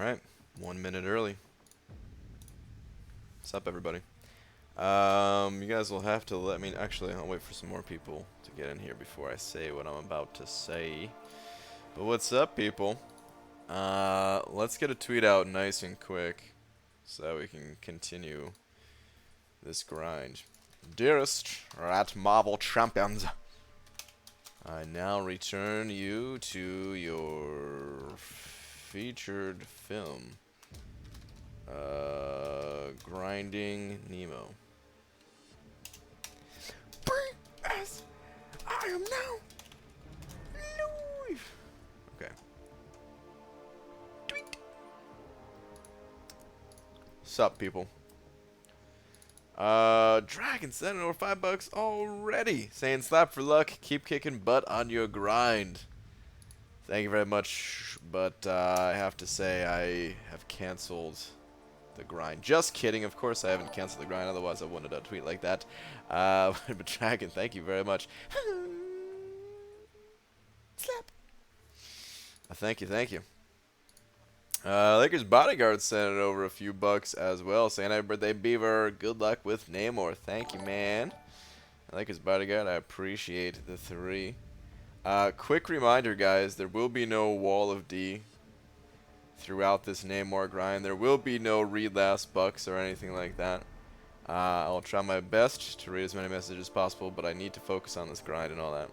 Alright, 1 minute early. What's up, everybody? You guys will have to let me... Actually, I'll wait for some more people to get in here before I say what I'm about to say. But what's up, people? Let's get a tweet out nice and quick so that we can continue this grind. Dearest, at Marvel Champions, I now return you to your featured film. Grinding Nemo. As I am now. Live. Okay. Tweet. Sup, people? Dragon sending over $5 already. Saying slap for luck, keep kicking butt on your grind. Thank you very much, but I have to say I have canceled the grind. Just kidding, of course I haven't canceled the grind, otherwise I wouldn't have done a tweet like that. But Dragon, thank you very much. Slap. Thank you, thank you. Lakers Bodyguard sent it over a few bucks as well, saying happy birthday, Beaver. Good luck with Namor. Thank you, man. Lakers Bodyguard, I appreciate the 3. Quick reminder, guys, there will be no Wall of D throughout this Namor grind. There will be no read last bucks or anything like that. I'll try my best to read as many messages as possible, but I need to focus on this grind and all that.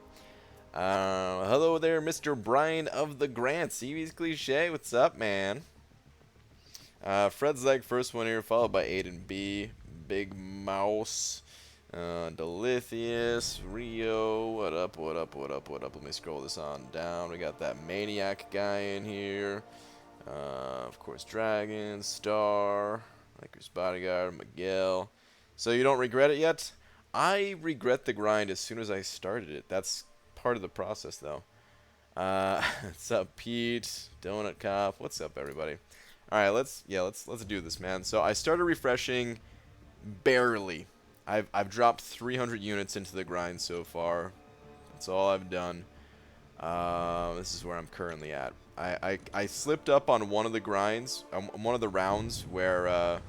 Hello there, Mr. Brian of the Grant. CV's Cliche, what's up, man? Fred's Leg, first one here, followed by Aiden B, Big Mouse, Delithius, Rio, what up, what up, what up, what up? Let me scroll this on down. We got that Maniac guy in here. Of course, Dragon, Star, Lakers Bodyguard, Miguel. So you don't regret it yet? I regret the grind as soon as I started it. That's part of the process, though. What's up, Pete? Donut Cop. What's up, everybody? All right, let's do this, man. So I started refreshing barely. I've dropped 300 units into the grind so far. That's all I've done. This is where I'm currently at. I slipped up on one of the grinds, one of the rounds where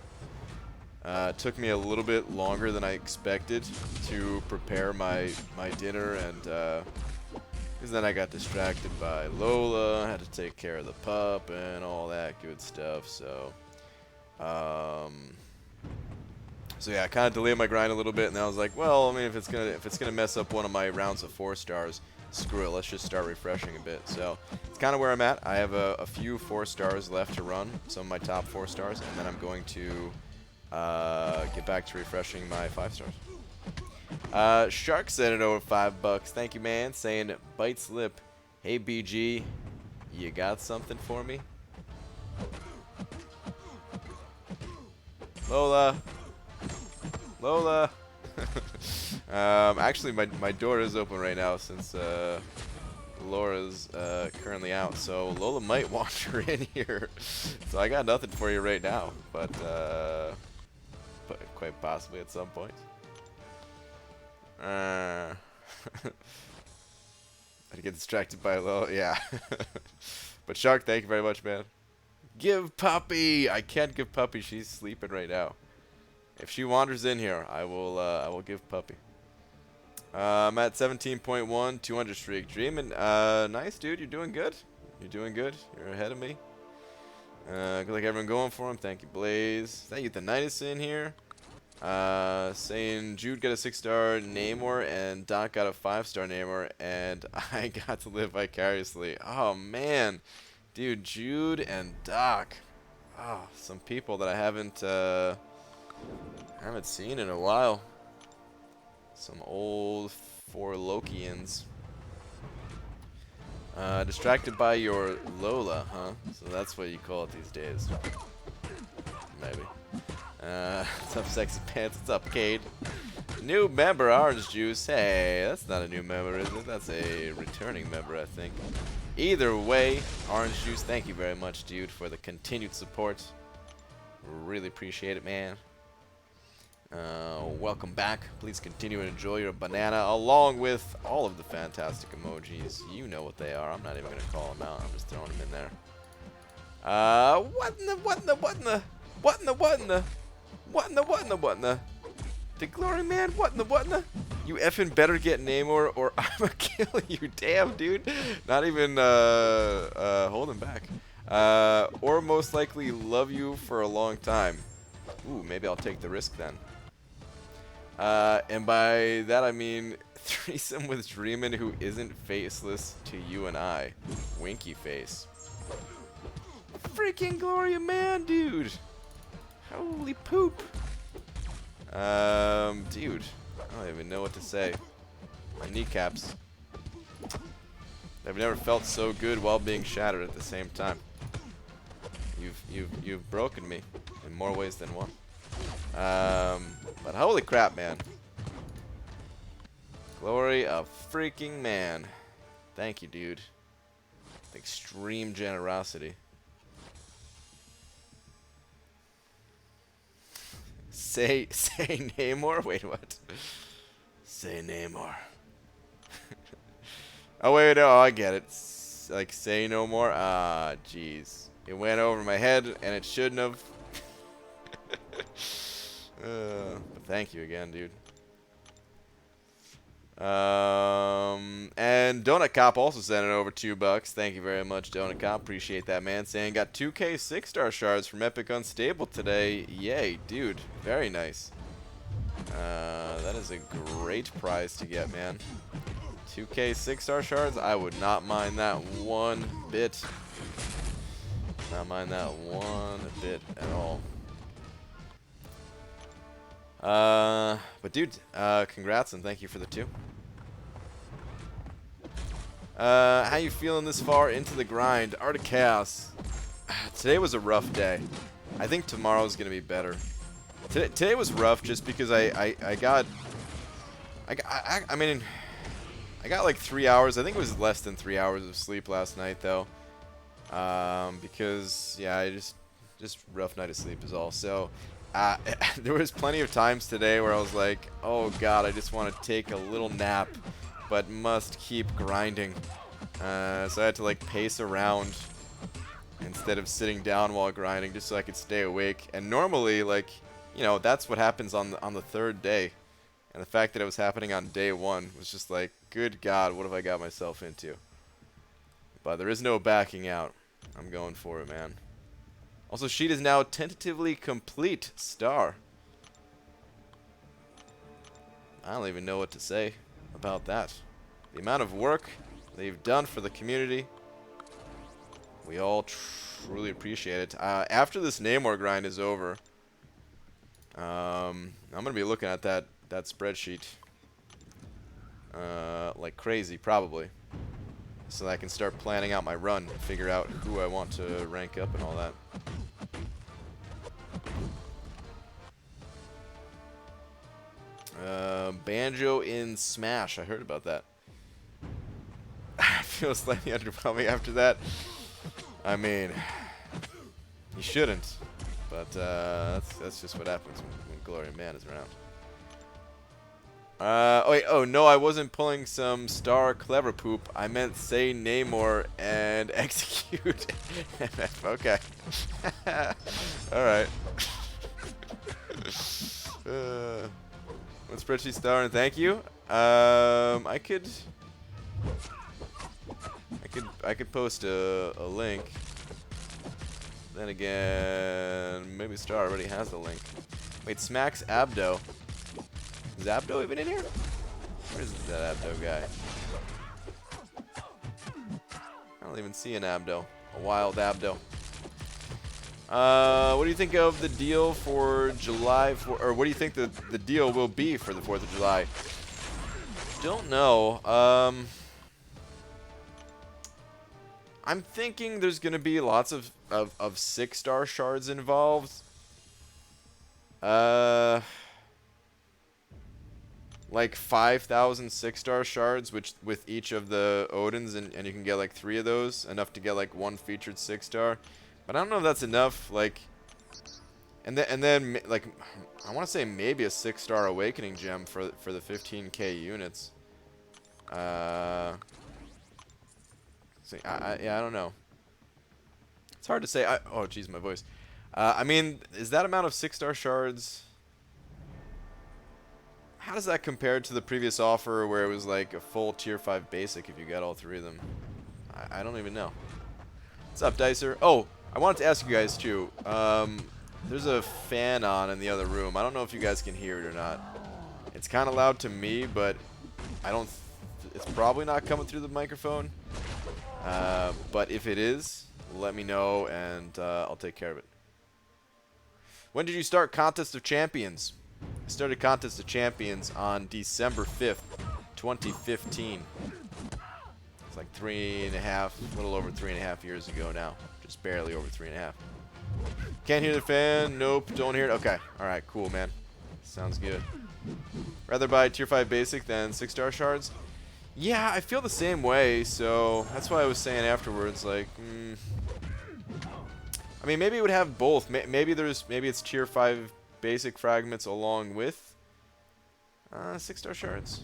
it took me a little bit longer than I expected to prepare my dinner, and because then I got distracted by Lola, I had to take care of the pup and all that good stuff. So yeah, I kind of delayed my grind a little bit, and I was like, well, I mean, if it's gonna mess up one of my rounds of 4 stars, screw it, let's just start refreshing a bit. So it's kind of where I'm at. I have a few 4 stars left to run, some of my top 4 stars, and then I'm going to get back to refreshing my 5 stars. Shark sent it over $5. Thank you, man. Saying bites lip. Hey, BG, you got something for me? Lola. Lola. Actually, my door is open right now since Laura's currently out, so Lola might wander in here. So I got nothing for you right now, but quite possibly at some point. I get distracted by Lola, yeah. But Shark, thank you very much, man. Give Puppy. I can't give Puppy. She's sleeping right now. If she wanders in here, I will give Puppy. I'm at 17.1, 200 streak. Dreaming, nice, dude. You're doing good. You're doing good. You're ahead of me. Good luck everyone going for him. Thank you, Blaze. Thank you, the Nitus in here. Saying Jude got a 6-star Namor and Doc got a 5-star Namor, and I got to live vicariously. Oh man, dude, Jude and Doc. Oh, some people that I haven't seen in a while. Some old 4 Lokians. Distracted by your Lola, huh? So that's what you call it these days. Maybe. What's up, Sexy Pants? What's up, Cade? New member, Orange Juice. Hey, that's not a new member, is it? That's a returning member, I think. Either way, Orange Juice, thank you very much, dude, for the continued support. Really appreciate it, man. Welcome back. Please continue to enjoy your banana along with all of the fantastic emojis. You know what they are. I'm not even going to call them out. I'm just throwing them in there. What in the, what in the, what in the, what in the, what in the, what in the, what in the, what in the, the glory man, what in the, what in the, you effing better get Namor or I'ma kill you, damn dude, not even, holding back, or most likely love you for a long time. Ooh, maybe I'll take the risk then. And by that I mean threesome with Dreamin' who isn't faceless to you and I. Winky face. Freaking Gloria man, dude. Holy poop. Dude. I don't even know what to say. My kneecaps. I've never felt so good while being shattered at the same time. You've broken me in more ways than one. But holy crap, man. Glory of freaking man. Thank you, dude. Extreme generosity. Say Namor? Wait, what? Say Namor. Oh, wait, no, I get it. Like, say no more? Ah, jeez. It went over my head, and it shouldn't have. But thank you again, dude. And Donut Cop also sent it over $2. Thank you very much, Donut Cop. Appreciate that, man. Saying got 2K 6-star shards from Epic Unstable today. Yay, dude. Very nice. That is a great prize to get, man. 2K 6-star shards. I would not mind that one bit. Not mind that one bit at all. But dude, congrats and thank you for the 2. How you feeling this far into the grind? Art of Chaos. Today was a rough day. I think tomorrow's gonna be better. Today was rough just because I mean, I got like 3 hours. I think it was less than 3 hours of sleep last night though. Because yeah, I just rough night of sleep is all. So there was plenty of times today where I was like, oh god, I just want to take a little nap, but must keep grinding. So I had to like pace around instead of sitting down while grinding just so I could stay awake. And normally, like, you know, that's what happens on the third day. And the fact that it was happening on day 1 was just like, good god, what have I got myself into? But there is no backing out. I'm going for it, man. Also, sheet is now tentatively complete. Star. I don't even know what to say about that. The amount of work they've done for the community, we all truly appreciate it. After this Namor grind is over, I'm gonna be looking at that spreadsheet like crazy, probably, so that I can start planning out my run and figure out who I want to rank up and all that. Banjo in Smash. I heard about that. I feel slightly underwhelming after that. I mean, you shouldn't, but that's just what happens when Glory Man is around. Oh wait, oh no, I wasn't pulling some star clever poop. I meant say Namor and execute. Okay. All right. One spreadsheet star and thank you. I could post a link. Then again, maybe Star already has the link. Wait, Smacks Abdo. Is Abdo even in here? Where is that Abdo guy? I don't even see an Abdo. A wild Abdo. What do you think of the deal for July? Or what do you think the deal will be for the 4th of July? Don't know. I'm thinking there's gonna be lots of 6-star shards involved. Like 5,000 6-star shards, which with each of the Odins, and you can get like 3 of those, enough to get like 1 featured 6-star. But I don't know if that's enough. Like, and then like, I want to say maybe a 6-star Awakening gem for the 15k units. So yeah, I don't know. It's hard to say. Oh, jeez, my voice. I mean, is that amount of 6-star shards? How does that compare to the previous offer where it was like a full tier 5 basic if you got all 3 of them? I don't even know. What's up, Dicer? Oh, I wanted to ask you guys too. There's a fan on in the other room. I don't know if you guys can hear it or not. It's kind of loud to me, but I don't. It's probably not coming through the microphone. But if it is, let me know and I'll take care of it. When did you start Contest of Champions? I started Contest of Champions on December 5th, 2015. It's like 3.5, a little over 3.5 years ago now. Just barely over 3.5. Can't hear the fan? Nope, don't hear it. Okay, alright, cool, man. Sounds good. Rather buy tier 5 basic than 6-star shards? Yeah, I feel the same way, so that's why I was saying afterwards, like, I mean, maybe it would have both. Maybe it's tier 5 basic fragments along with 6-star shards.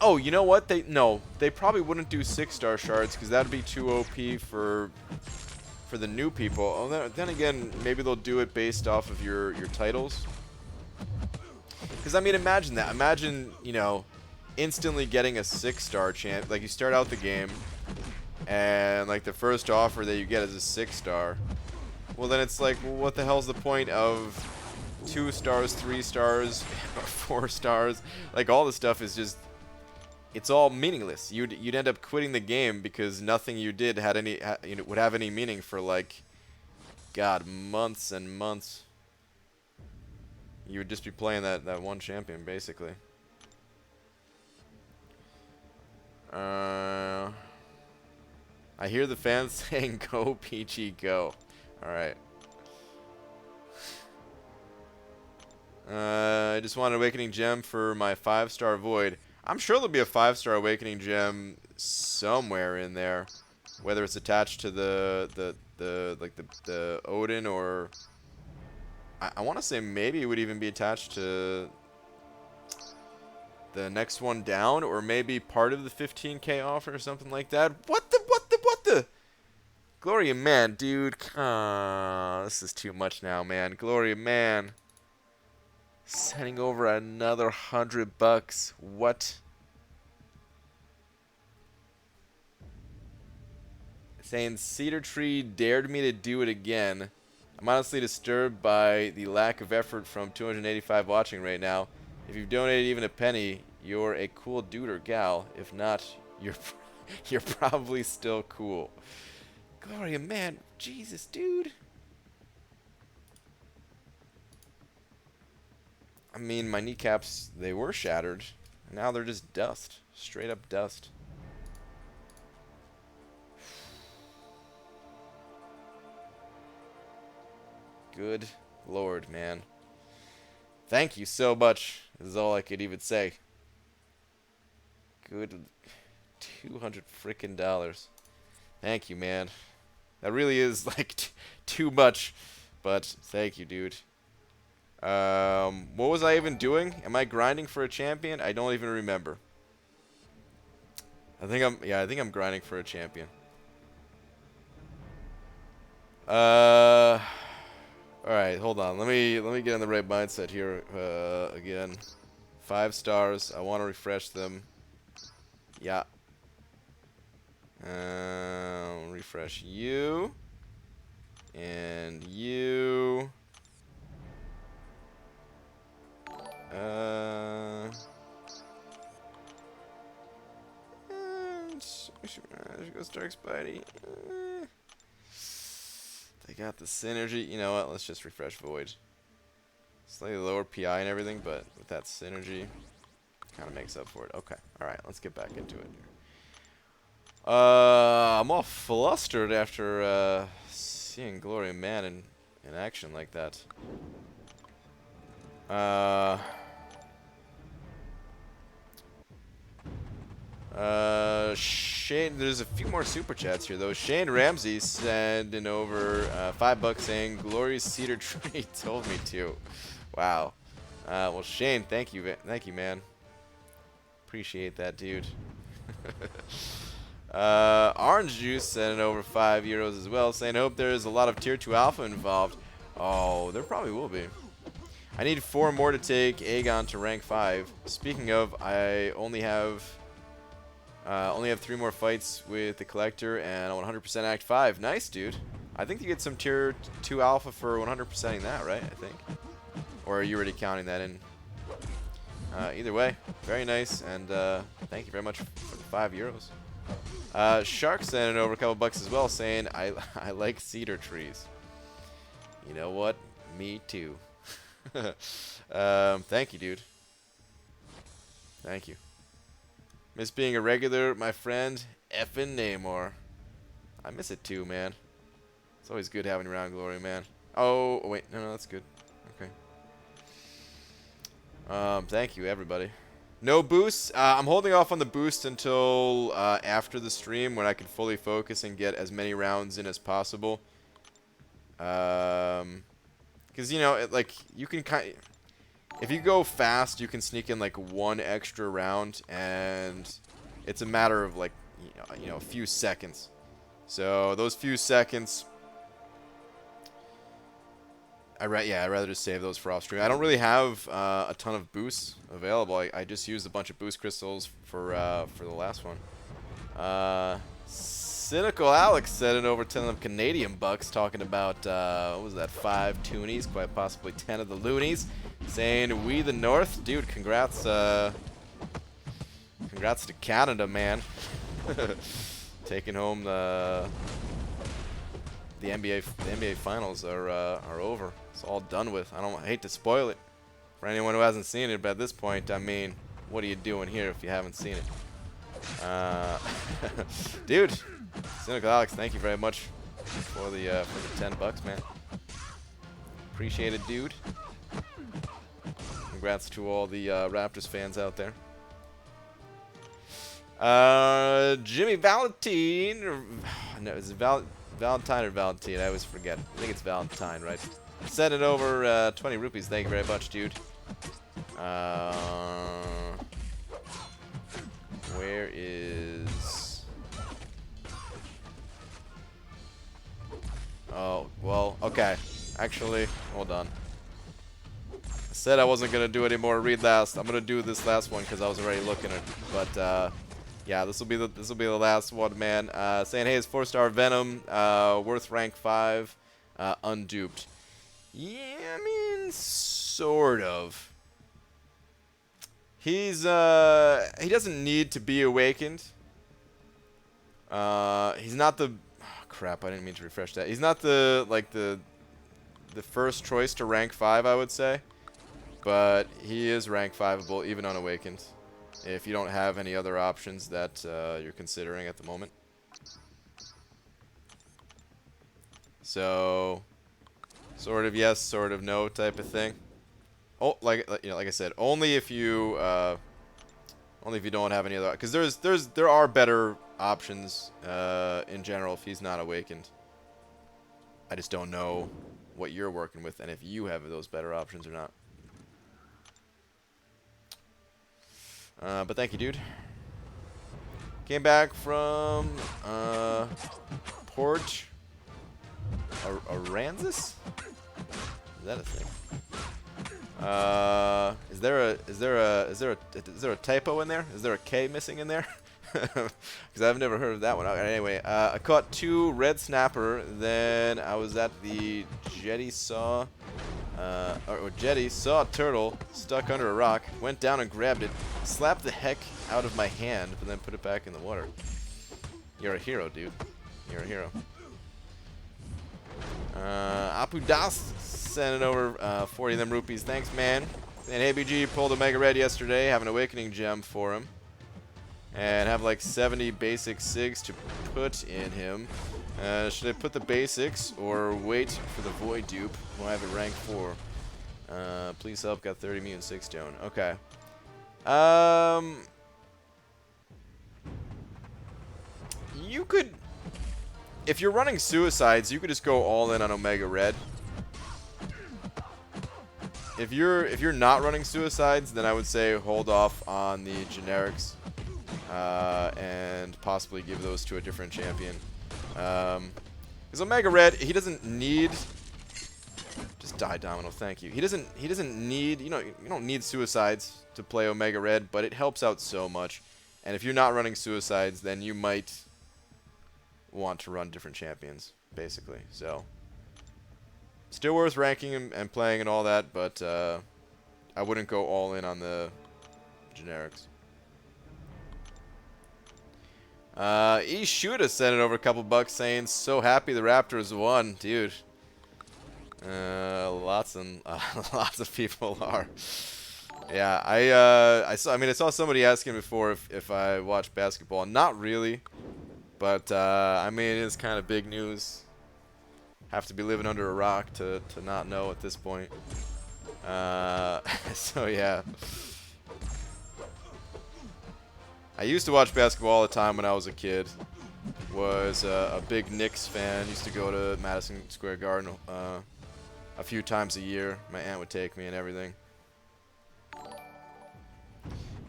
Oh, you know what? They probably wouldn't do 6-star shards because that'd be too OP for the new people. Oh, then again, maybe they'll do it based off of your titles. Because I mean, imagine that. Imagine, you know, instantly getting a 6-star champ. Like you start out the game, and like the first offer that you get is a 6-star. Well, then it's like, well, what the hell's the point of 2 stars, 3 stars, or 4 stars? Like all the stuff is just, it's all meaningless. You'd end up quitting the game because nothing you did had any would have any meaning for like, God, months and months. You would just be playing that one champion basically. I hear the fans saying "Go PG, go." All right. I just want an Awakening Gem for my 5-star Void. I'm sure there'll be a 5-star Awakening Gem somewhere in there, whether it's attached to the Odin or I want to say maybe it would even be attached to the next one down, or maybe part of the 15k offer or something like that. What the? Gloria, man, dude. This is too much now, man. Gloria, man. Sending over another $100. What? Saying Cedar Tree dared me to do it again. I'm honestly disturbed by the lack of effort from 285 watching right now. If you've donated even a penny, you're a cool dude or gal. If not, you're probably still cool. Gloria, man, Jesus, dude. I mean, my kneecaps, they were shattered. Now they're just dust. Straight up dust. Good Lord, man. Thank you so much, is all I could even say. Good $200 frickin'. Thank you, man. That really is, like, too much. But, thank you, dude. What was I even doing? Am I grinding for a champion? I don't even remember. I think I'm grinding for a champion. Alright, hold on. Let me get in the right mindset here again. 5 stars. I want to refresh them. Yeah. Refresh you. And you. I should go Stark Spidey. They got the synergy. You know what? Let's just refresh Void. Slightly lower PI and everything, but with that synergy, kind of makes up for it. Okay. Alright, let's get back into it here. I'm all flustered after seeing Gloria Man in action like that. Shane, there's a few more super chats here though. Shane Ramsey sending over $5 saying Glorious Cedar Tree told me to. Wow. Well, Shane, thank you, man. Appreciate that, dude. Orange Juice sending over €5 as well, saying, hope there's a lot of Tier 2 Alpha involved. Oh, there probably will be. I need 4 more to take Aegon to rank 5. Speaking of, I only have 3 more fights with the Collector, and 100% Act 5. Nice, dude. I think you get some Tier 2 Alpha for 100%ing that, right? I think. Or are you already counting that in? Either way, very nice, and thank you very much for the €5. Shark sending over a couple bucks as well, saying, I like cedar trees. You know what? Me too. Thank you, dude. Thank you. Miss being a regular, my friend, effing Namor. I miss it too, man. It's always good having you around, Glory, man. Oh, wait. No, that's good. Okay. Thank you, everybody. No boosts. I'm holding off on the boost until after the stream when I can fully focus and get as many rounds in as possible. Because, you know, you can kind of... If you go fast, you can sneak in, like, 1 extra round, and it's a matter of, like, you know, a few seconds. So, those few seconds... I'd rather just save those for off-stream. I don't really have a ton of boosts available. I just used a bunch of boost crystals for the last one. Cynical Alex said it over 10 of them Canadian bucks, talking about, what was that, 5 toonies, quite possibly 10 of the loonies, saying, we the North. Dude, congrats to Canada, man. Taking home the NBA finals are over. It's all done with. I hate to spoil it for anyone who hasn't seen it, but at this point, I mean, what are you doing here if you haven't seen it? Dude, Cynical Alex, thank you very much for the 10 bucks, man. Appreciate it, dude. Congrats to all the Raptors fans out there. Jimmy Valentine, no, is it Valentine or Valentine? I always forget. I think it's Valentine, right? Send it over 20 rupees. Thank you very much, dude. Where is... Oh, well, okay. Actually, hold on. I said I wasn't going to do any more read last. I'm going to do this last one because I was already looking at it. But, yeah, this will be the last one, man. Saying, hey, it's 4-star Venom, worth rank 5, unduped. Yeah, I mean, sort of. He doesn't need to be awakened. He's not the... Oh, crap, I didn't mean to refresh that. He's not the first choice to rank 5, I would say. But he is rank 5-able, even unawakened. If you don't have any other options that you're considering at the moment. So, sort of yes, sort of no type of thing. Oh, like I said, only if you don't have any other, because there are better options in general if he's not awakened. I just don't know what you're working with and if you have those better options or not. But thank you, dude. Came back from Port Aransas? Is that a thing? Is there a typo in there? Is there a K missing in there? Because I've never heard of that one. Anyway, I caught 2 red snapper. Then I was at the jetty, saw a turtle stuck under a rock, went down and grabbed it, slapped the heck out of my hand, but then put it back in the water. You're a hero, dude. You're a hero. Apu Das sending over 40 of them rupees. Thanks, man. And ABG pulled a Mega Red yesterday, have an Awakening Gem for him. And have like 70 basic SIGs to put in him. Should I put the basics or wait for the Void dupe? Well, I have it rank 4. Please help, got 30 me and 6 stone. Okay. You could... If you're running Suicides, you could just go all in on Omega Red. If you're not running Suicides, then I would say hold off on the generics. and possibly give those to a different champion. Because Omega Red, he doesn't need... Just die, Domino, thank you. He doesn't need... You don't need Suicides to play Omega Red, but it helps out so much. And if you're not running Suicides, then you might want to run different champions, basically. So, still worth ranking and playing and all that, but I wouldn't go all in on the generics. Ishuda sent it over a couple bucks saying, so happy the Raptors won. Dude. Lots of people are. Yeah, I saw somebody asking before if I watch basketball. Not really. But, I mean, it is kind of big news. Have to be living under a rock to not know at this point. So, yeah. I used to watch basketball all the time when I was a kid. Was a big Knicks fan. Used to go to Madison Square Garden a few times a year. My aunt would take me and everything.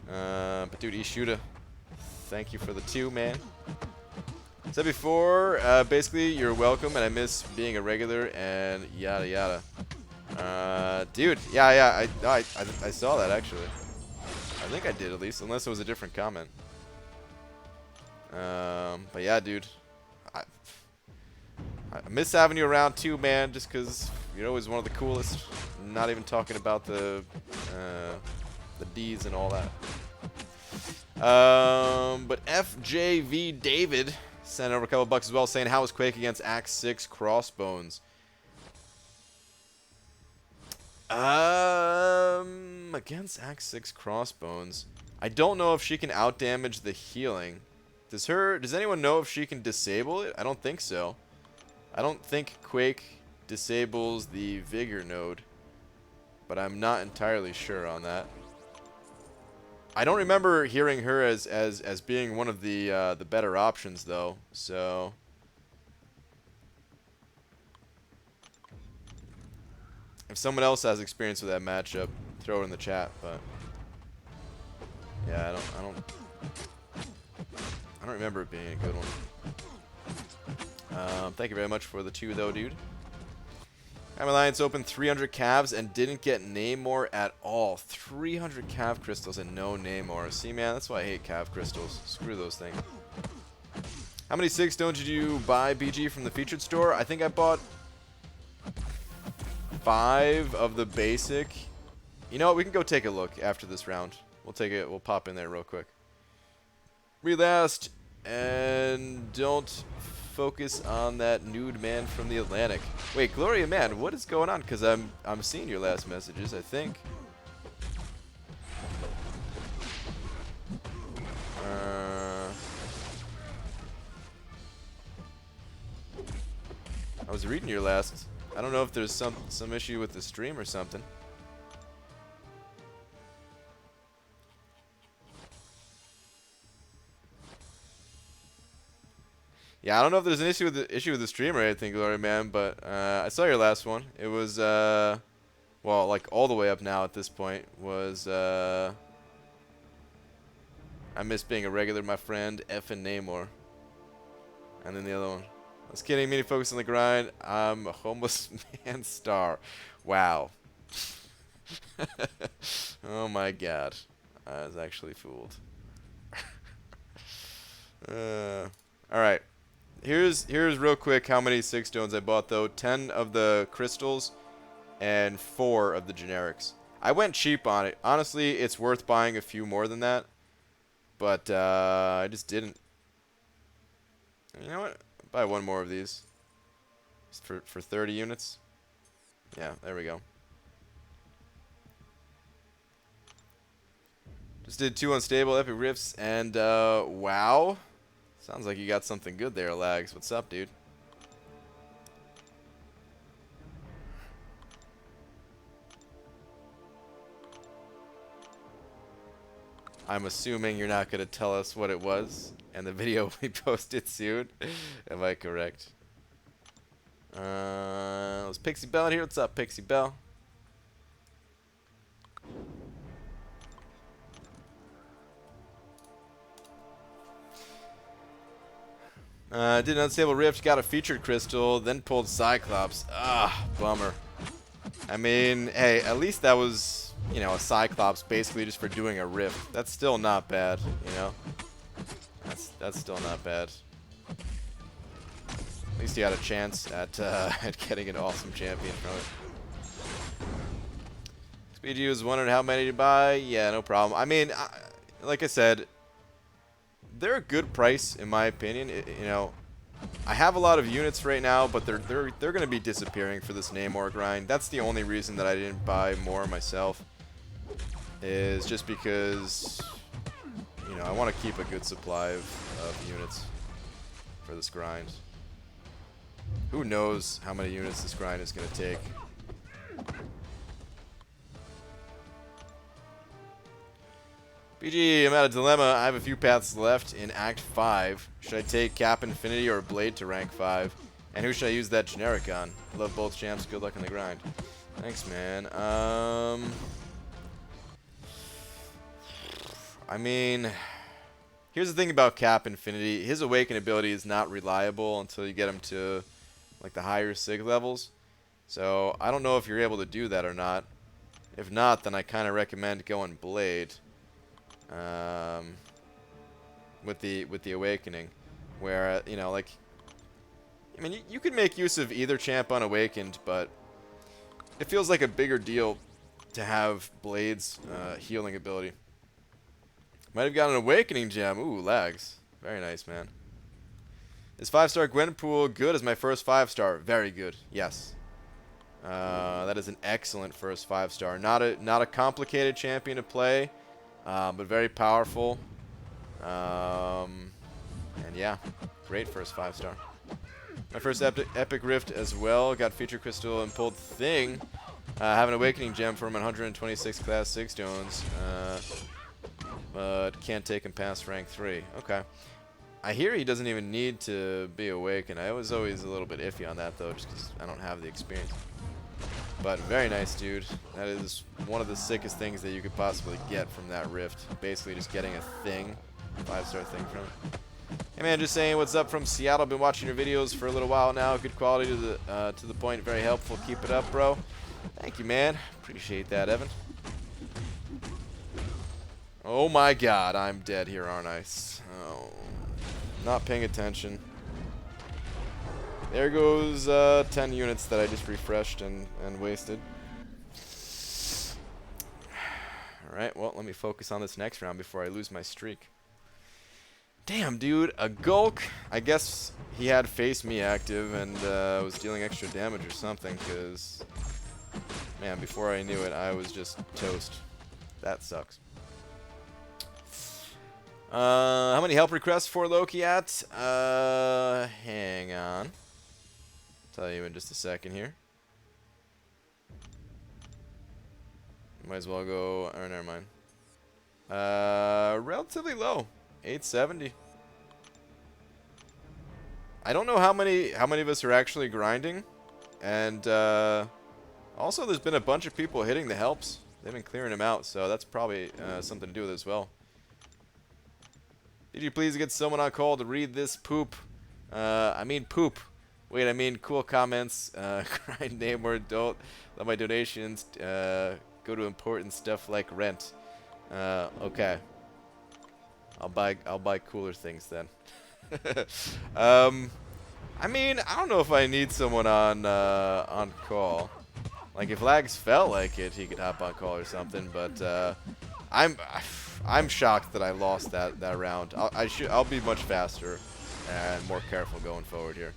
But dude, Ishuda, thank you for the 2, man. Said before, basically, you're welcome, and I miss being a regular, and yada yada. Dude, yeah, I saw that, actually. I think I did, at least, unless it was a different comment. But yeah, dude. I miss having you around, too, man, just because you're always one of the coolest. Not even talking about the D's and all that. But FJV David sent over a couple bucks as well, saying, how was Quake against Axe 6 Crossbones? Against Axe 6 Crossbones, I don't know if she can outdamage the healing. Does anyone know if she can disable it? I don't think so. I don't think Quake disables the Vigor node, but I'm not entirely sure on that. I don't remember hearing her as being one of the better options though. So if someone else has experience with that matchup, throw it in the chat. But yeah, I don't remember it being a good one. Thank you very much for the 2 though, dude. I'm Alliance opened 300 calves and didn't get Namor at all. 300 calf crystals and no Namor. See, man, that's why I hate calf crystals. Screw those things. How many 6 stones did you buy, BG, from the featured store? I think I bought 5 of the basic. You know what? We can go take a look after this round. We'll pop in there real quick. Relast and don't focus on that nude man from the Atlantic. Wait, Gloria man, what is going on? Because I'm seeing your last messages, I think. I was reading your last. I don't know if there's some issue with the stream or something. Yeah, I don't know if there's an issue with the stream or anything, Glory Man, but I saw your last one. It was well, like all the way up now at this point was I miss being a regular, my friend, F and Namor. And then the other one. I was kidding, meaning focus on the grind. I'm a homeless man star. Wow. Oh my god. I was actually fooled. Alright. Here's real quick how many 6 stones I bought though. 10 of the crystals and 4 of the generics. I went cheap on it. Honestly, it's worth buying a few more than that. But I just didn't. You know what? Buy 1 more of these. Just for 30 units. Yeah, there we go. Just did 2 unstable epic rifts and wow. Sounds like you got something good there, Lags. What's up, dude? I'm assuming you're not going to tell us what it was, and the video will be posted soon. Am I correct? There's Pixie Bell in here. What's up, Pixie Bell? Did an unstable rift, got a featured crystal, then pulled Cyclops. Ah, bummer. I mean, hey, at least that was, you know, a Cyclops basically just for doing a rift. That's still not bad, you know? That's still not bad. At least you had a chance at at getting an awesome champion from it. XPG was wondering how many to buy. Yeah, no problem. I mean, like I said, they're a good price in my opinion. You know, I have a lot of units right now, but they're going to be disappearing for this Namor grind. That's the only reason that I didn't buy more myself. Is just because, you know, I want to keep a good supply of units for this grind. Who knows how many units this grind is going to take. BG, I'm at a dilemma. I have a few paths left in Act 5. Should I take Cap Infinity or Blade to rank 5? And who should I use that generic on? Love both champs. Good luck in the grind. Thanks, man. I mean, here's the thing about Cap Infinity. His Awaken ability is not reliable until you get him to like the higher SIG levels. So I don't know if you're able to do that or not. If not, then I kind of recommend going Blade. With the Awakening, where you know, like, I mean, you could make use of either champ unawakened, but it feels like a bigger deal to have Blade's healing ability. Might have got an Awakening gem. Ooh, lags. Very nice, man. Is 5-star Gwenpool good as my first 5-star? Very good. Yes. That is an excellent first 5-star. Not a complicated champion to play. But very powerful. And yeah, great first 5-star. My first epic rift as well. Got feature crystal and pulled Thing. Have an awakening gem from 126 class 6 stones. But can't take him past rank 3. Okay. I hear he doesn't even need to be awakened. I was always a little bit iffy on that though, just because I don't have the experience. But very nice, dude. That is one of the sickest things that you could possibly get from that rift. Basically just getting a thing, 5-star thing from it. Hey man, just saying what's up from Seattle. Been watching your videos for a little while now. Good quality to the point. Very helpful. Keep it up, bro. Thank you, man. Appreciate that, Evan. Oh my God, I'm dead here, aren't I? Oh, not paying attention. There goes 10 units that I just refreshed and wasted. Alright, well, let me focus on this next round before I lose my streak. Damn, dude, a Gulk. I guess he had Face Me active and was dealing extra damage or something, because, man, before I knew it, I was just toast. That sucks. How many help requests for Loki at? Hang on. Tell you in just a second here. Might as well go. Or never mind. Relatively low, 870. I don't know how many of us are actually grinding, and also there's been a bunch of people hitting the helps. They've been clearing them out, so that's probably something to do with it as well. Did you please get someone on call to read this poop? I mean poop. Wait, I mean cool comments. Grind Namor, don't let my donations go to important stuff like rent. Okay. I'll buy cooler things then. I mean, I don't know if I need someone on call. Like if Lags felt like it, he could hop on call or something. But I'm shocked that I lost that round. I'll be much faster and more careful going forward here.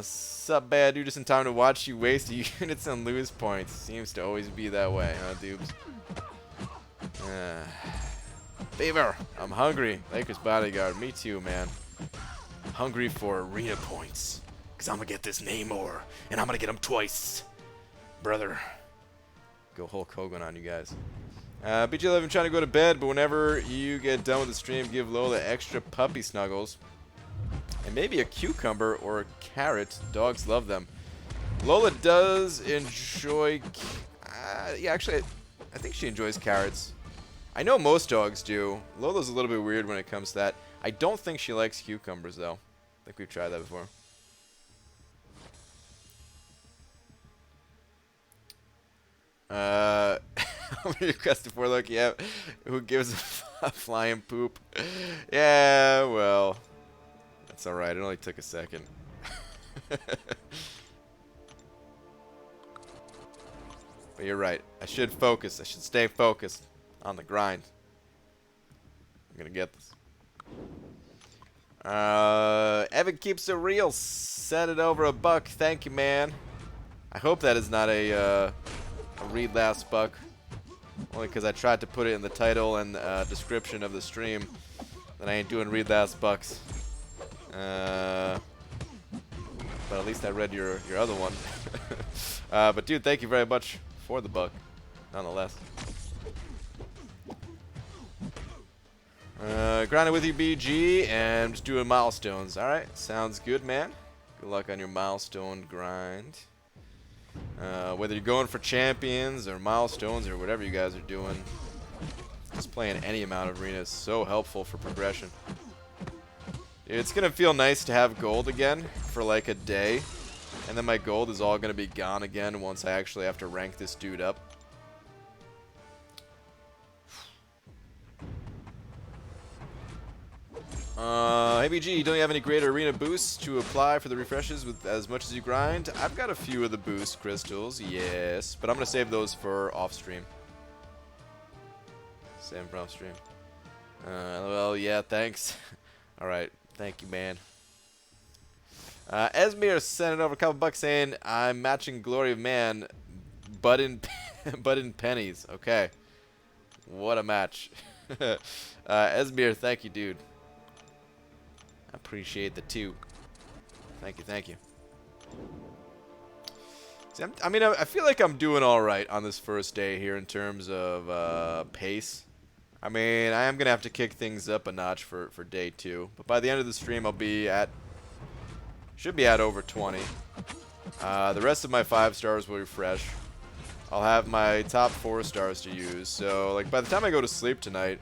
Sup, bad dude, just in time to watch you waste units and lose points. Seems to always be that way, huh, dudes? Beaver, I'm hungry. Lakers bodyguard, me too, man. Hungry for arena points. Cause I'm gonna get this Namor, and I'm gonna get him twice. Brother. Go Hulk Hogan on you guys. BG11 trying to go to bed, but whenever you get done with the stream, give Lola extra puppy snuggles. And maybe a cucumber or a carrot. Dogs love them. Lola does enjoy... yeah, actually, I think she enjoys carrots. I know most dogs do. Lola's a little bit weird when it comes to that. I don't think she likes cucumbers, though. I think we've tried that before. Requested for look, yeah. Who gives a flying poop? Yeah, well, that's all right. It only took a second. But you're right. I should focus. I should stay focused on the grind. I'm gonna get this. Evan keeps it real. Send it over $1. Thank you, man. I hope that is not a read last buck. Only because I tried to put it in the title and description of the stream that I ain't doing read last bucks. But at least I read your other one. But dude, thank you very much for the buck, nonetheless. Grinding with you, BG, and just doing milestones. All right, sounds good, man. Good luck on your milestone grind. Whether you're going for champions or milestones or whatever you guys are doing, just playing any amount of arena is so helpful for progression. It's gonna feel nice to have gold again for like a day, and then my gold is all gonna be gone again once I actually have to rank this dude up. Hey BG, don't you have any great arena boosts to apply for the refreshes with as much as you grind? I've got a few of the boost crystals, yes, but I'm gonna save those for off stream. Save them for off stream. Well, yeah, thanks. All right, thank you, man. Esmir sent over a couple bucks saying I'm matching Glory of Man, but in pennies. Okay, what a match. Esmir, thank you, dude. Appreciate the 2. Thank you, thank you. See, I mean, I feel like I'm doing all right on this first day here in terms of pace. I mean, I am gonna have to kick things up a notch for day 2, but by the end of the stream, I'll be at should be at over 20. The rest of my 5 stars will refresh. I'll have my top 4 stars to use. So, like, by the time I go to sleep tonight,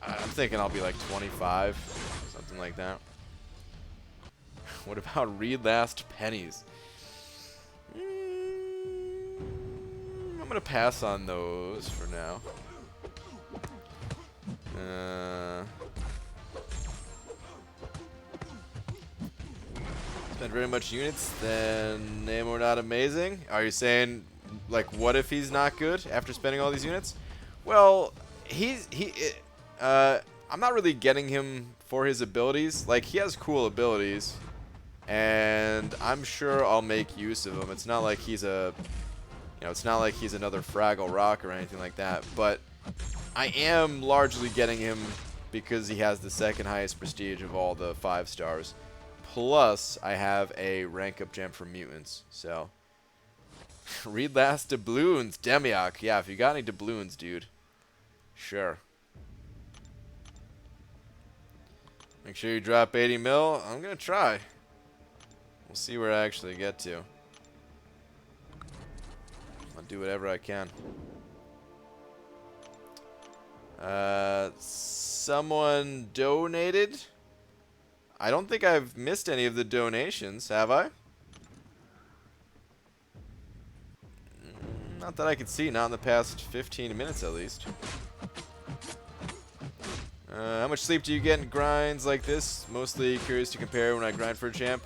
I'm thinking I'll be like 25, something like that. What about read last pennies? I'm gonna pass on those for now. Spend very much units, then Namor not amazing. Are you saying, like, what if he's not good after spending all these units? Well, I'm not really getting him for his abilities. Like, he has cool abilities, and I'm sure I'll make use of him. It's not like he's it's not like he's another Fraggle Rock or anything like that. But I am largely getting him because he has the second highest prestige of all the 5 stars. Plus, I have a rank up gem for mutants. So, read last doubloons, Demiok. Yeah, if you got any doubloons, dude, sure. Make sure you drop 80 mil. I'm going to try. We'll see where I actually get to. I'll do whatever I can. Someone donated? I don't think I've missed any of the donations, have I? Not that I can see, not in the past 15 minutes at least. How much sleep do you get in grinds like this? Mostly curious to compare when I grind for a champ.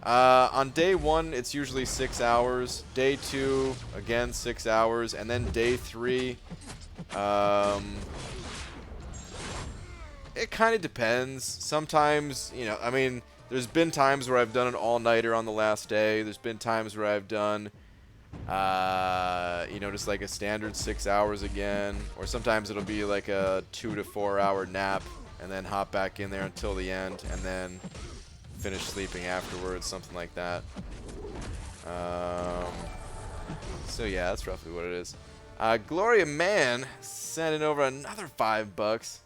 On day 1, it's usually 6 hours. Day 2, again 6 hours, and then day 3, it kind of depends. Sometimes, I mean, there's been times where I've done an all-nighter on the last day. There's been times where I've done, just like a standard 6 hours again. Or sometimes it'll be like a 2 to 4 hour nap and then hop back in there until the end and then finish sleeping afterwards, something like that. So yeah, that's roughly what it is. Gloria Man sending over another $5.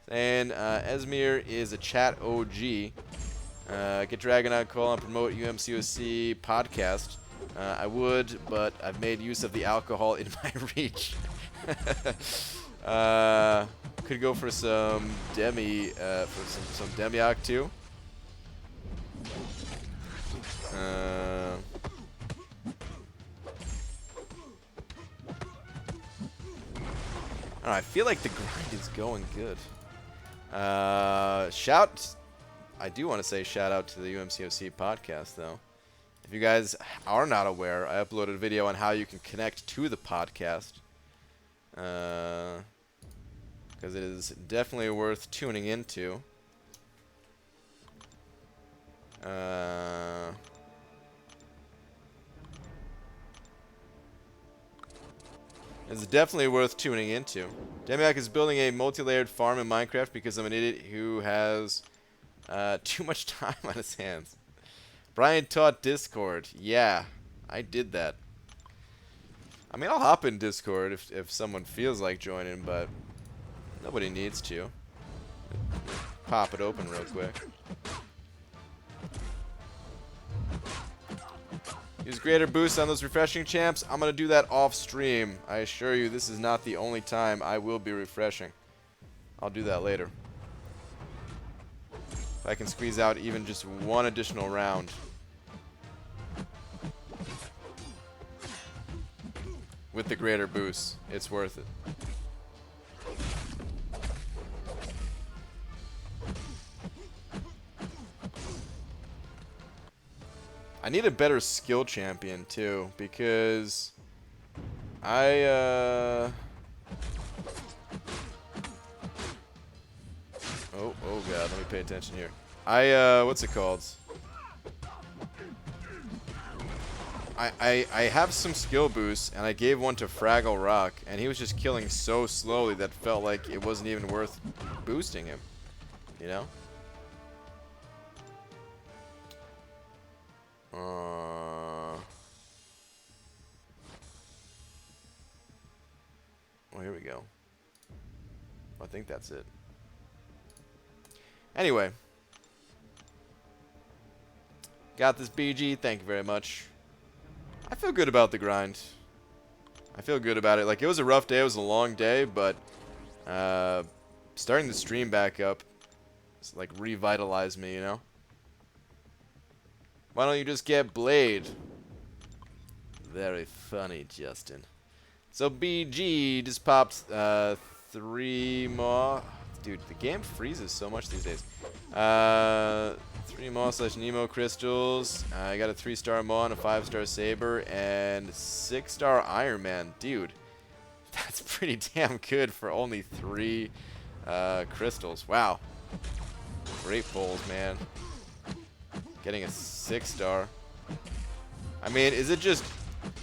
And Esmir is a chat OG. Get Dragon on call and promote UMCOC podcast. I would, but I've made use of the alcohol in my reach. Could go for some for some Demiok too. I don't know, I feel like the grind is going good. I do want to say shout out to the UMCOC podcast, though. If you guys are not aware, I uploaded a video on how you can connect to the podcast. Because it is definitely worth tuning into. It's definitely worth tuning into. Demiok is building a multi-layered farm in Minecraft because I'm an idiot who has too much time on his hands. Brian taught Discord. Yeah, I did that. I mean, I'll hop in Discord if someone feels like joining, but nobody needs to. Pop it open real quick. Use greater boost on those refreshing champs. I'm going to do that off stream. I assure you this is not the only time I will be refreshing. I'll do that later. If I can squeeze out even just one additional round. With the greater boost, it's worth it. I need a better skill champion too, because oh god, let me pay attention here. What's it called? I have some skill boosts, and I gave one to Fraggle Rock, and he was just killing so slowly that felt like it wasn't even worth boosting him, you know? Well, here we go. I think that's it. Anyway. Got this BG. Thank you very much. I feel good about the grind. I feel good about it. Like, it was a rough day. It was a long day, but starting the stream back up, it's like revitalized me, you know? Why don't you just get Blade? Very funny, Justin. So BG just popped 3 more. Dude, the game freezes so much these days. 3 more / Nemo crystals. I got a 3-star Maw, a 5-star Saber, and 6-star Iron Man. Dude, that's pretty damn good for only 3 crystals. Wow. Great pulls, man. Getting a 6-star. I mean, is it just...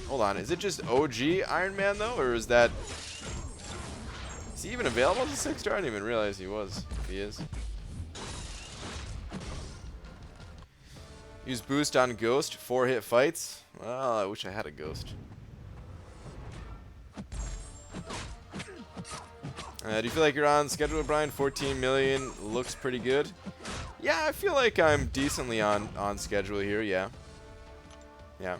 Hold on, is it just OG Iron Man, though? Or is that... Is he even available as a 6-star? I didn't even realize he was. If he is. Use boost on Ghost. 4-hit fights. Well, I wish I had a Ghost. Do you feel like you're on schedule, Brian? 14 million looks pretty good. Yeah, I feel like I'm decently on schedule here, yeah. Yeah.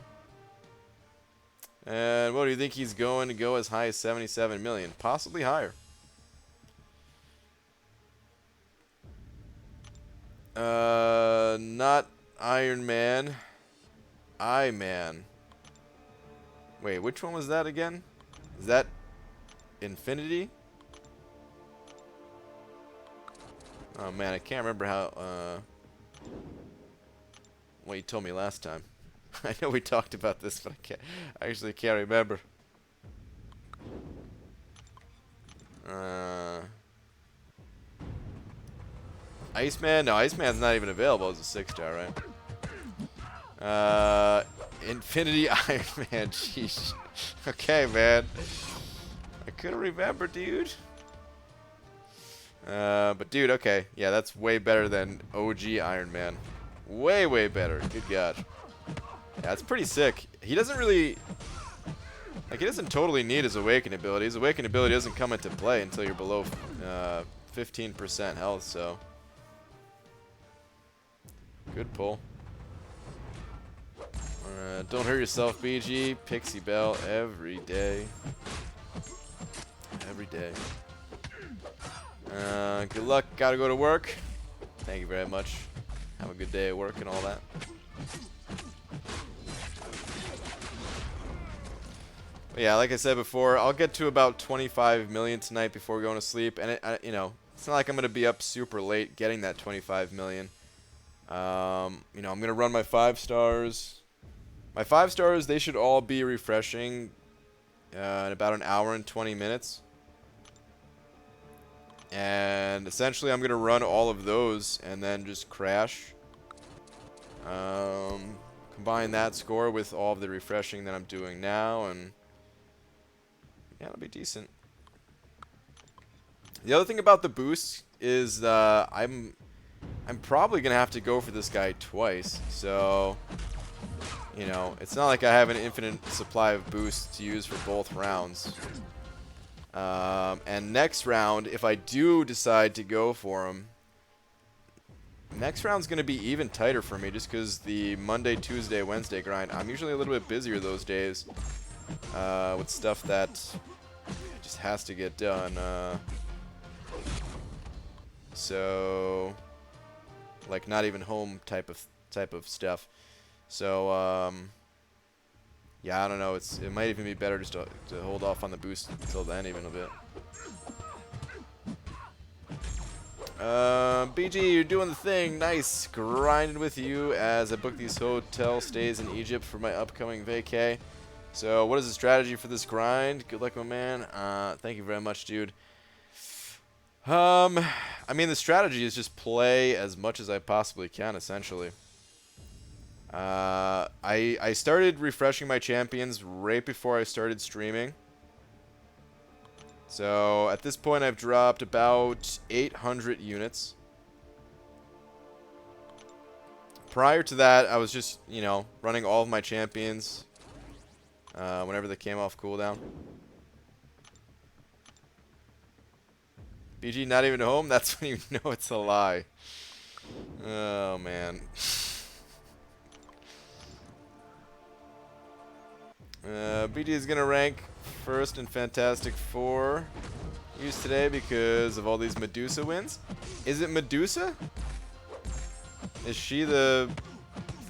And what do you think he's going to go as high as 77 million? Possibly higher. Not Iron Man. I-Man. Wait, which one was that again? Is that Infinity? Oh man, I can't remember how, what you told me last time. I know we talked about this, but I actually can't remember. Iceman? No, Iceman's not even available as a 6-star, right? Infinity Iron Man, jeez. Okay, man. I couldn't remember, dude. But dude, okay. Yeah, that's way better than OG Iron Man. Way, way better. Good God. Yeah, it's pretty sick. He doesn't really... Like, he doesn't totally need his Awaken ability. His Awaken ability doesn't come into play until you're below 15% health, so... Good pull. Don't hurt yourself, BG. Pixie Bell every day. Every day. Good luck. Gotta go to work. Thank you very much. Have a good day at work and all that. But yeah, like I said before, I'll get to about 25 million tonight before going to sleep. And, you know, it's not like I'm going to be up super late getting that 25 million. You know, I'm going to run my 5 stars. My 5 stars, they should all be refreshing in about an hour and 20 minutes. And essentially, I'm going to run all of those and then just crash. Combine that score with all of the refreshing that I'm doing now, and yeah, it'll be decent. The other thing about the boost is I'm probably going to have to go for this guy twice. So, you know, it's not like I have an infinite supply of boosts to use for both rounds. And next round, if I do decide to go for him, next round's going to be even tighter for me just because the Monday, Tuesday, Wednesday grind, I'm usually a little bit busier those days with stuff that just has to get done. So, like not even home type of stuff. So, yeah, I don't know. It might even be better just to hold off on the boost until then, even a bit. BG, you're doing the thing. Nice. Grinding with you as I book these hotel stays in Egypt for my upcoming vacay. So, what is the strategy for this grind? Good luck, my man. Thank you very much, dude. I mean, the strategy is just play as much as I possibly can, essentially. I started refreshing my champions right before I started streaming. So at this point I've dropped about 800 units. Prior to that I was just, you know, running all of my champions whenever they came off cooldown. BG not even home? That's when you know it's a lie. Oh man. BG is gonna rank first in Fantastic Four use today because of all these Medusa wins. Is it Medusa? Is she the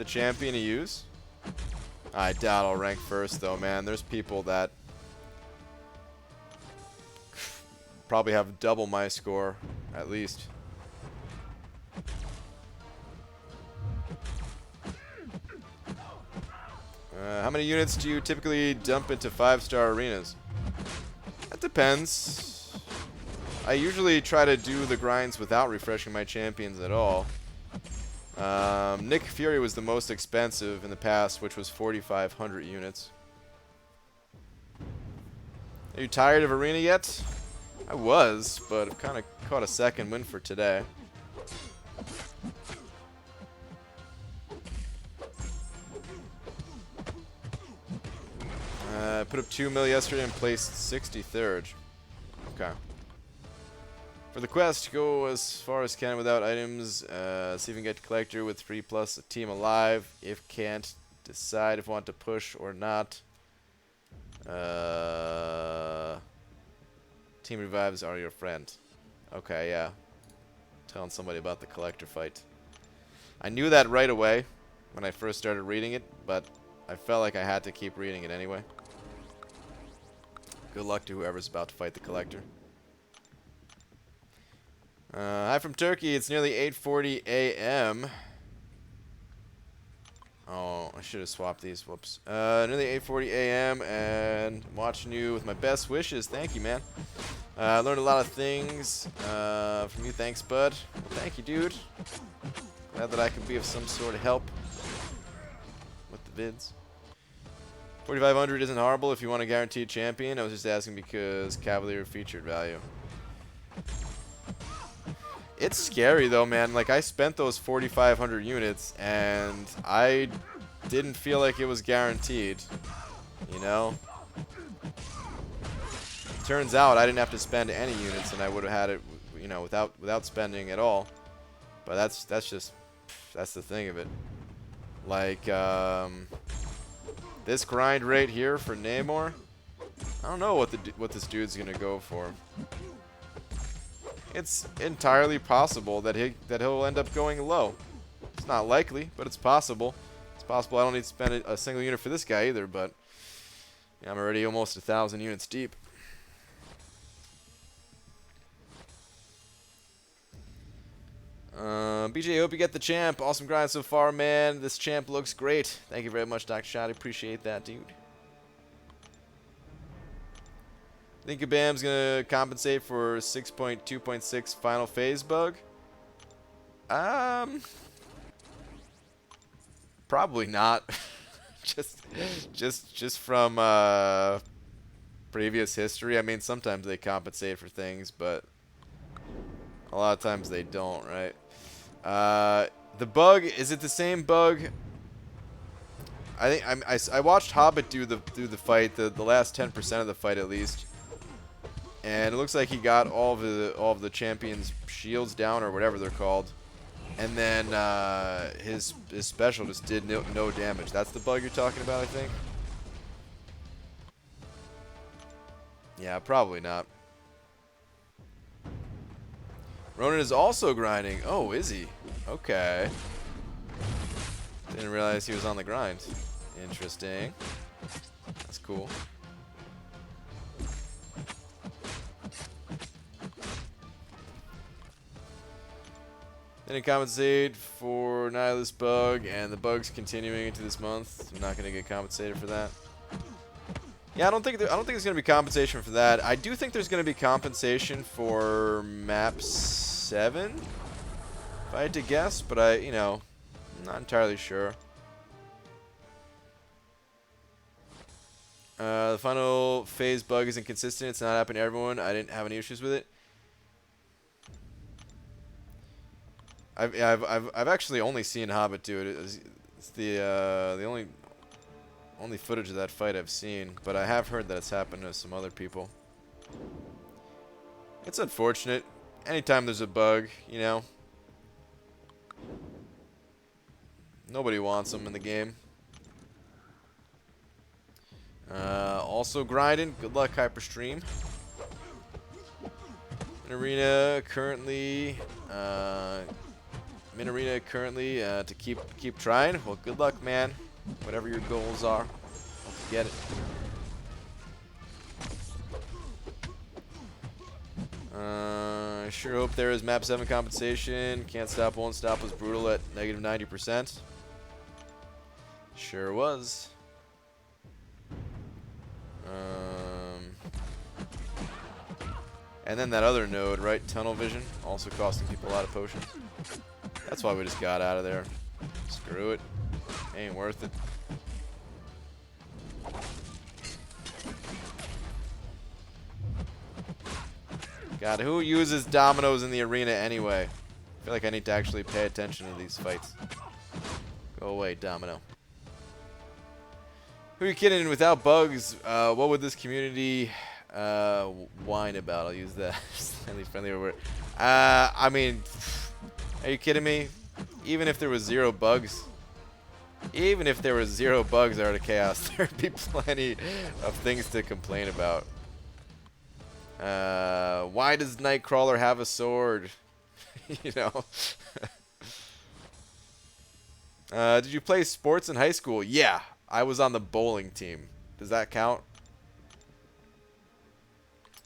champion to use? I doubt I'll rank first though, man. There's people that probably have double my score at least. How many units do you typically dump into 5-star arenas? That depends. I usually try to do the grinds without refreshing my champions at all. Nick Fury was the most expensive in the past, which was 4,500 units. Are you tired of Arena yet? I was, but I've kind of caught a second win for today. I put up 2 mil yesterday and placed 63rd. Okay. For the quest, go as far as can without items. See if you can get collector with 3+ a team alive. If can't, decide if you want to push or not. Team revives are your friend. Okay, yeah. Telling somebody about the collector fight. I knew that right away when I first started reading it, but I felt like I had to keep reading it anyway. Good luck to whoever's about to fight the collector. Hi from Turkey. It's nearly 8:40 a.m. Oh, I should have swapped these. Whoops. Nearly 8:40 a.m. and I'm watching you with my best wishes. Thank you, man. I learned a lot of things from you. Thanks, bud. Well, thank you, dude. Glad that I could be of some sort of help with the vids. 4,500 isn't horrible if you want a guaranteed champion. I was just asking because Cavalier featured value. It's scary though, man. Like, I spent those 4,500 units and I didn't feel like it was guaranteed, you know? Turns out I didn't have to spend any units and I would have had it, you know, without spending at all. But that's the thing of it. Like, this grind right here for Namor, I don't know what this dude's gonna go for. it's entirely possible that he'll end up going low. It's not likely, but it's possible. It's possible I don't need to spend a single unit for this guy either, but yeah, I'm already almost 1,000 units deep. BJ, hope you get the champ. Awesome grind so far, man. This champ looks great. Thank you very much, Dr. Shotty. Appreciate that, dude. Think Kabam's gonna compensate for 6.2.6 final phase bug? Probably not. just from previous history. I mean, sometimes they compensate for things, but a lot of times they don't, right? The bug, is it the same bug? I think I watched Hobbit do the fight, the last 10% of the fight at least. And it looks like he got all of the champions' shields down, or whatever they're called. And then his special just did no damage. That's the bug you're talking about, I think? Yeah, probably not. Ronan is also grinding. Oh, is he? Okay. Didn't realize he was on the grind. Interesting. That's cool. Didn't compensate for Nihilist bug, and the bug's continuing into this month. I'm not gonna get compensated for that. Yeah, I don't think there's gonna be compensation for that. I do think there's gonna be compensation for map 7, if I had to guess, but I'm not entirely sure. The final phase bug is inconsistent. It's not happening to everyone. I didn't have any issues with it. I've actually only seen Hobbit do it. It's the only footage of that fight I've seen, but I have heard that it's happened to some other people. It's unfortunate. Anytime there's a bug, nobody wants them in the game. Also grinding. Good luck, Hyperstream. Arena currently. Min Arena currently to keep trying. Well, good luck, man. Whatever your goals are, hope you get it. I sure hope there is map 7 compensation. Can't stop, won't stop was brutal at negative 90%. Sure was. And then that other node, right? Tunnel vision, also costing people a lot of potions. That's why we just got out of there. Screw it. Ain't worth it. God, who uses dominoes in the arena anyway? I feel like I need to actually pay attention to these fights. Go away, domino. Who are you kidding? Without bugs, what would this community whine about? I'll use that friendly word. I mean, are you kidding me? Even if there was 0 bugs, Art of Chaos, there'd be plenty of things to complain about. Why does Nightcrawler have a sword? Did you play sports in high school? Yeah, I was on the bowling team. Does that count?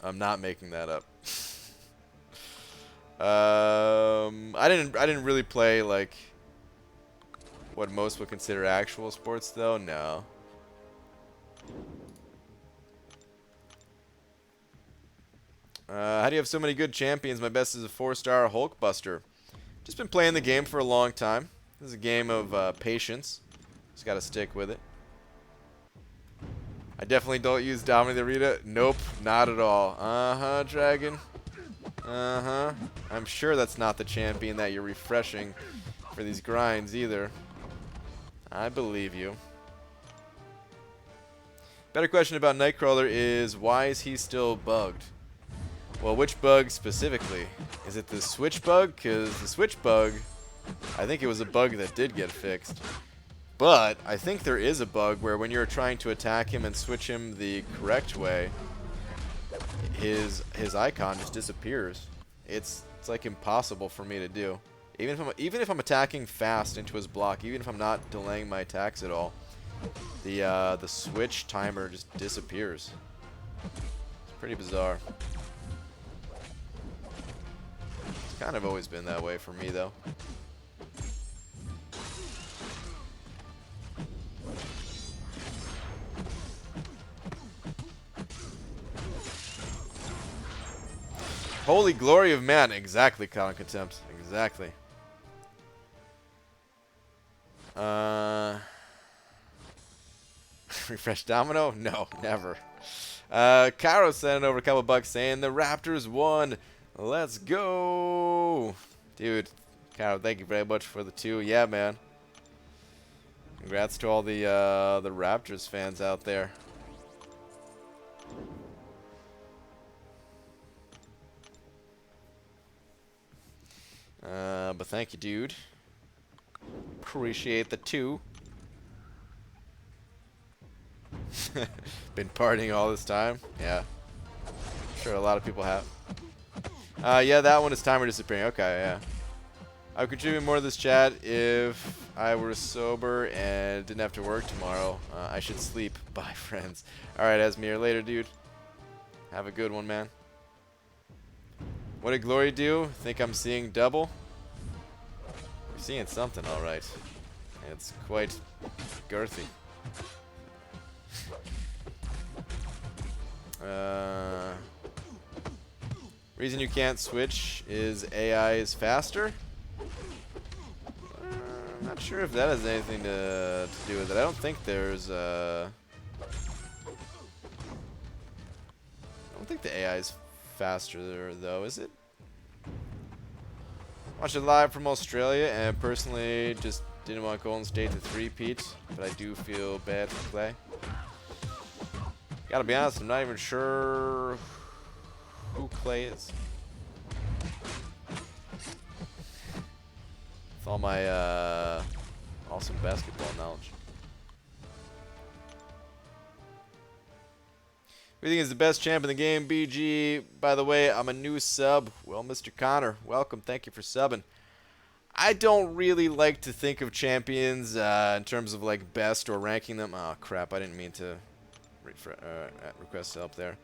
I'm not making that up. I didn't really play like what most would consider actual sports, though. No. How do you have so many good champions? My best is a 4-star Hulkbuster. Just been playing the game for a long time. This is a game of patience. Just gotta stick with it. I definitely don't use Dominate the Arena. Nope, not at all. Uh-huh, Dragon. Uh-huh. I'm sure that's not the champion that you're refreshing for these grinds either. I believe you. Better question about Nightcrawler is, why is he still bugged? Well, which bug specifically? Is it the switch bug? Because the switch bug, I think it was a bug that did get fixed. But I think there is a bug where when you're trying to attack him and switch him the correct way, his icon just disappears. it's like impossible for me to do. Even if I'm attacking fast into his block, even if I'm not delaying my attacks at all, the switch timer just disappears. It's pretty bizarre. It's kind of always been that way for me, though. Holy glory of man. Exactly, Counter Contempt. Exactly. Refresh Domino? No, never. Caro sending over a couple bucks saying the Raptors won. Let's go. Dude, Caro, thank you very much for the 2. Yeah, man. Congrats to all the Raptors fans out there. But thank you, dude. Appreciate the 2. Been partying all this time? Yeah. I'm sure a lot of people have. Yeah, that one is timer disappearing. Okay, yeah. I would contribute more to this chat if I were sober and didn't have to work tomorrow. I should sleep. Bye, friends. Alright, Esmir. Later, dude. Have a good one, man. What did Glory do? Think I'm seeing double? You're seeing something, alright. It's quite girthy. Reason you can't switch is AI is faster? I'm not sure if that has anything to do with it. I don't think there's I don't think the AI is faster there, though, is it? Watched it live from Australia and personally just didn't want Golden State to three-peat, but I do feel bad for Clay. Gotta be honest, I'm not even sure who Clay is. With all my awesome basketball knowledge. Who do you think is the best champ in the game? BG. By the way, I'm a new sub. Well, Mr. Connor, welcome. Thank you for subbing. I don't really like to think of champions in terms of like best or ranking them. Oh crap! I didn't mean to request help there.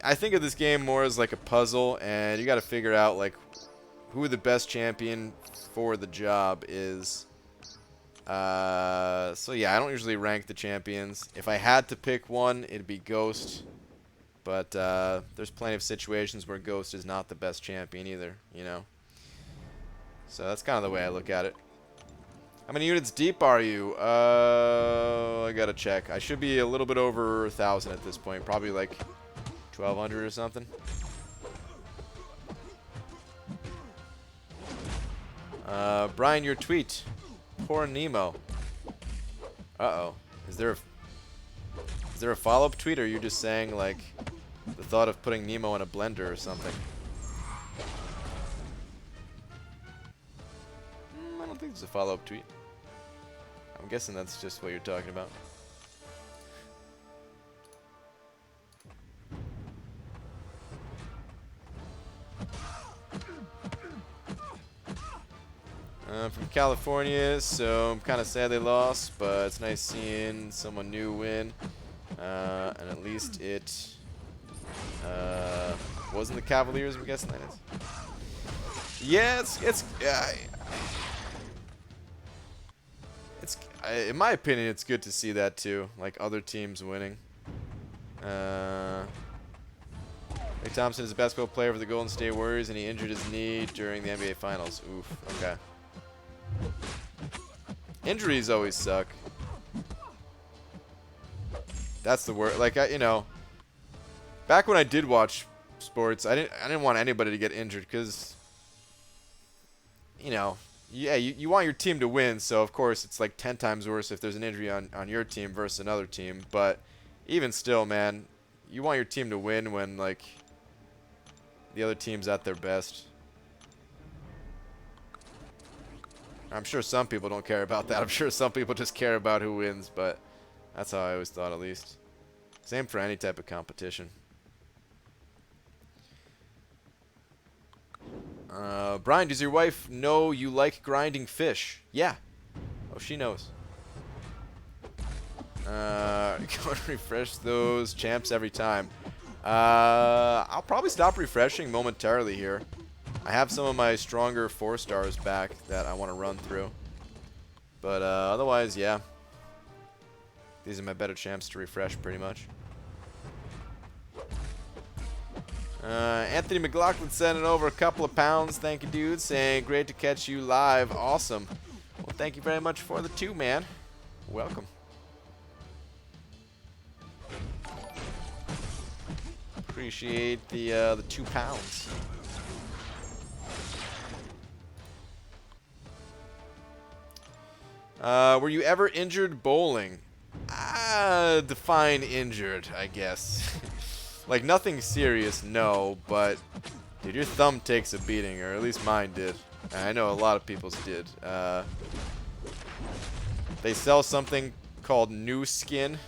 I think of this game more as like a puzzle, and you got to figure out like who the best champion for the job is. So yeah, I don't usually rank the champions. If I had to pick one, it'd be Ghost. But there's plenty of situations where Ghost is not the best champion either, you know. So that's kind of the way I look at it. How many units deep are you? I gotta check. I should be a little bit over 1,000 at this point. Probably like 1,200 or something. Brian, your tweet. Poor Nemo. Uh-oh. Is there a follow-up tweet, or are you just saying, like, the thought of putting Nemo in a blender or something? I don't think there's a follow-up tweet. I'm guessing that's just what you're talking about. From California, so I'm kind of sad they lost, but it's nice seeing someone new win. And at least it wasn't the Cavaliers, I'm guessing that is. Yeah, it's in my opinion, it's good to see that too, like other teams winning. Klay Thompson is a basketball player for the Golden State Warriors, and he injured his knee during the NBA Finals. Oof. Okay. Injuries always suck. That's the word. Like, you know, back when I did watch sports, I didn't want anybody to get injured because, you know, yeah, you want your team to win. So of course it's like 10 times worse if there's an injury on your team versus another team. But even still, man, you want your team to win when like the other team's at their best. I'm sure some people don't care about that. I'm sure some people just care about who wins, but that's how I always thought, at least. Same for any type of competition. Brian, does your wife know you like grinding fish? Yeah. Oh, she knows. Go and refresh those champs every time. I'll probably stop refreshing momentarily here. I have some of my stronger 4 stars back that I want to run through. But otherwise, yeah. These are my better champs to refresh pretty much. Anthony McLaughlin sending over a couple of pounds. Thank you, dude. Saying, great to catch you live. Awesome. Well, thank you very much for the 2, man. Welcome. Appreciate the 2 pounds. Were you ever injured bowling? Define injured, I guess. Like, nothing serious, no, but dude, your thumb takes a beating, or at least mine did. I know a lot of people's did. They sell something called new skin.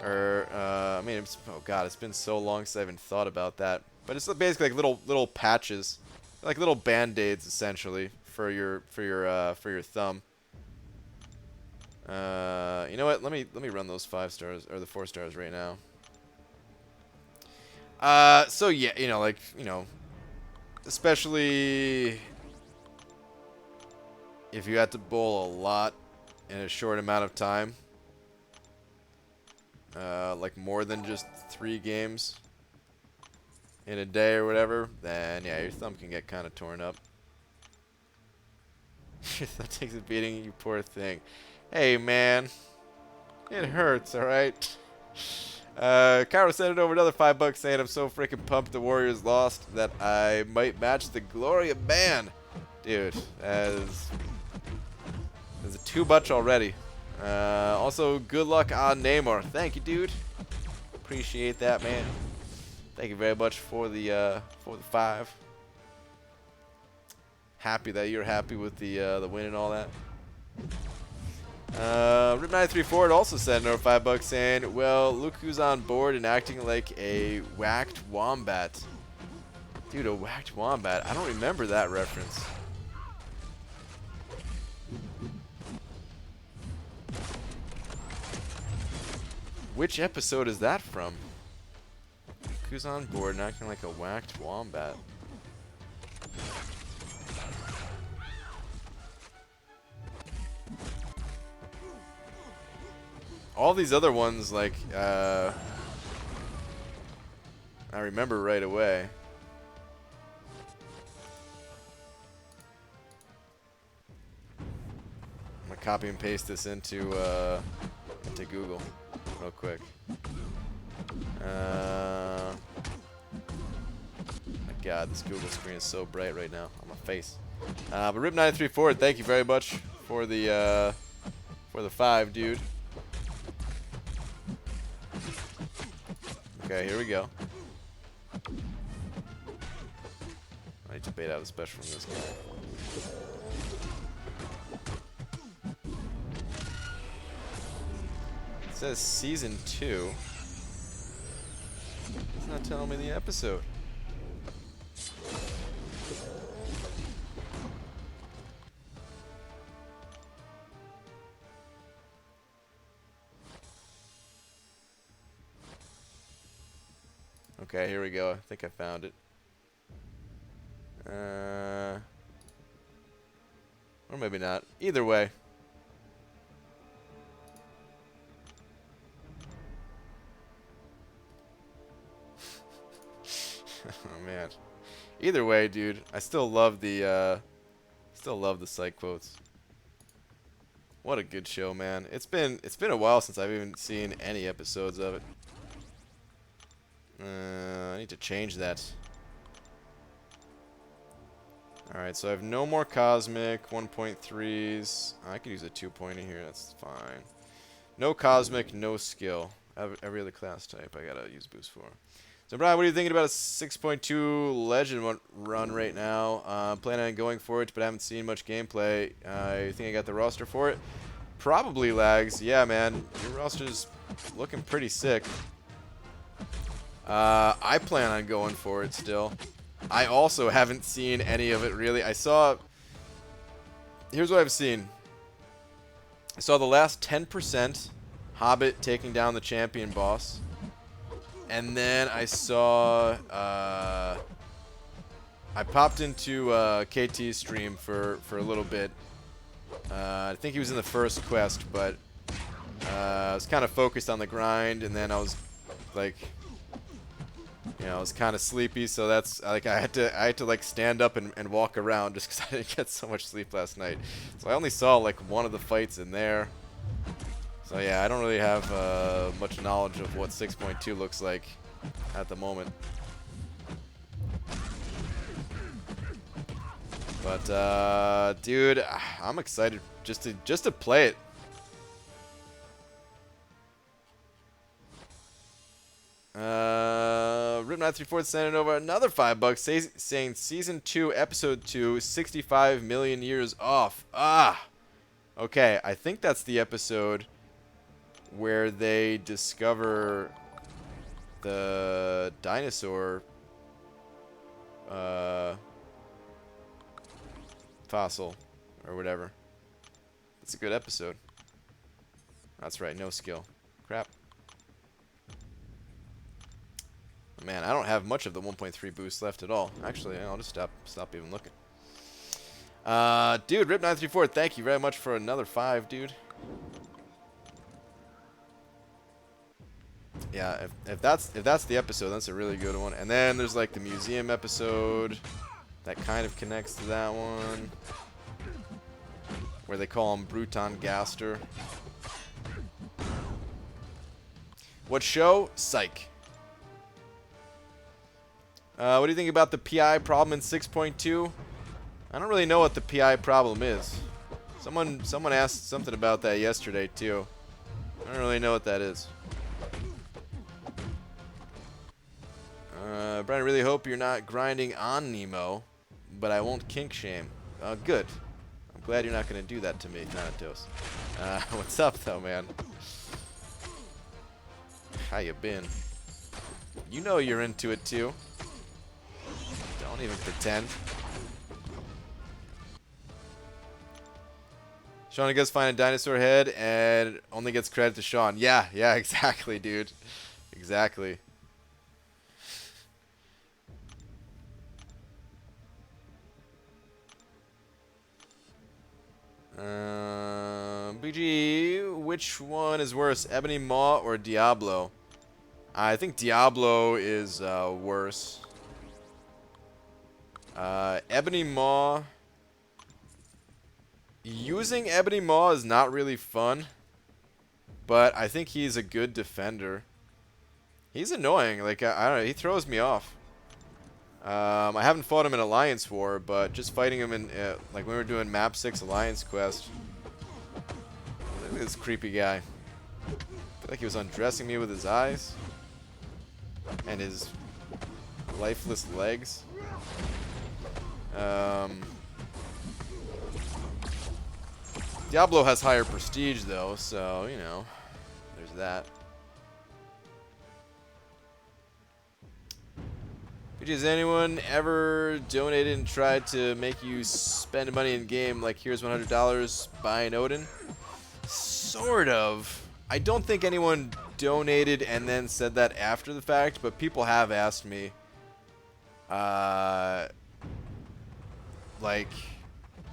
Or, I mean, oh god, it's been so long since I even thought about that. But it's basically like little patches, like little band-aids essentially for your thumb. You know what? Let me run those 5 stars or the 4 stars right now. So yeah, especially if you had to bowl a lot in a short amount of time, like more than just 3 games in a day or whatever, then yeah, your thumb can get kind of torn up. Your thumb takes a beating, you poor thing. Hey man, it hurts, alright? Cairo sent it over another $5 saying, I'm so freaking pumped the Warriors lost that I might match the Gloria ban. Dude, that's a 2 much already. Also, good luck on Namor. Thank you, dude. Appreciate that, man. Thank you very much for the 5. Happy that you're happy with the win and all that. Rip934 also sent another $5 saying, well, look who's on board and acting like a whacked wombat. Dude, a whacked wombat. I don't remember that reference. Which episode is that from? Look who's on board and acting like a whacked wombat. All these other ones, like, I remember right away. I'm gonna copy and paste this into Google real quick. My God, this Google screen is so bright right now on my face. But Rip934, thank you very much for the 5, dude. Okay, here we go. I need to bait out a special from this guy. It says season 2. It's not telling me the episode. Okay, here we go. I think I found it. Or maybe not. Either way. Oh man. Either way, dude. I still love the site quotes. What a good show, man. It's been a while since I've even seen any episodes of it. I need to change that. Alright, so I have no more Cosmic, 1.3s. I could use a 2-pointer here, that's fine. No Cosmic, no Skill. Every other class type I gotta use boost for. So Brian, what are you thinking about a 6.2 Legend run right now? Planning on going for it, but I haven't seen much gameplay. You think I got the roster for it? Probably, Lags. Yeah, man. Your roster's looking pretty sick. I plan on going for it still. I also haven't seen any of it, really. I saw... Here's what I've seen. I saw the last 10% Hobbit taking down the champion boss. And then I saw... I popped into KT's stream for a little bit. I think he was in the first quest, but I was kind of focused on the grind, and then I was like... You know, I was kind of sleepy, so that's like I had to like stand up and walk around just because I didn't get so much sleep last night. So I only saw like one of the fights in there. So yeah, I don't really have much knowledge of what 6.2 looks like at the moment. But dude, I'm excited just to play it. Rip934 sending over another $5 saying Season 2, Episode 2, 65 million years off. Okay, I think that's the episode where they discover the dinosaur fossil or whatever. It's a good episode. That's right, no skill. Crap. Man, I don't have much of the 1.3 boost left at all. Actually, I'll just stop even looking. Dude, Rip934, thank you very much for another 5, dude. Yeah, if that's the episode, that's a really good one. And then there's like the museum episode that kind of connects to that one, where they call him Bruton Gaster. What show? Psych. What do you think about the PI problem in 6.2? I don't really know what the PI problem is. Someone asked something about that yesterday too. I don't really know what that is. Brian, I really hope you're not grinding on Nemo, but I won't kink shame. Good. I'm glad you're not going to do that to me, Thanatos. What's up though, man? How you been? You know you're into it too. Don't even pretend. Sean gets find a dinosaur head and only gets credit to Sean. Yeah, exactly, dude. Exactly. BG, which one is worse, Ebony Maw or Diablo? I think Diablo is worse. Ebony Maw. Using Ebony Maw is not really fun, but I think he's a good defender. He's annoying. Like I don't know. He throws me off. I haven't fought him in Alliance War, but just fighting him in like when we were doing Map 6 Alliance Quest. Look at this creepy guy. I feel like he was undressing me with his eyes and his lifeless legs. Diablo has higher prestige though, so you know, there's that. Has anyone ever donated and tried to make you spend money in game like here's $100, buy an Odin? Sort of. I don't think anyone donated and then said that after the fact, but people have asked me. Like,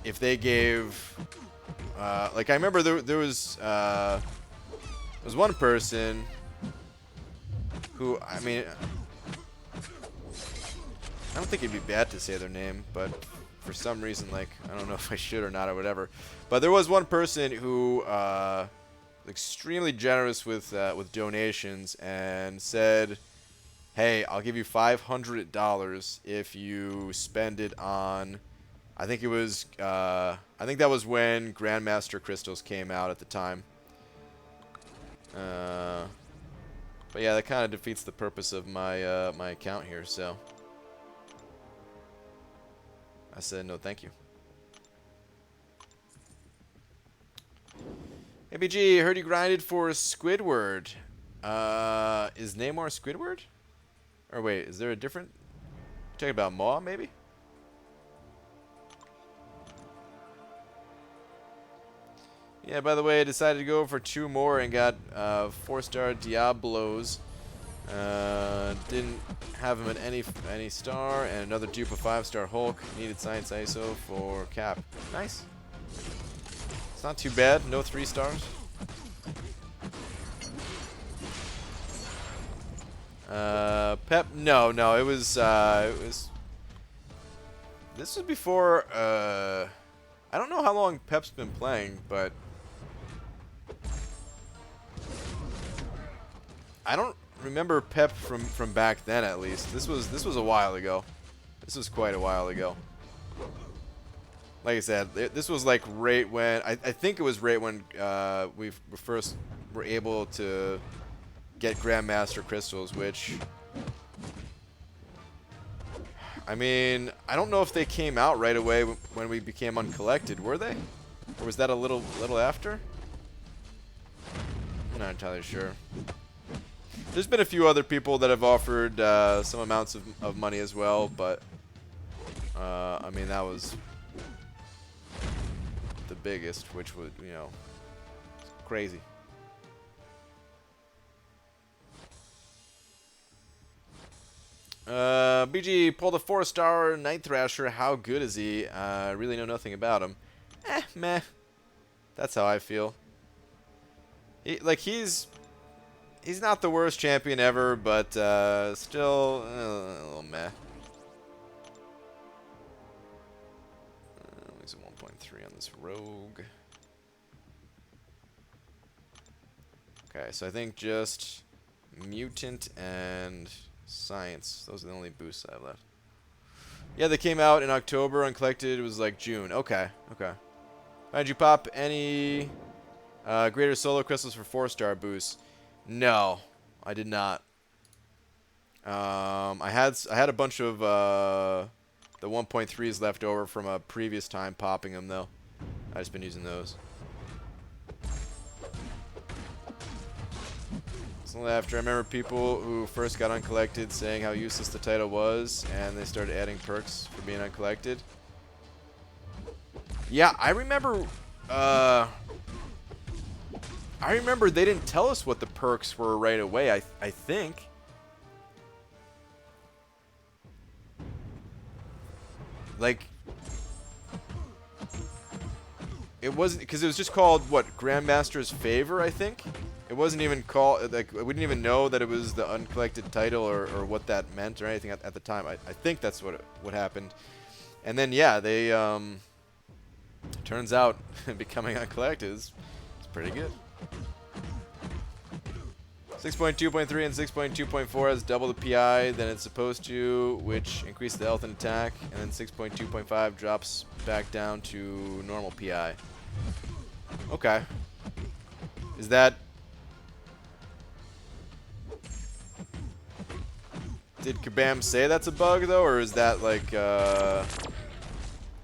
if they gave... like, I remember there was one person who, I mean... I don't think it'd be bad to say their name, but for some reason, like, I don't know if I should or not or whatever. But there was one person who was extremely generous with donations and said, "Hey, I'll give you $500 if you spend it on." I think it was. I think that was when Grandmaster Crystals came out at the time. But yeah, that kind of defeats the purpose of my my account here, so. I said no thank you. ABG, heard you grinded for Squidward. Is Namor Squidward? Or wait, is there a different... Talking about Maw, maybe? Yeah, by the way, I decided to go for 2 more and got 4-star Diablos. Didn't have him at any star, and another dupe of 5-star Hulk. Needed Science ISO for Cap. Nice. It's not too bad. No 3 stars. Pep? No. It was. This was before. I don't know how long Pep's been playing, but I don't remember Pep from back then. At least this was a while ago. This was quite a while ago. Like I said, this was like right when I think it was right when we first were able to get Grandmaster crystals, which I mean, I don't know if they came out right away when we became uncollected. Were they? Or was that a little after? I'm not entirely sure. There's been a few other people that have offered some amounts of money as well, but I mean, that was the biggest, which was, you know, crazy. BG pulled a 4-star Night Thrasher. How good is he? Really know nothing about him. Meh. That's how I feel. He's not the worst champion ever, but still a little meh. He's a 1.3 on this rogue. Okay, so I think just mutant and science. Those are the only boosts I have left. Yeah, they came out in October. Uncollected, it was like June. Okay. Did you pop any greater solo crystals for 4-star boosts? No, I did not. I had a bunch of the 1.3s left over from a previous time popping them though. I just been using those. After I remember people who first got uncollected saying how useless the title was, and they started adding perks for being uncollected. Yeah, I remember they didn't tell us what the perks were right away. I think. Like, it wasn't, because it was just called what, Grandmaster's Favor, I think. It wasn't even called, like, we didn't even know that it was the uncollected title or what that meant or anything at the time. I think that's what happened. And then, yeah, they, turns out becoming uncollected is pretty good. 6.2.3 and 6.2.4 has double the PI than it's supposed to, which increases the health and attack, and then 6.2.5 drops back down to normal PI. Okay. Is that... Did Kabam say that's a bug, though, or is that, like,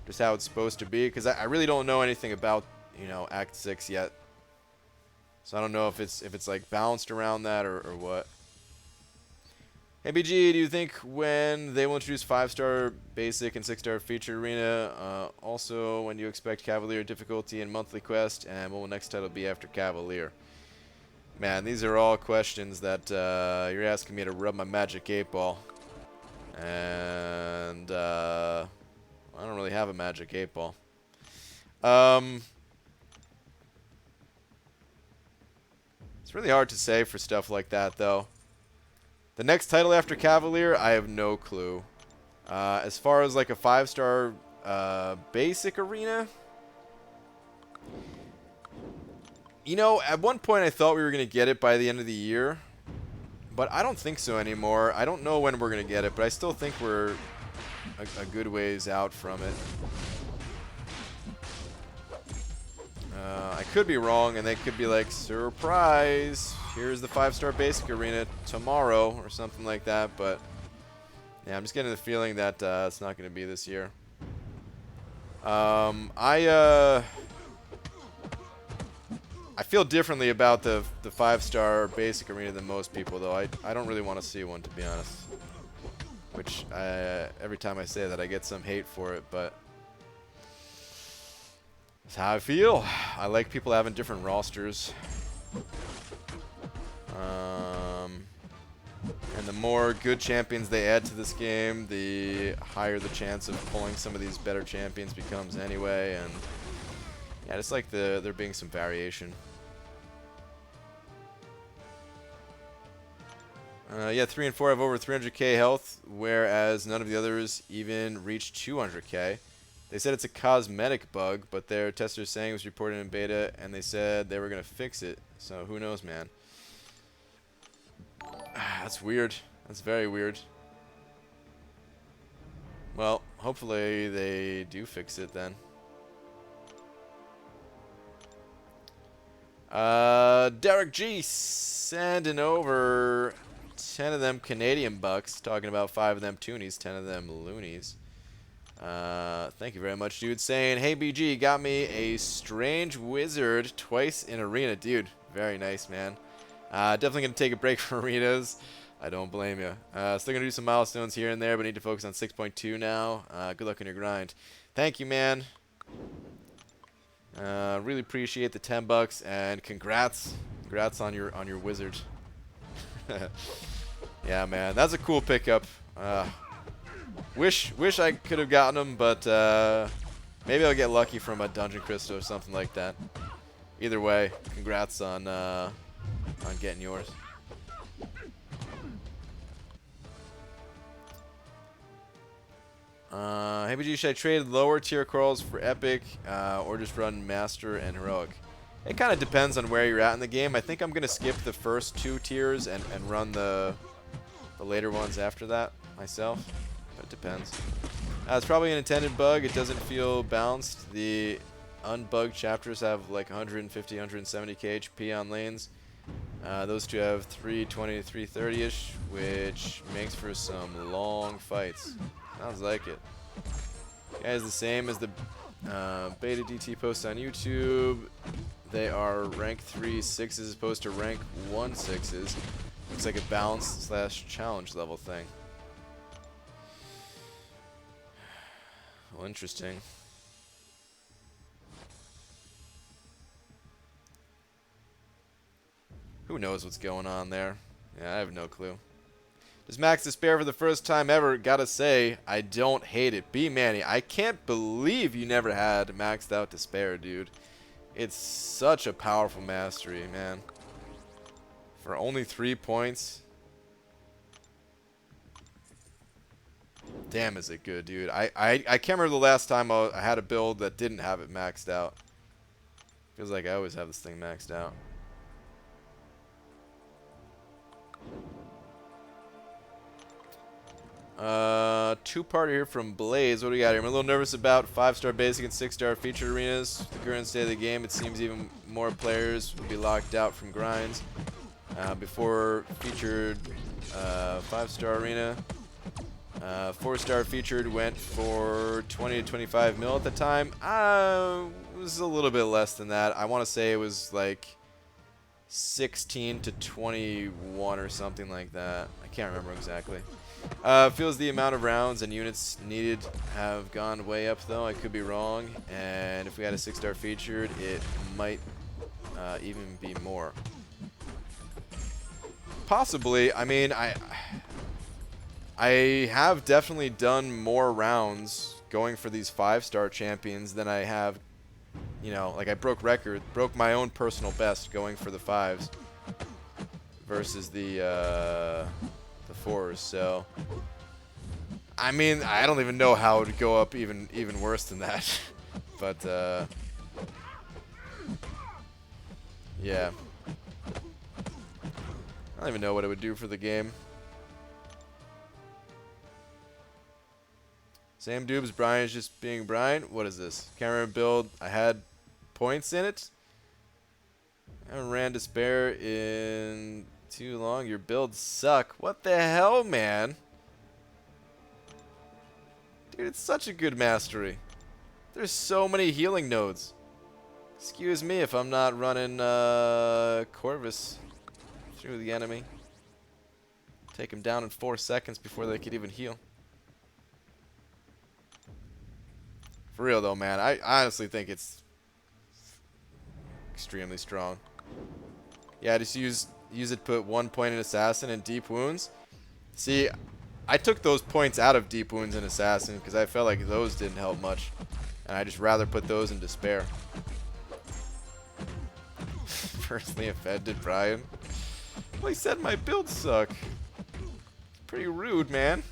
just how it's supposed to be? Because I really don't know anything about, you know, Act 6 yet. So I don't know if it's like, balanced around that or what. Hey, BG, do you think when they will introduce 5-star basic and 6-star feature arena, also when do you expect Cavalier difficulty and monthly quest, and what will next title be after Cavalier? Man, these are all questions that you're asking me to rub my magic 8-ball. And I don't really have a magic 8-ball. It's really hard to say for stuff like that, though. The next title after Cavalier, I have no clue. As far as like a 5-star basic arena, you know, at one point I thought we were going to get it by the end of the year, but I don't think so anymore. I don't know when we're going to get it, but I still think we're a good ways out from it. I could be wrong, and they could be like, surprise, here's the 5-star basic arena tomorrow, or something like that, but yeah, I'm just getting the feeling that it's not going to be this year. I feel differently about the 5-star basic arena than most people, though. I don't really want to see one, to be honest. which every time I say that I get some hate for it, but that's how I feel. I like people having different rosters. And the more good champions they add to this game, the higher the chance of pulling some of these better champions becomes anyway. And yeah, just like there being some variation. Yeah, 3 and 4 have over 300k health, whereas none of the others even reach 200k. They said it's a cosmetic bug, but their testers saying it was reported in beta, and they said they were going to fix it. So who knows, man. That's weird. That's very weird. Well, hopefully they do fix it then. Derek G sending over 10 of them Canadian bucks, talking about 5 of them toonies, 10 of them loonies. Thank you very much, dude. Saying, hey BG, got me a strange wizard twice in arena. Dude, very nice, man. Definitely gonna take a break from arenas. I don't blame you. Still gonna do some milestones here and there, but need to focus on 6.2 now. Good luck on your grind. Thank you, man. Really appreciate the 10 bucks, and congrats on your wizard. Yeah, man, that's a cool pickup. Wish I could have gotten him, but maybe I'll get lucky from a dungeon crystal or something like that. Either way, congrats on getting yours. Hey BG, should I trade lower tier corals for epic, or just run master and heroic? It kind of depends on where you're at in the game. I think I'm gonna skip the first 2 tiers and run the later ones after that myself. But it depends. It's probably an intended bug. It doesn't feel balanced. The unbugged chapters have like 150, 170k HP on lanes. Those 2 have 320 to 330ish, which makes for some long fights. Sounds like it. Guys, the same as the beta DT posts on YouTube. They are rank 3 6s as opposed to rank 1 6s. Looks like a balance / challenge level thing. Well, interesting. Who knows what's going on there? Yeah, I have no clue. Does Max Despair for the first time ever? Gotta say, I don't hate it. B Manny, I can't believe you never had maxed out Despair, dude. It's such a powerful mastery, man. For only 3 points. Damn, is it good, dude. I can't remember the last time I had a build that didn't have it maxed out. Feels like I always have this thing maxed out. Two-parter here from Blaze. What do we got here? I'm a little nervous about 5-star basic and 6-star featured arenas. The current state of the game, it seems even more players will be locked out from grinds. Before featured 5-star arena. 4-star featured went for 20 to 25 mil at the time. It was a little bit less than that. I want to say it was like 16 to 21 or something like that. I can't remember exactly. Feels the amount of rounds and units needed have gone way up, though. I could be wrong. And if we had a 6-star featured, it might even be more. Possibly. I mean, I have definitely done more rounds going for these 5-star champions than I have, you know, like I broke my own personal best going for the 5s versus the 4s. So, I mean, I don't even know how it would go up even worse than that. But yeah, I don't even know what it would do for the game. Sam Dubes, Brian is just being Brian. What is this? Camera build. I had points in it. I haven't ran Despair in too long. Your builds suck. What the hell, man? Dude, it's such a good mastery. There's so many healing nodes. Excuse me if I'm not running Corvus through the enemy. Take him down in 4 seconds before they could even heal. For real though, man. I honestly think it's extremely strong. Yeah, just use it to put 1 point in Assassin and Deep Wounds. See, I took those points out of Deep Wounds and Assassin because I felt like those didn't help much. And I just rather put those in Despair. Personally offended, Brian. Well, he said my builds suck. Pretty rude, man.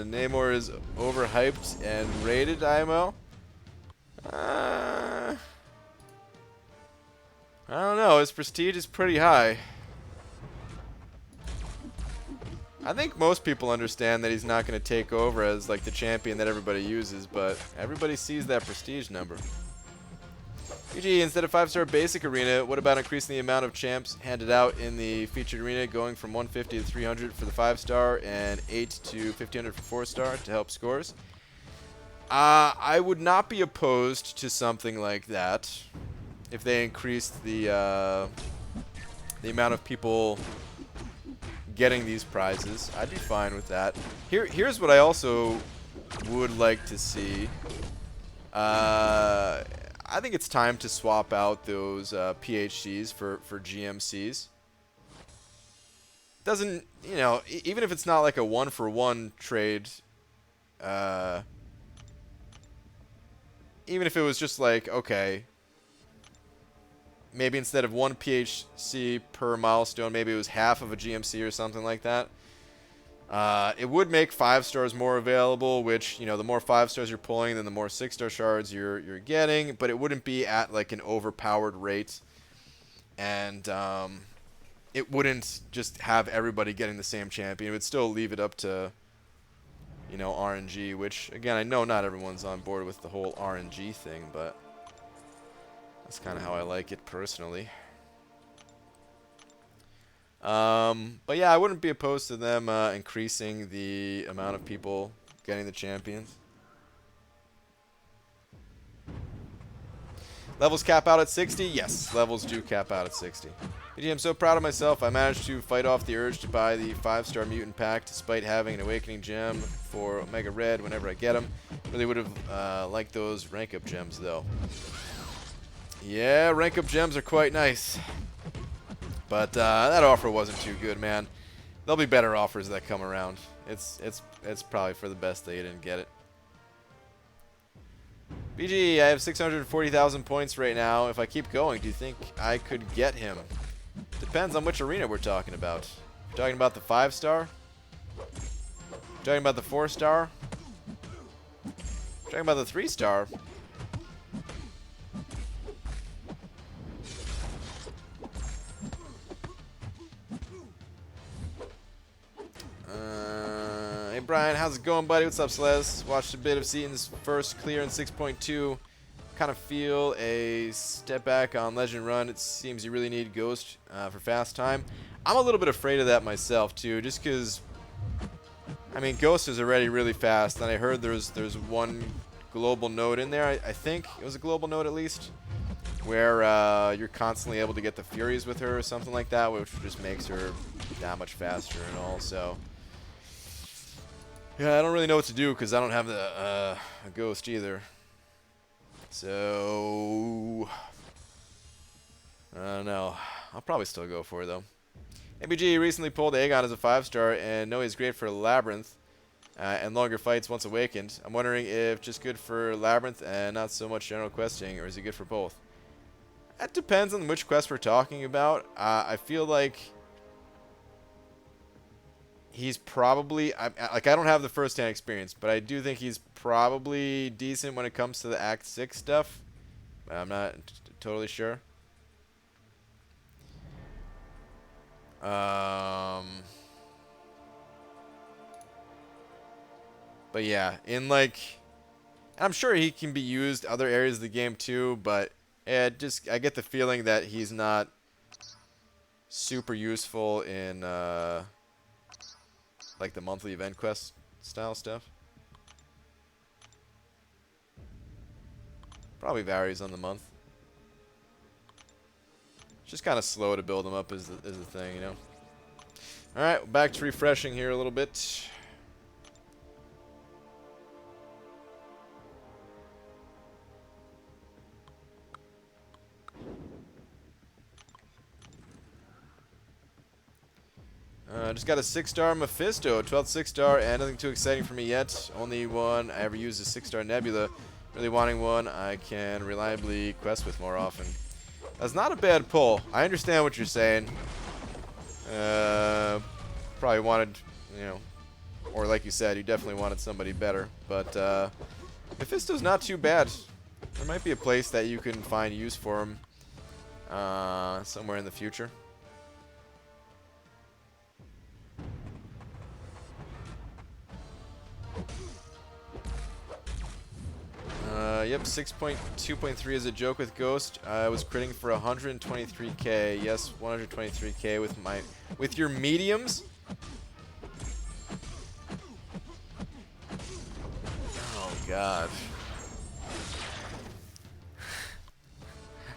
Namor is overhyped and rated, IMO. I don't know. His prestige is pretty high. I think most people understand that he's not going to take over as like the champion that everybody uses, but everybody sees that prestige number. PG, instead of 5-star basic arena, what about increasing the amount of champs handed out in the featured arena, going from 150 to 300 for the 5-star and 8 to 1500 for 4-star to help scores? I would not be opposed to something like that if they increased the amount of people getting these prizes. I'd be fine with that. Here's what I also would like to see. I think it's time to swap out those PHCs for GMCs. Doesn't, you know, even if it's not like a 1-for-1 trade, even if it was just like, okay, maybe instead of 1 PHC per milestone, maybe it was half of a GMC or something like that. It would make 5-stars more available, which, you know, the more 5-stars you're pulling, then the more 6-star shards you're getting, but it wouldn't be at like an overpowered rate, and it wouldn't just have everybody getting the same champion. It would still leave it up to, you know, RNG, which, again, I know not everyone's on board with the whole RNG thing, but that's kind of how I like it personally. But yeah, I wouldn't be opposed to them increasing the amount of people getting the champions. Levels cap out at 60? Yes, levels do cap out at 60. PG, I'm so proud of myself. I managed to fight off the urge to buy the 5-star mutant pack despite having an awakening gem for Omega Red whenever I get them. Really would have liked those rank up gems though. Yeah, rank up gems are quite nice. But that offer wasn't too good, man. There'll be better offers that come around. It's probably for the best that you didn't get it. BG, I have 640,000 points right now. If I keep going, do you think I could get him? Depends on which arena we're talking about. We're talking about the 5-star? We're talking about the 4-star? We're talking about the 3-star? Hey Brian, how's it going, buddy? What's up, Celeste? Watched a bit of Seaton's first clear in 6.2. Kind of feel a step back on Legend Run. It seems you really need Ghost for fast time. I'm a little bit afraid of that myself too, just because, I mean, Ghost is already really fast, and I heard there's one global node in there. I think it was a global node at least, where you're constantly able to get the Furies with her or something like that, which just makes her that much faster and all. So yeah, I don't really know what to do because I don't have the a Ghost either. So I don't know. I'll probably still go for it though. ABG recently pulled Aegon as a 5-star and know he's great for Labyrinth and longer fights once awakened. I'm wondering if just good for Labyrinth and not so much general questing, or is he good for both? That depends on which quest we're talking about. I feel like he's probably, I don't have the first-hand experience, but I do think he's probably decent when it comes to the Act 6 stuff. I'm not totally sure. But yeah, in like, I'm sure he can be used other areas of the game too, but I get the feeling that he's not super useful in like the monthly event quest style stuff. Probably varies on the month. It's just kind of slow to build them up is the thing, you know. All right, back to refreshing here a little bit. Just got a 6-star Mephisto, 12th 6-star, and nothing too exciting for me yet. Only one I ever used is 6-star Nebula. Really wanting one I can reliably quest with more often. That's not a bad pull. I understand what you're saying. Probably wanted, you know, or like you said, you definitely wanted somebody better. But Mephisto's not too bad. There might be a place that you can find use for him somewhere in the future. Yep, 6.2.3 is a joke with Ghost. I was critting for 123k. Yes, 123k with your mediums. Oh god.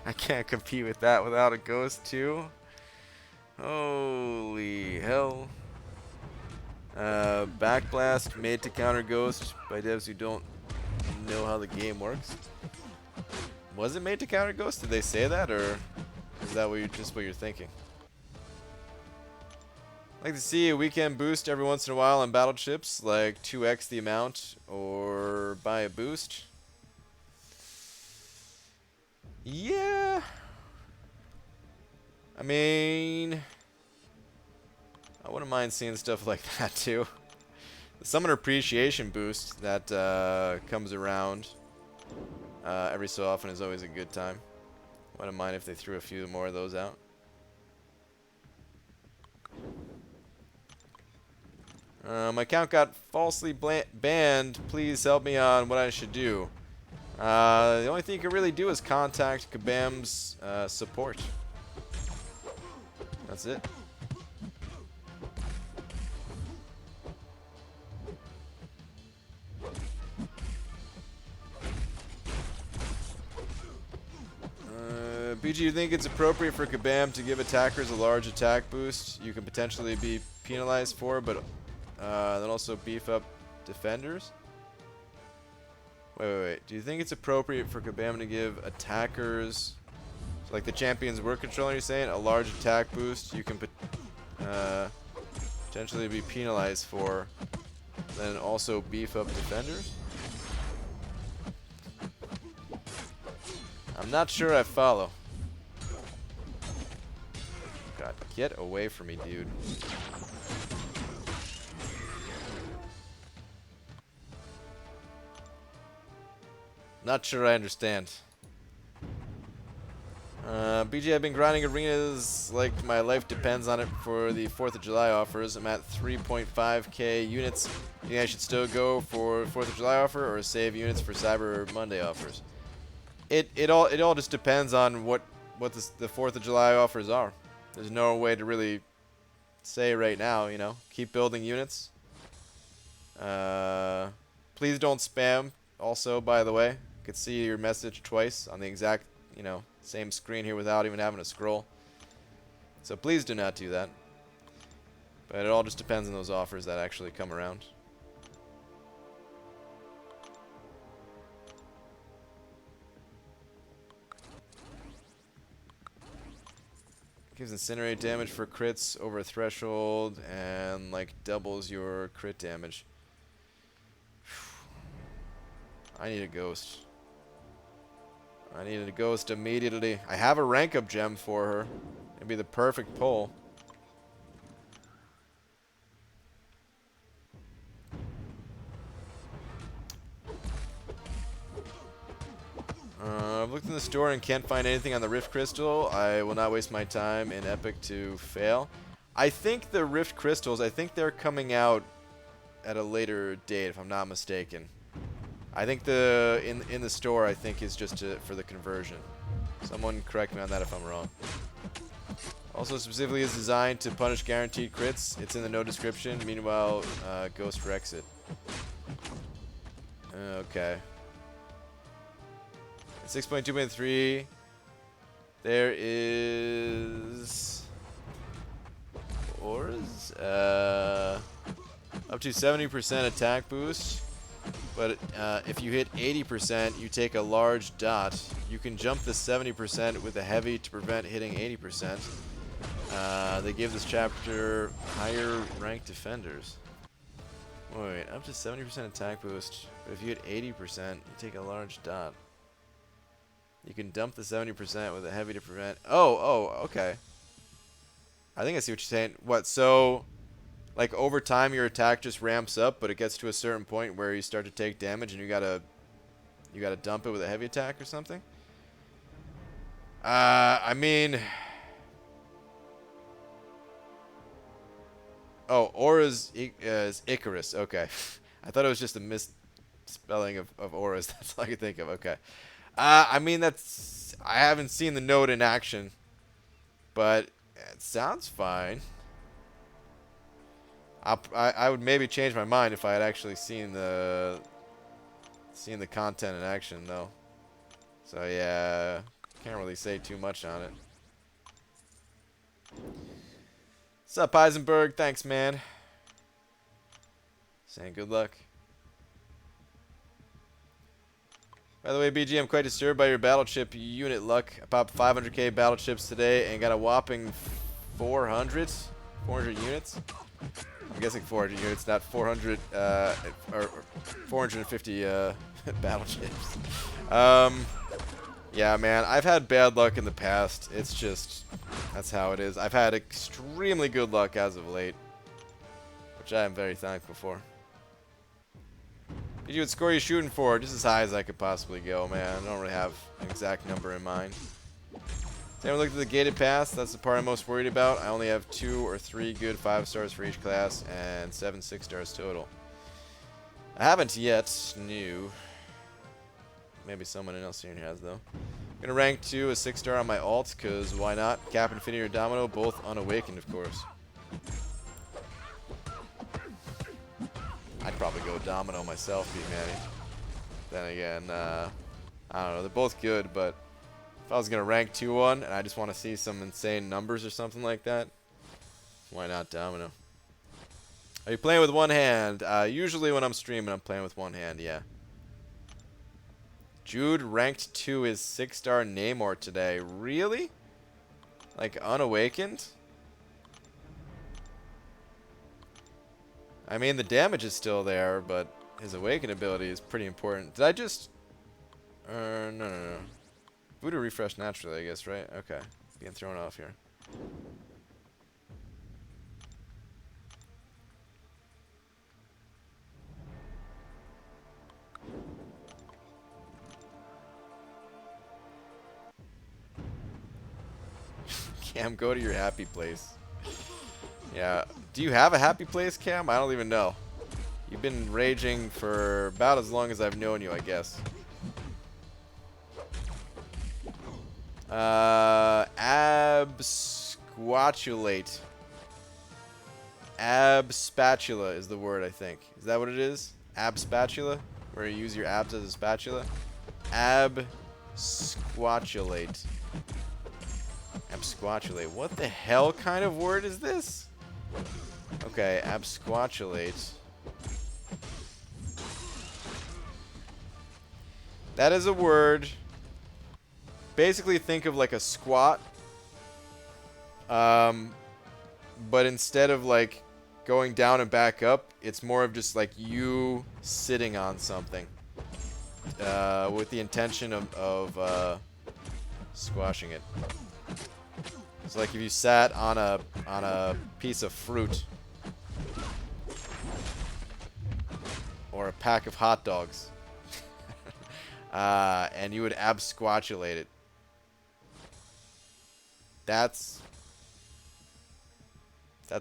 I can't compete with that without a Ghost too. Holy hell. Backblast made to counter Ghost by devs who don't know how the game works. Was it made to counter Ghost? Did they say that, or is that just what you're thinking? I'd like to see a weekend boost every once in a while on battle chips, like 2x the amount, or buy a boost. Yeah. I mean, I wouldn't mind seeing stuff like that too. The Summoner Appreciation boost that comes around every so often is always a good time. Wouldn't mind if they threw a few more of those out. My account got falsely banned. Please help me on what I should do. The only thing you can really do is contact Kabam's support. That's it. BG, you think it's appropriate for Kabam to give attackers a large attack boost you can potentially be penalized for, but then also beef up defenders? Wait. Do you think it's appropriate for Kabam to give attackers, like the champion's work controller, you're saying, a large attack boost you can potentially be penalized for, then also beef up defenders? I'm not sure I follow. God, get away from me, dude. Not sure I understand. BG, I've been grinding arenas like my life depends on it for the 4th of July offers. I'm at 3.5k units. You think I should still go for 4th of July offer or save units for Cyber Monday offers? It all just depends on what the 4th of July offers are. There's no way to really say right now, you know. Keep building units. Please don't spam. Also, by the way, you could see your message twice on the exact, you know, same screen here without even having to scroll. So please do not do that. But it all just depends on those offers that actually come around. Gives incinerate damage for crits over a threshold and like doubles your crit damage. I need a ghost. I needed a ghost immediately. I have a rank up gem for her. It'd be the perfect pull. I've looked in the store and can't find anything on the Rift Crystal. I will not waste my time in Epic to fail. I think the Rift Crystals, I think they're coming out at a later date, if I'm not mistaken. I think the in the store, I think, is just for the conversion. Someone correct me on that if I'm wrong. Also, specifically is designed to punish guaranteed crits. It's in the no description. Meanwhile, Ghost wrecks it. Okay. 6.2.3. There is ores. Up to 70% attack boost. But if you hit 80%, you take a large dot. You can jump the 70% with a heavy to prevent hitting 80%. They gave this chapter higher ranked defenders. Wait, up to 70% attack boost, but if you hit 80%, you take a large dot. You can dump the 70% with a heavy to prevent. Oh, okay. I think I see what you're saying. What, so, like, over time your attack just ramps up, but it gets to a certain point where you start to take damage and you gotta dump it with a heavy attack or something? I mean... Oh, Aura's is Icarus. Okay. I thought it was just a misspelling of Auras. That's all I could think of. Okay. I mean, that's... I haven't seen the node in action, but it sounds fine. I would maybe change my mind if I had actually seen the content in action, though. So, yeah, can't really say too much on it. What's up, Heisenberg? Thanks, man. Saying good luck. By the way, BG, I'm quite disturbed by your battle chip unit luck. I popped 500k battle chips today and got a whopping 400 units. I'm guessing 400 units, not 400 or 450 battle chips. Yeah, man, I've had bad luck in the past. It's just, that's how it is. I've had extremely good luck as of late, which I am very thankful for. What score are you shooting for? Just as high as I could possibly go, man. I don't really have an exact number in mind. Has anyone looked at the gated pass? That's the part I'm most worried about. I only have 2 or 3 good 5 stars for each class and 7 6 stars total. I haven't yet. New. Maybe someone else here has, though. I'm gonna rank 2 a 6 star on my alt, because why not? Cap, Infinity, or Domino, both unawakened, of course. I'd probably go Domino myself, B-Manny. Then again, I don't know. They're both good, but if I was gonna rank 2 one, and I just want to see some insane numbers or something like that, why not Domino? Are you playing with one hand? Usually when I'm streaming, I'm playing with one hand, yeah. Jude ranked 2 is 6 star Namor today. Really? Like unawakened? I mean, the damage is still there, but his awaken ability is pretty important. Did I just... no. Voodoo refresh naturally, I guess, right? Okay. Being thrown off here. Cam, go to your happy place. Yeah. Do you have a happy place, Cam? I don't even know. You've been raging for about as long as I've known you, I guess. Absquatulate. Abspatula is the word, I think. Is that what it is? Abspatula? Where you use your abs as a spatula? Absquatulate. Absquatulate. What the hell kind of word is this? Okay, absquatulate. That is a word. Basically think of like a squat. But instead of like going down and back up, it's more of just like you sitting on something. With the intention of squashing it. So like if you sat on a piece of fruit or a pack of hot dogs, and you would absquatulate it. That's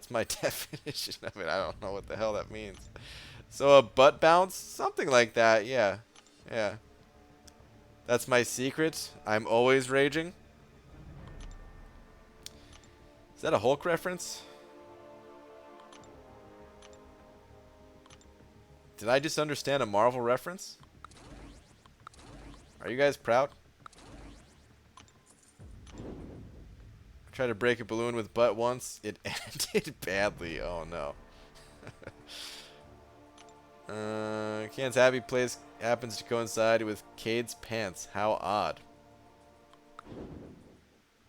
my definition of it. I don't know what the hell that means. So a butt bounce, something like that. Yeah, yeah. That's my secret. I'm always raging. Is that a Hulk reference? Did I just understand a Marvel reference? Are you guys proud? I tried to break a balloon with butt once. It ended badly. Oh no. Can's happy place happens to coincide with Cade's pants. How odd.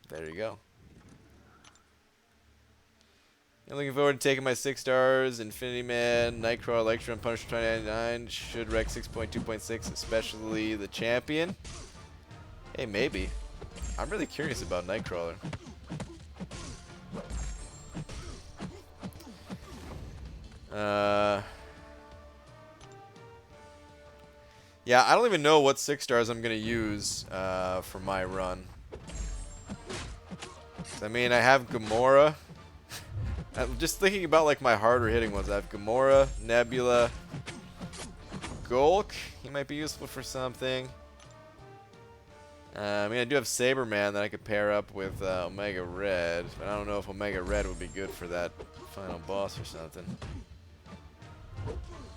There you go. I'm looking forward to taking my 6 stars. Infinity Man, Nightcrawler, Electron, Punisher 2099. Should rec 6.2.6, especially the champion. Hey, maybe. I'm really curious about Nightcrawler. Yeah, I don't even know what 6 stars I'm going to use for my run. I mean, I have Gamora. I'm just thinking about like my harder hitting ones. I have Gamora, Nebula, Gulk. He might be useful for something. I mean, I do have Saberman that I could pair up with Omega Red, but I don't know if Omega Red would be good for that final boss or something.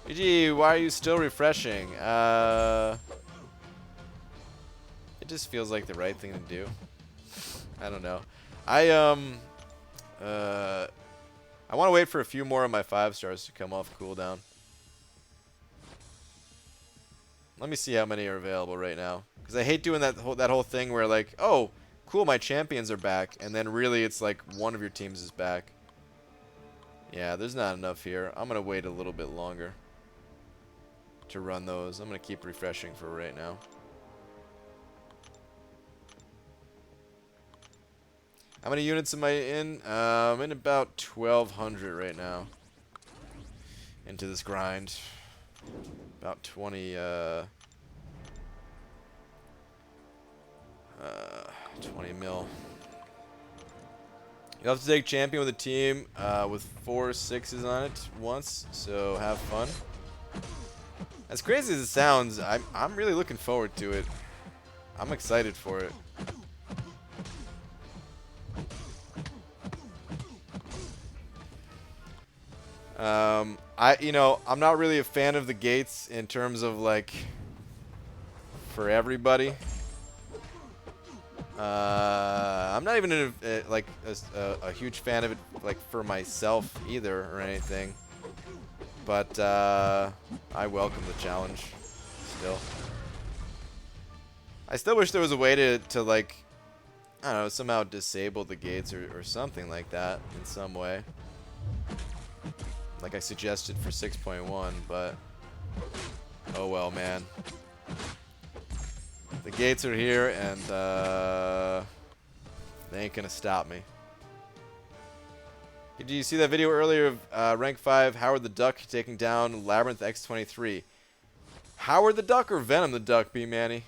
GG, why are you still refreshing? It just feels like the right thing to do. I don't know. I want to wait for a few more of my 5 stars to come off cooldown. Let me see how many are available right now, because I hate doing that whole thing where like, oh, cool, my champions are back, and then really it's like one of your teams is back. Yeah, there's not enough here. I'm gonna wait a little bit longer to run those. I'm gonna keep refreshing for right now. How many units am I in? I'm in about 1,200 right now. Into this grind. About 20 mil. You'll have to take champion with a team with 4 6s on it once, so have fun. As crazy as it sounds, I'm really looking forward to it. I'm excited for it. I'm not really a fan of the gates in terms of like for everybody. I'm not even a huge fan of it like for myself either or anything. But I welcome the challenge still. I still wish there was a way to like, I don't know, somehow disable the gates or something like that in some way. Like I suggested for 6.1, but oh well, man. The gates are here, and they ain't gonna stop me. Did you see that video earlier of rank 5 Howard the Duck taking down Labyrinth X23? Howard the Duck or Venom the Duck, B Manny?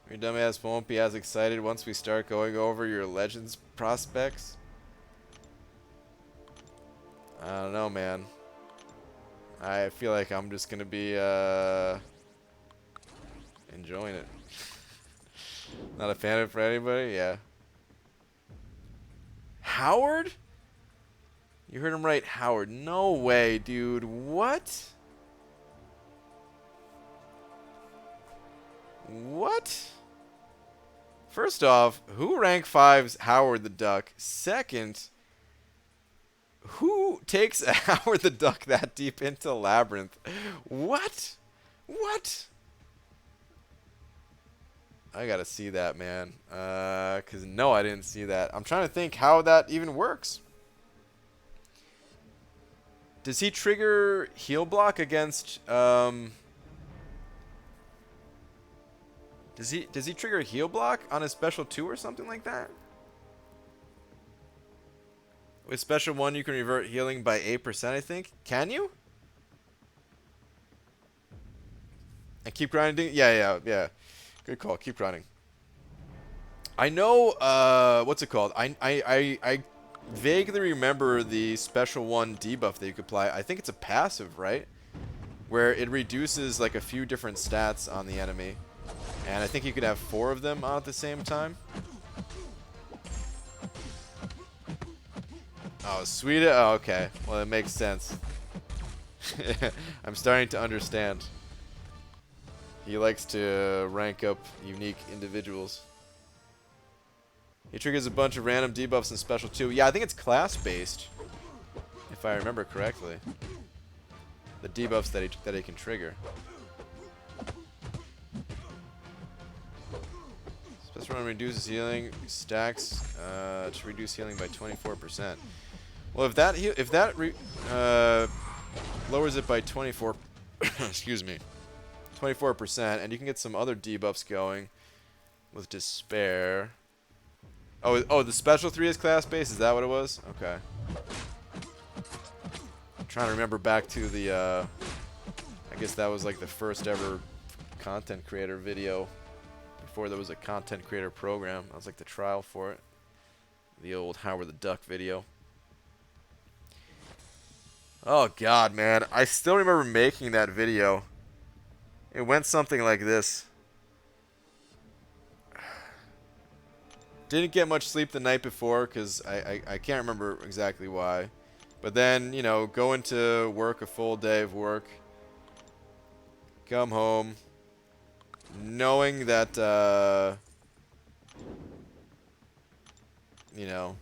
Your dumbass won't be as excited once we start going over your Legends prospects. I don't know, man. I feel like I'm just gonna be enjoying it. Not a fan of it for anybody? Yeah. Howard? You heard him right, Howard. No way, dude. What? What? First off, who rank 5's Howard the Duck? Second, who takes a Howard the Duck that deep into Labyrinth? What? What? I gotta see that, man. Cause no, I didn't see that. I'm trying to think how that even works. Does he trigger heal block against Does he trigger heal block on his special 2 or something like that? With special 1 you can revert healing by 8%, I think. Can you? And keep grinding? Yeah. Good call. Keep grinding. I know what's it called? I vaguely remember the special 1 debuff that you could apply. I think it's a passive, right? Where it reduces like a few different stats on the enemy. And I think you could have 4 of them on at the same time. Oh, sweet. Oh, okay. Well, it makes sense. I'm starting to understand. He likes to rank up unique individuals. He triggers a bunch of random debuffs and special 2. Yeah, I think it's class-based, if I remember correctly. The debuffs that he can trigger. First one reduces healing stacks to reduce healing by 24%. Well, if that lowers it by 24, excuse me, 24%, and you can get some other debuffs going with Despair. Oh, the special 3 is class based. Is that what it was? Okay. I'm trying to remember back to the. I guess that was like the first ever content creator video before there was a content creator program. That was like the trial for it. The old Howard the Duck video. Oh god, man. I still remember making that video. It went something like this. Didn't get much sleep the night before because I can't remember exactly why. But then, you know, going to work, a full day of work. Come home. Knowing that, you know,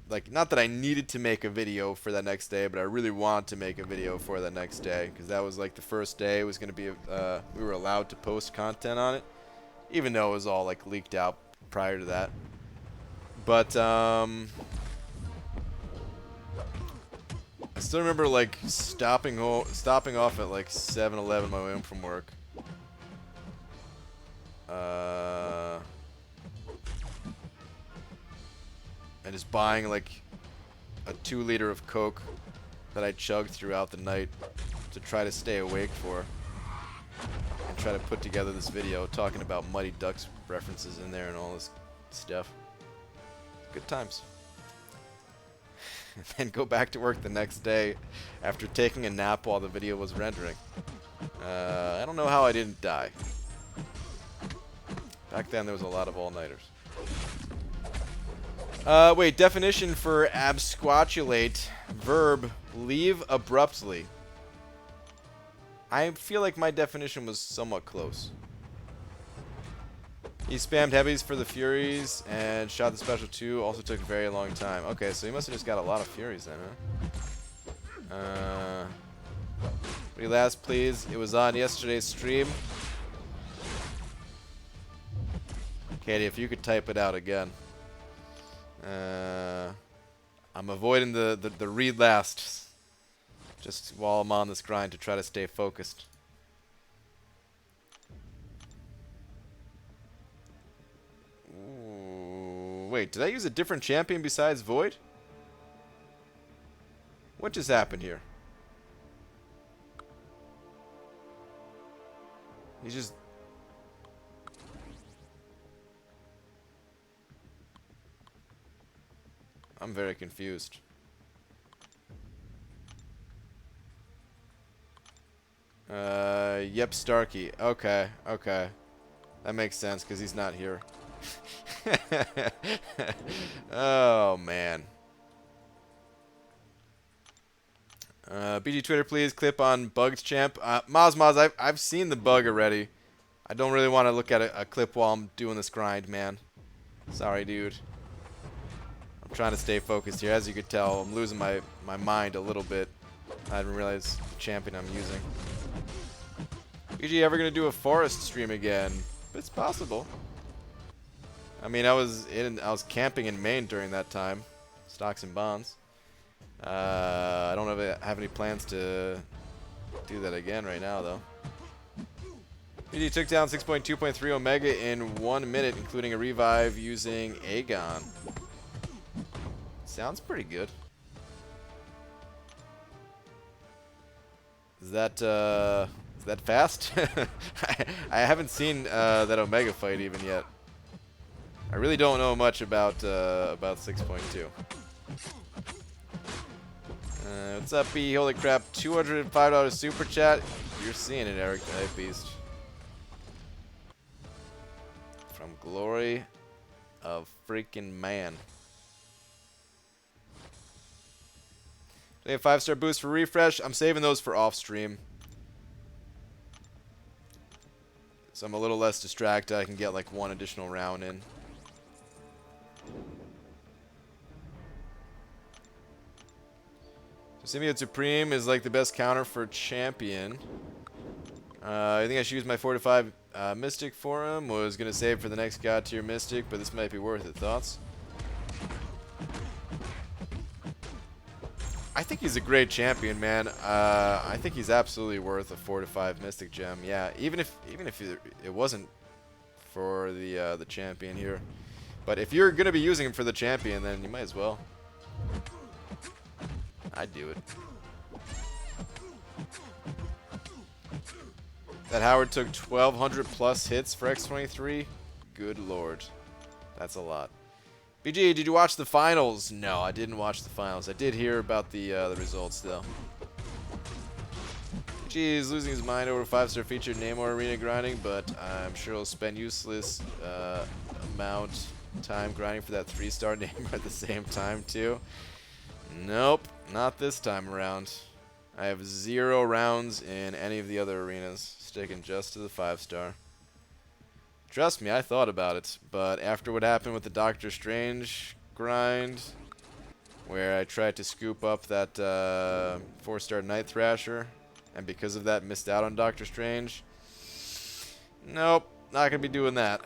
like, not that I needed to make a video for that next day, but I really want to make a video for that next day, because that was like the first day it was going to be, we were allowed to post content on it, even though it was all like leaked out prior to that. But, I still remember like stopping off at like 7-Eleven on my way home from work. And just buying like a 2-liter of Coke that I chugged throughout the night to try to stay awake for, and try to put together this video talking about Mighty Ducks references in there and all this stuff. Good times. And then go back to work the next day after taking a nap while the video was rendering. I don't know how I didn't die. Back then there was a lot of all-nighters. Wait, definition for absquatulate. Verb, leave abruptly. I feel like my definition was somewhat close. He spammed heavies for the Furies and shot the special 2. Also took a very long time. Okay, so he must have just got a lot of Furies then, huh? Last, please. It was on yesterday's stream. Katie, if you could type it out again. I'm avoiding the read last just while I'm on this grind to try to stay focused. Ooh, wait, did I use a different champion besides Void? What just happened here? He's just... I'm very confused. Yep, Starkey. Okay, okay. That makes sense, because he's not here. Oh, man. BG Twitter, please. Clip on Bugged Champ. Moz, I've seen the bug already. I don't really want to look at a clip while I'm doing this grind, man. Sorry, dude. I'm trying to stay focused here. As you could tell, I'm losing my mind a little bit. I didn't realize the champion I'm using. BG ever gonna do a forest stream again? It's possible. I mean, I was camping in Maine during that time, stocks and bonds. I don't have any plans to do that again right now, though. BG took down 6.2.3 Omega in 1 minute, including a revive using Aegon. Sounds pretty good. Is that fast? I haven't seen that Omega fight even yet. I really don't know much about 6.2. What's up, B? Holy crap! $205 super chat. You're seeing it, Eric the Hype Beast. From Glory of freaking Man. Today, a 5-star boost for refresh. I'm saving those for off stream, so I'm a little less distracted. I can get like 1 additional round in. Symbiote Supreme is like the best counter for champion. I think I should use my fortified Mystic for him. Was going to save for the next God tier Mystic, but this might be worth it. Thoughts? I think he's a great champion, man. I think he's absolutely worth a 4 to 5 Mystic gem. Yeah, even if it wasn't for the champion here, but if you're gonna be using him for the champion, then you might as well. I'd do it. That Howard took 1,200 plus hits for X23. Good lord, that's a lot. BG, did you watch the finals? No, I didn't watch the finals. I did hear about the results, though. BG is losing his mind over 5-star featured Namor Arena grinding, but I'm sure he'll spend useless amount time grinding for that 3-star Namor at the same time, too. Nope, not this time around. I have 0 rounds in any of the other arenas, sticking just to the 5-star. Trust me, I thought about it, but after what happened with the Doctor Strange grind, where I tried to scoop up that 4-star Night Thrasher, and because of that missed out on Doctor Strange, nope, not going to be doing that.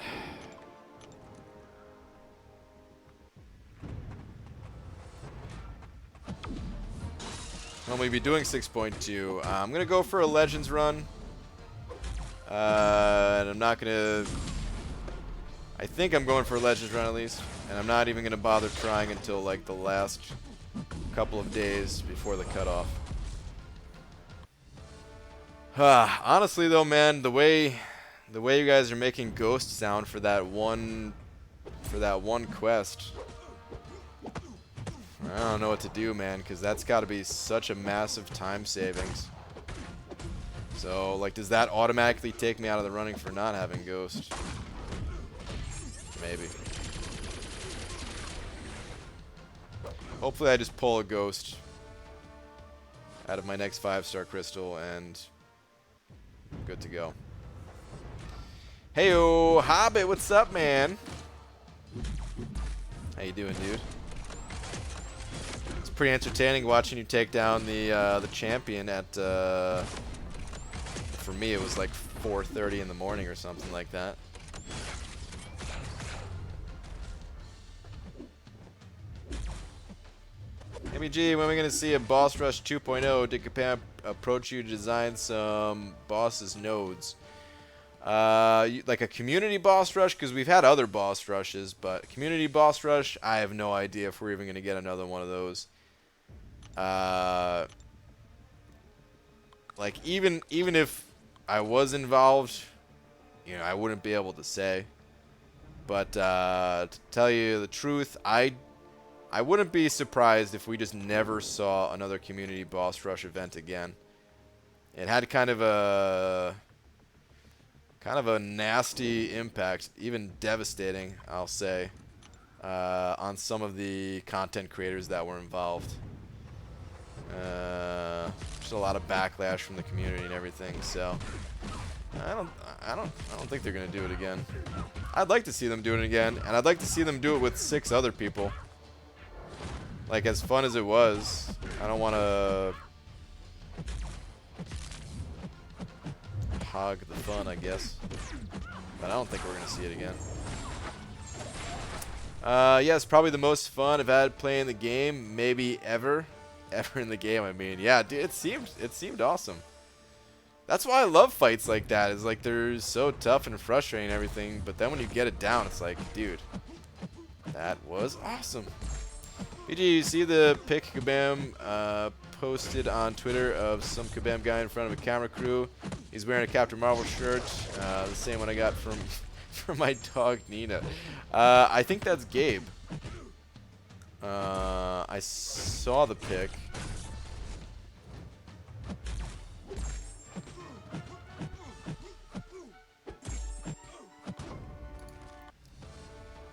Normally be doing 6.2. I'm going to go for a Legends run. And I'm not going to... I think I'm going for a Legends run at least. And I'm not even going to bother trying until like the last couple of days before the cutoff. Honestly though, man, the way you guys are making Ghost sound for that one quest, I don't know what to do, man, because that's got to be such a massive time savings. So, like, does that automatically take me out of the running for not having Ghost? Maybe. Hopefully I just pull a Ghost out of my next 5-star crystal and I'm good to go. Heyo, Hobbit, what's up, man? How you doing, dude? It's pretty entertaining watching you take down the champion at for me it was like 4:30 in the morning or something like that. MEG, when are we going to see a Boss Rush 2.0? Did Capam approach you to design some bosses nodes? Like a community boss rush? Because we've had other boss rushes, but community boss rush, I have no idea if we're even going to get another one of those. Like even if I was involved, you know, I wouldn't be able to say. But to tell you the truth, I wouldn't be surprised if we just never saw another community boss rush event again. It had kind of a nasty impact, even devastating, I'll say, on some of the content creators that were involved. Just a lot of backlash from the community and everything. So I don't think they're gonna do it again. I'd like to see them do it again, and I'd like to see them do it with 6 other people. Like, as fun as it was, I don't want to hog the fun, I guess. But I don't think we're going to see it again. Yes, probably the most fun I've had playing the game, maybe ever. Ever in the game, I mean. Yeah, dude, it seemed awesome. That's why I love fights like that. It's like they're so tough and frustrating and everything, but then when you get it down, it's like, dude, that was awesome. BG, you see the pic Kabam posted on Twitter of some Kabam guy in front of a camera crew? He's wearing a Captain Marvel shirt, the same one I got from my dog Nina. I think that's Gabe. I saw the pic.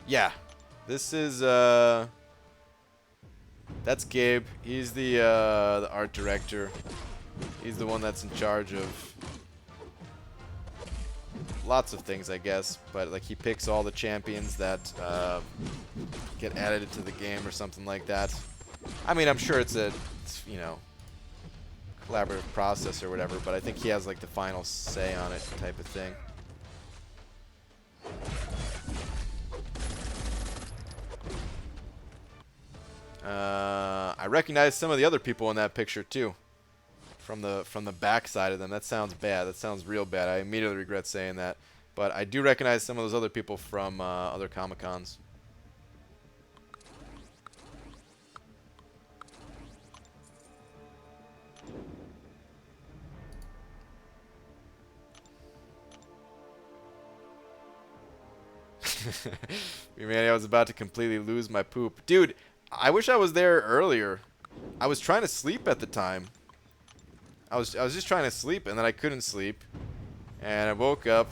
Yeah, this is that's Gabe. He's the art director. He's the one that's in charge of lots of things, I guess. But like, he picks all the champions that get added to the game or something like that. I mean, I'm sure it's you know, collaborative process or whatever. But I think he has like the final say on it, type of thing. I recognize some of the other people in that picture too. From the back side of them. That sounds bad. That sounds real bad. I immediately regret saying that. But I do recognize some of those other people from other Comic-Cons. Man, I was about to completely lose my poop. Dude, I wish I was there earlier. I was trying to sleep at the time. I was just trying to sleep, and then I couldn't sleep. And I woke up.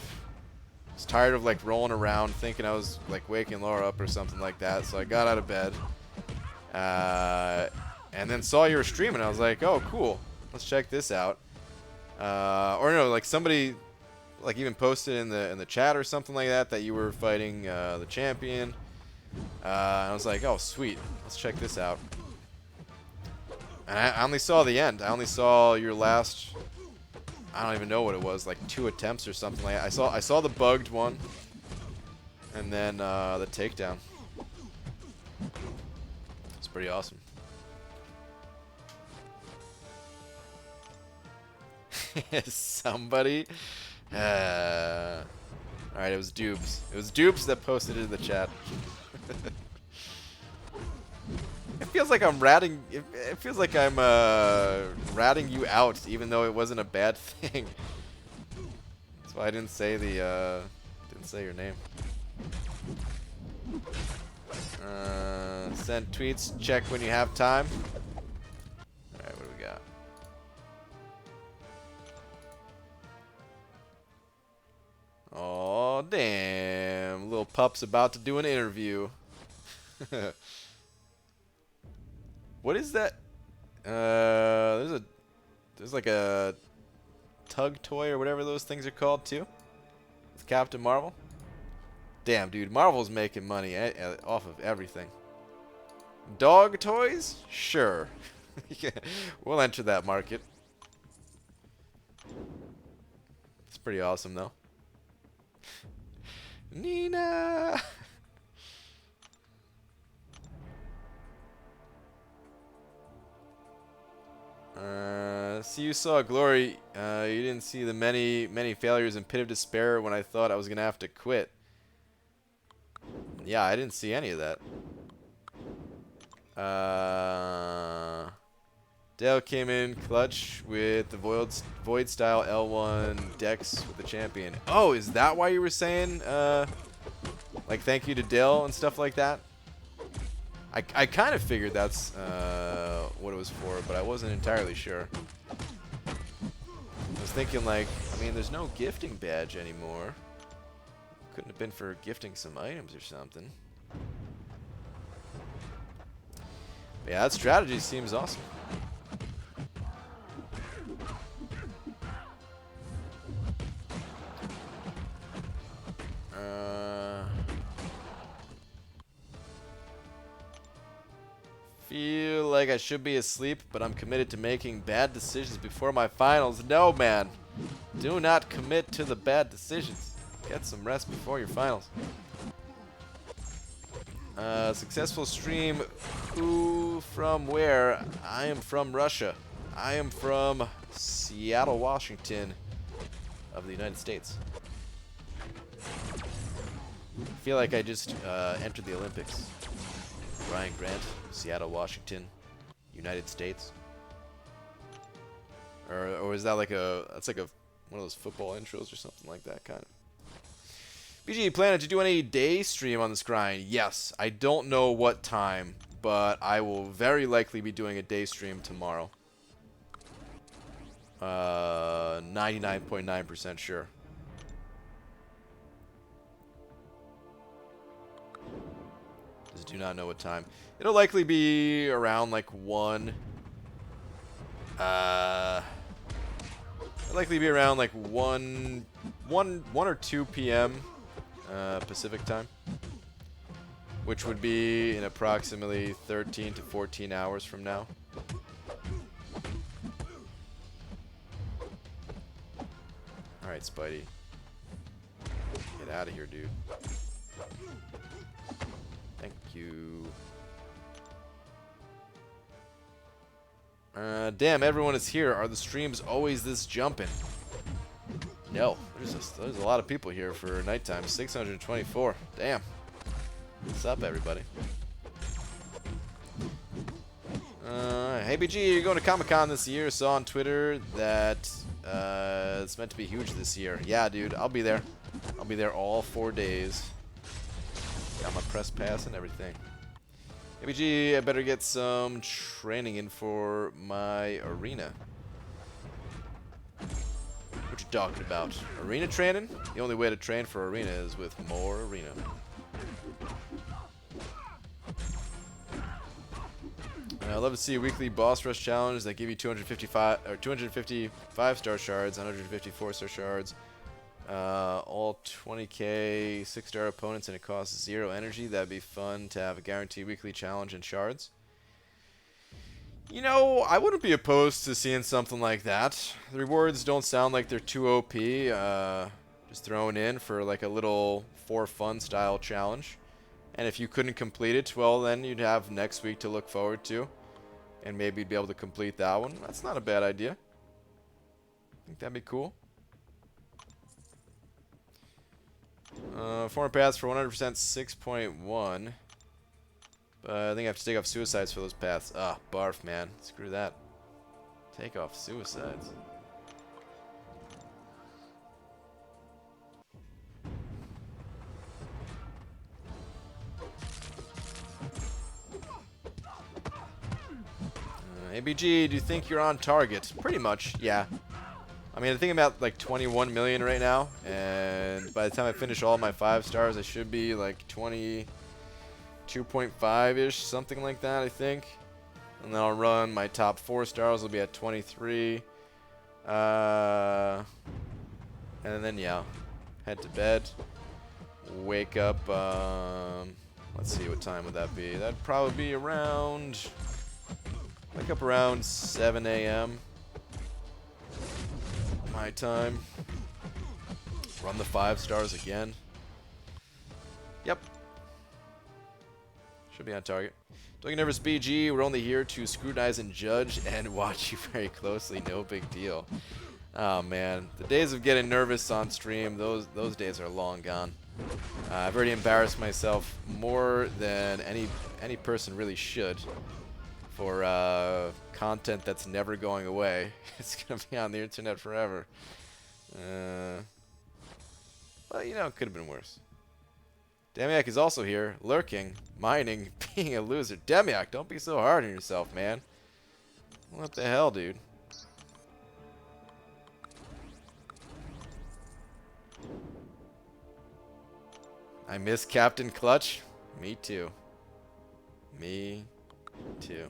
Was tired of like rolling around, thinking I was like waking Laura up or something like that. So I got out of bed. And then saw you were streaming. I was like, oh, cool. Let's check this out. Or no, like somebody like even posted in the chat or something like that you were fighting the champion. And I was like, oh, sweet. Let's check this out. And I only saw the end. I only saw your last, I don't even know what it was, like 2 attempts or something like that. I saw the bugged one, and then the takedown. It's pretty awesome. Somebody. Alright, it was Dubes. It was Dubes that posted it in the chat. It feels like I'm ratting. It feels like I'm ratting you out, even though it wasn't a bad thing. That's why I didn't say your name. Send tweets. Check when you have time. All right, what do we got? Oh damn! Little pup's about to do an interview. What is that? There's like a tug toy or whatever those things are called too, with Captain Marvel. Damn, dude, Marvel's making money off of everything. Dog toys? Sure. We'll enter that market. It's pretty awesome though. Nina. See, you saw glory. You didn't see the many failures and pit of despair when I thought I was gonna have to quit. Yeah, I didn't see any of that. Dale came in clutch with the Void style L1 Dex with the champion. Oh, is that why you were saying like thank you to Dale and stuff like that? I kind of figured that's what it was for, but I wasn't entirely sure. I was thinking like, I mean, there's no gifting badge anymore. Couldn't have been for gifting some items or something. But yeah, that strategy seems awesome. Feel like I should be asleep, but I'm committed to making bad decisions before my finals. No, man. Do not commit to the bad decisions. Get some rest before your finals. Successful stream. Who from where? I am from Russia. I am from Seattle, Washington of the United States. I feel like I just entered the Olympics. Ryan Grant, Seattle, Washington, United States. Or is that like that's like one of those football intros or something like that kind of. BG, planning to do any day stream on this grind? Yes. I don't know what time, but I will very likely be doing a day stream tomorrow. 99.9% sure. Just do not know what time. It'll likely be around like 1. It'll likely be around like 1 or 2 p.m. Pacific time, which would be in approximately 13 to 14 hours from now. All right, Spidey, get out of here, dude. Thank you. Damn, everyone is here. Are the streams always this jumping? No, there's a lot of people here for nighttime. 624. Damn. What's up, everybody? Hey, BG, you're going to Comic-Con this year. Saw on Twitter that it's meant to be huge this year. Yeah, dude, I'll be there. I'll be there all 4 days. Got my press pass and everything. Hey, BG, I better get some training in for my arena. What you talking about? Arena training? The only way to train for arena is with more arena. I love to see a weekly boss rush challenge that give you 255 or 250 5-star shards, 150 4-star shards, all 20k 6-star opponents, and it costs 0 energy. That'd be fun to have a guaranteed weekly challenge in shards. You know, I wouldn't be opposed to seeing something like that. The rewards don't sound like they're too OP. Just thrown in for like a little for fun style challenge. And if you couldn't complete it, well, then you'd have next week to look forward to. And maybe you'd be able to complete that one. That's not a bad idea. I think that'd be cool. Former paths for 100% 6.1. But I think I have to take off suicides for those paths. Ah, barf, man. Screw that. Take off suicides. ABG, do you think you're on target? Pretty much, yeah. I mean, I think I'm at like 21 million right now, and by the time I finish all my 5 stars, I should be like 22.5-ish, something like that, I think. And then I'll run my top 4 stars, will be at 23. And then, yeah, head to bed. Wake up, let's see, what time would that be? That'd probably be around... Wake up around 7 a.m. my time. Run the 5 stars again. Yep. Should be on target. Don't get nervous, BG. We're only here to scrutinize and judge and watch you very closely. No big deal. Oh man, the days of getting nervous on stream, those days are long gone. I've already embarrassed myself more than any person really should. For content that's never going away. It's going to be on the internet forever. Well, you know, it could have been worse. Demiak is also here, lurking, mining, being a loser. Demiak, don't be so hard on yourself, man. What the hell, dude? I miss Captain Clutch. Me too. Me too.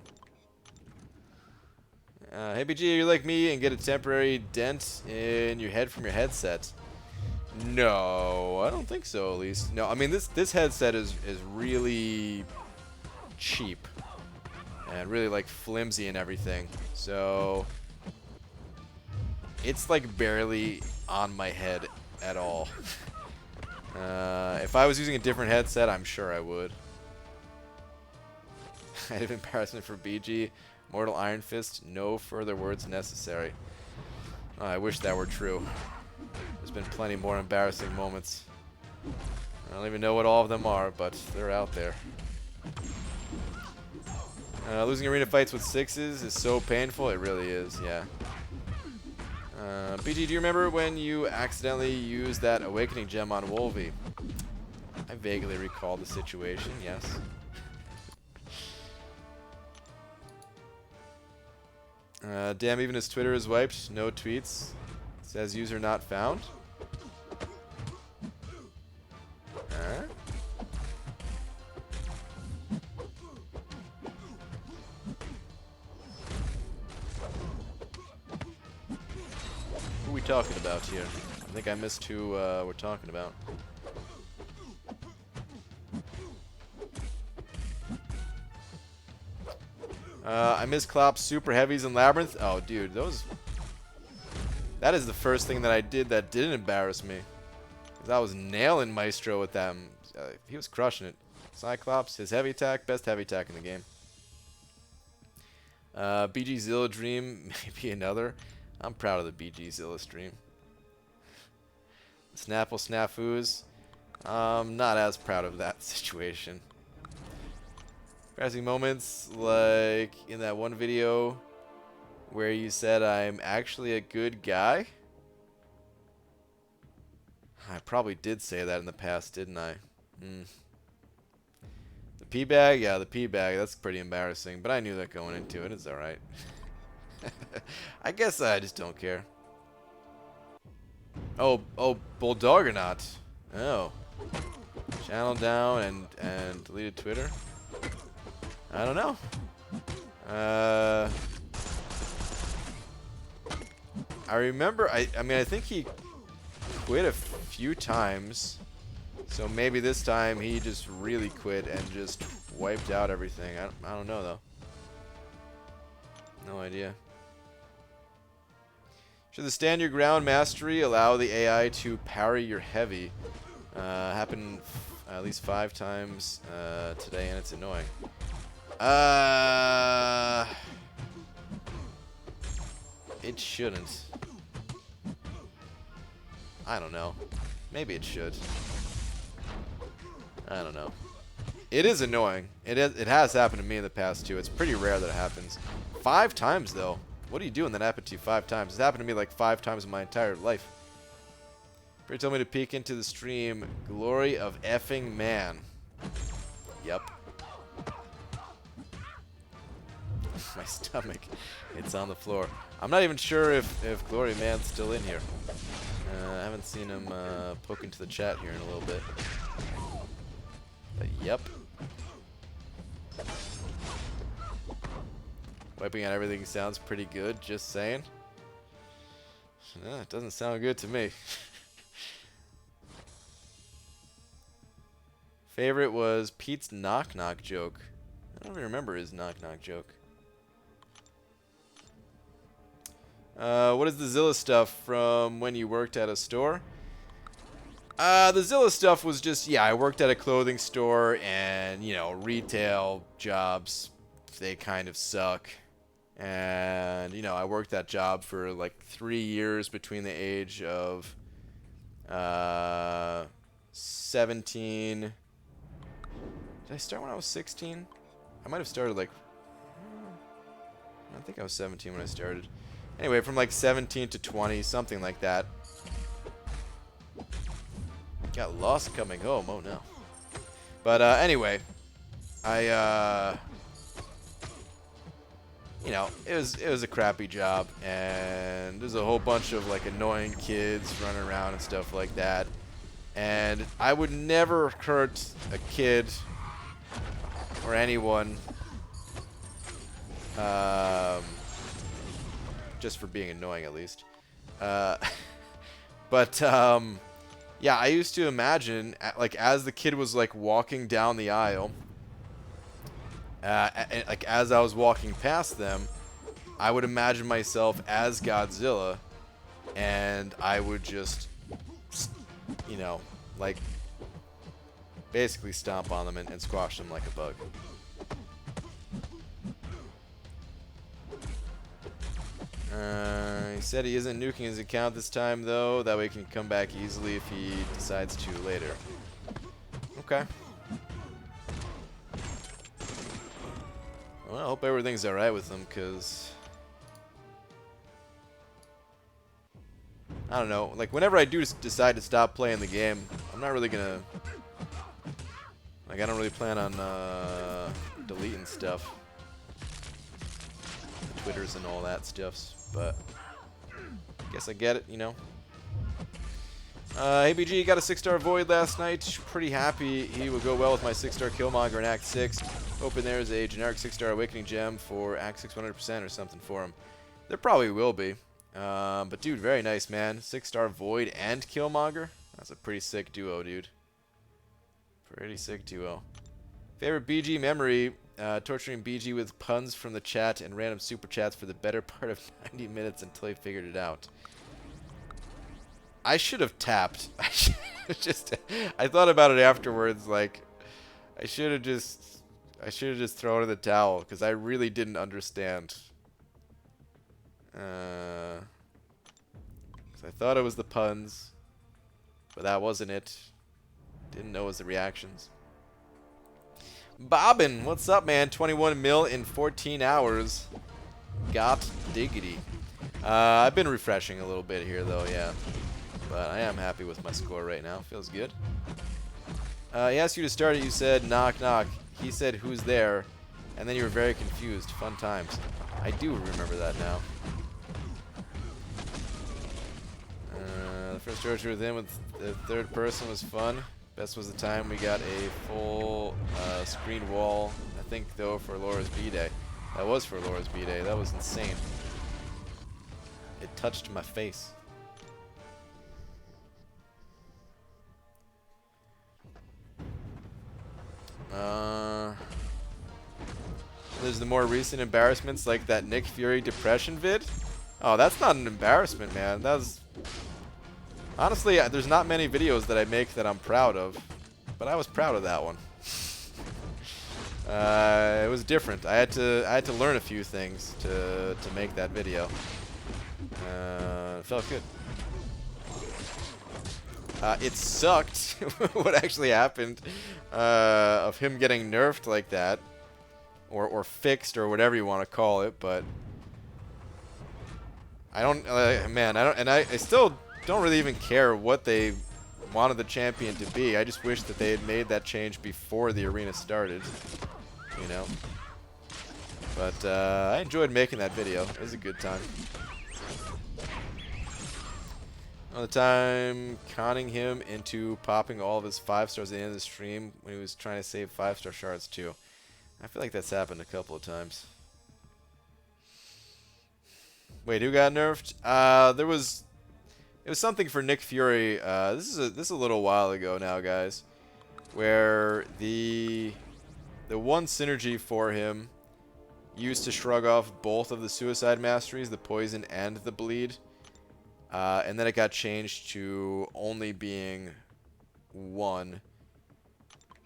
Hey BG, you're like me and get a temporary dent in your head from your headset. No, I don't think so, at least. No, I mean this headset is really cheap and really like flimsy and everything. So it's like barely on my head at all. If I was using a different headset, I'm sure I would. I have embarrassment for BG. Mortal Iron Fist, no further words necessary. Oh, I wish that were true. There's been plenty more embarrassing moments. I don't even know what all of them are, but they're out there. Losing arena fights with 6s is so painful. It really is, yeah. BG, do you remember when you accidentally used that Awakening Gem on Wolvie? I vaguely recall the situation, yes. Damn, even his Twitter is wiped. No tweets. Says user not found. Who are we talking about here? I think I missed who we're talking about. I miss Klopp's Super Heavies and Labyrinth. Oh, dude, those... That is the first thing that I did that didn't embarrass me. Because I was nailing Maestro with them. He was crushing it. Cyclops, his heavy attack, best heavy attack in the game. BG Zilla Dream, maybe another. I'm proud of the BG Zilla stream. Snapple Snafus. Not as proud of that situation. Embarrassing moments, like in that one video where you said I'm actually a good guy. I probably did say that in the past, didn't I? The pee bag? Yeah, the pee bag. That's pretty embarrassing, but I knew that going into it. It's alright. I guess I just don't care. Oh, Bulldog or not? Oh. Channel down and deleted Twitter? I don't know. I remember, I mean, I think he quit a few times. So maybe this time he just really quit and just wiped out everything. I don't know, though. No idea. Should the stand your ground mastery allow the AI to parry your heavy? Happened at least 5 times today, and it's annoying. It shouldn't. I don't know. Maybe it should. I don't know. It is annoying. It has happened to me in the past, too. It's pretty rare that it happens. 5 times, though. What are you doing that happened to you 5 times? It's happened to me like 5 times in my entire life. Barry told me to peek into the stream. Glory of effing man. Yep. My stomach. It's on the floor. I'm not even sure if Glory Man's still in here. I haven't seen him poke into the chat here in a little bit. But yep. Wiping out everything sounds pretty good, just saying. No, it doesn't sound good to me. Favorite was Pete's knock-knock joke. I don't even remember his knock-knock joke. What is the Zilla stuff from when you worked at a store? The Zilla stuff was just, yeah, I worked at a clothing store, and, you know, retail jobs, they kind of suck. And, you know, I worked that job for like 3 years between the age of 17. Did I start when I was 16? I might have started like, I think I was 17 when I started. Anyway, from like 17 to 20, something like that. Got lost coming home, oh no. But anyway, you know, it was a crappy job, and there's a whole bunch of like annoying kids running around and stuff like that. And I would never hurt a kid or anyone just for being annoying, at least. But yeah, I used to imagine, like, as the kid was like walking down the aisle, like as I was walking past them, I would imagine myself as Godzilla, and I would just, you know, like, basically stomp on them and squash them like a bug. He said he isn't nuking his account this time, though. That way he can come back easily if he decides to later. Okay. Well, I hope everything's alright with him, because I don't know. Like, whenever I do decide to stop playing the game, I'm not really gonna, like, I don't really plan on deleting stuff. The Twitters and all that stuff, but I guess I get it, you know. Hey BG, got a 6-star Void last night. Pretty happy he will go well with my 6-star Killmonger in Act 6. Hoping there's a generic 6-star Awakening Gem for Act 6 100% or something for him. There probably will be. But dude, very nice, man. 6-star Void and Killmonger. That's a pretty sick duo, dude. Pretty sick duo. Favorite BG memory, torturing BG with puns from the chat and random super chats for the better part of 90 minutes until he figured it out. I should have tapped. I thought about it afterwards, like, I should have just, I should have just thrown in the towel because I really didn't understand. 'Cause I thought it was the puns, but that wasn't it. Didn't know it was the reactions. Bobbin, what's up, man? 21 mil in 14 hours. Got diggity. I've been refreshing a little bit here, though, yeah. But I am happy with my score right now. Feels good. He asked you to start it. You said, knock, knock. He said, who's there? And then you were very confused. Fun times. I do remember that now. The first torture with him with the third person was fun. Best was the time we got a full screened wall, I think, though, for Laura's B-Day. That was for Laura's B-Day. That was insane. It touched my face. There's the more recent embarrassments like that Nick Fury depression vid. Oh, that's not an embarrassment, man. That's... Honestly, there's not many videos that I make that I'm proud of, but I was proud of that one. It was different. I had to learn a few things to make that video. It felt good. It sucked what actually happened of him getting nerfed like that, or fixed, or whatever you want to call it. But I don't, man. I still don't really even care what they wanted the champion to be. I just wish that they had made that change before the arena started, you know. But I enjoyed making that video. It was a good time. All the time conning him into popping all of his 5-stars at the end of the stream when he was trying to save 5-star shards too. I feel like that's happened a couple of times. Wait, who got nerfed? It was something for Nick Fury. This is a little while ago now, guys, where the one synergy for him used to shrug off both of the suicide masteries, the poison and the bleed. And then it got changed to only being one.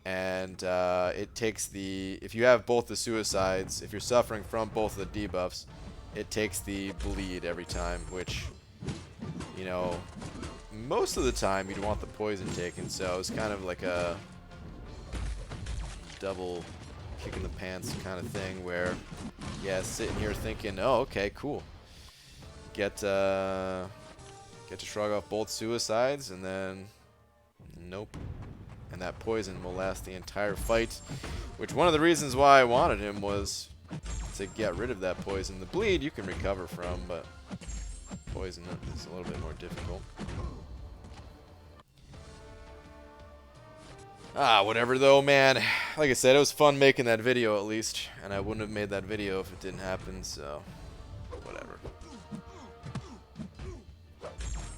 And it takes if you have both the suicides, if you're suffering from both of the debuffs, it takes the bleed every time, which, you know, most of the time you'd want the poison taken, so it's kind of like a double kick in the pants kind of thing where, yeah, sitting here thinking, oh, okay, cool. Get to shrug off both suicides, and then nope. And that poison will last the entire fight, which one of the reasons why I wanted him was to get rid of that poison. The bleed you can recover from, but poison is a little bit more difficult. Whatever though, man. Like I said, it was fun making that video at least, and I wouldn't have made that video if it didn't happen, so whatever.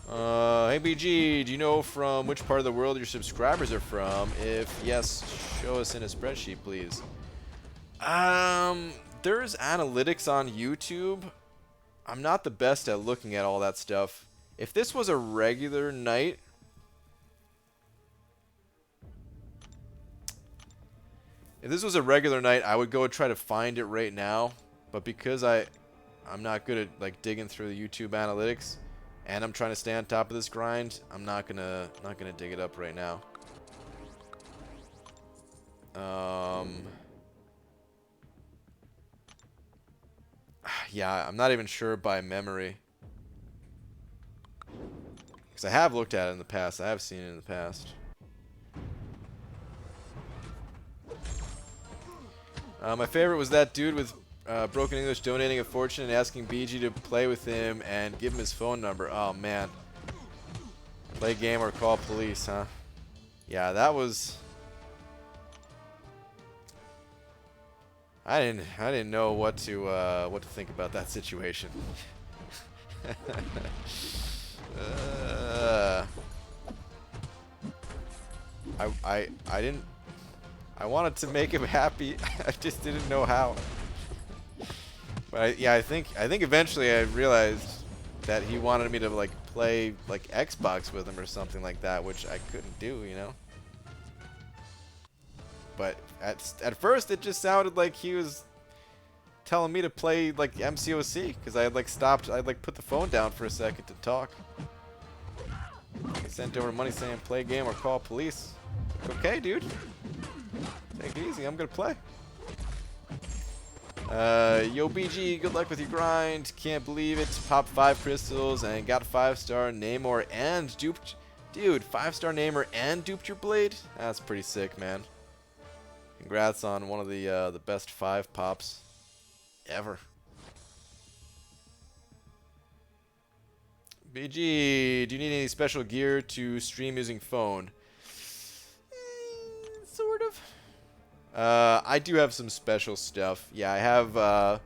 Hey BG, do you know from which part of the world your subscribers are from? If yes, show us in a spreadsheet, please. There's analytics on YouTube. I'm not the best at looking at all that stuff. If this was a regular night, I would go and try to find it right now. But because I'm not good at like digging through the YouTube analytics, and I'm trying to stay on top of this grind, I'm not gonna dig it up right now. Yeah, I'm not even sure by memory, because I have looked at it in the past. I have seen it in the past. My favorite was that dude with broken English donating a fortune and asking BG to play with him and give him his phone number. Oh man. Play game or call police, huh? Yeah, that was... I didn't know what to think about that situation. I wanted to make him happy. I just didn't know how. But yeah, I think eventually I realized that he wanted me to like play like Xbox with him or something like that, which I couldn't do, you know. But at first, it just sounded like he was telling me to play like MCOC because I had like stopped. I like put the phone down for a second to talk. He sent over money saying play a game or call police. Like, okay, dude. Take it easy. I'm gonna play. Yo BG, good luck with your grind. Can't believe it. Popped 5 crystals and got a 5-star Namor and duped. Dude, 5-star Namor and duped your blade? That's pretty sick, man. Congrats on one of the best 5 pops ever. BG, do you need any special gear to stream using phone? Sort of. I do have some special stuff. Yeah, I have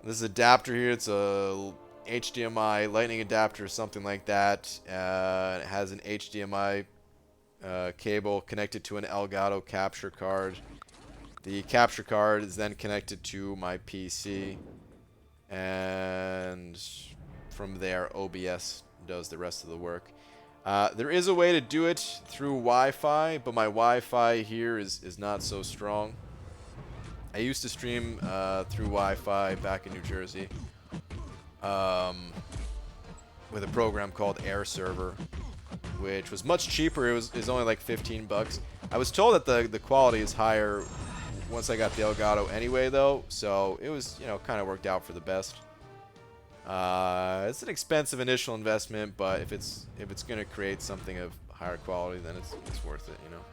this adapter here. It's a HDMI lightning adapter or something like that. It has an HDMI cable connected to an Elgato capture card. The capture card is then connected to my PC, and from there OBS does the rest of the work. There is a way to do it through Wi-Fi, but my Wi-Fi here is not so strong. I used to stream through Wi-Fi back in New Jersey with a program called Air Server, which was much cheaper. It was only like 15 bucks. I was told that the quality is higher once I got the Elgato anyway, though, so it was, you know, kind of worked out for the best. It's an expensive initial investment, but if it's gonna create something of higher quality, then it's worth it, you know.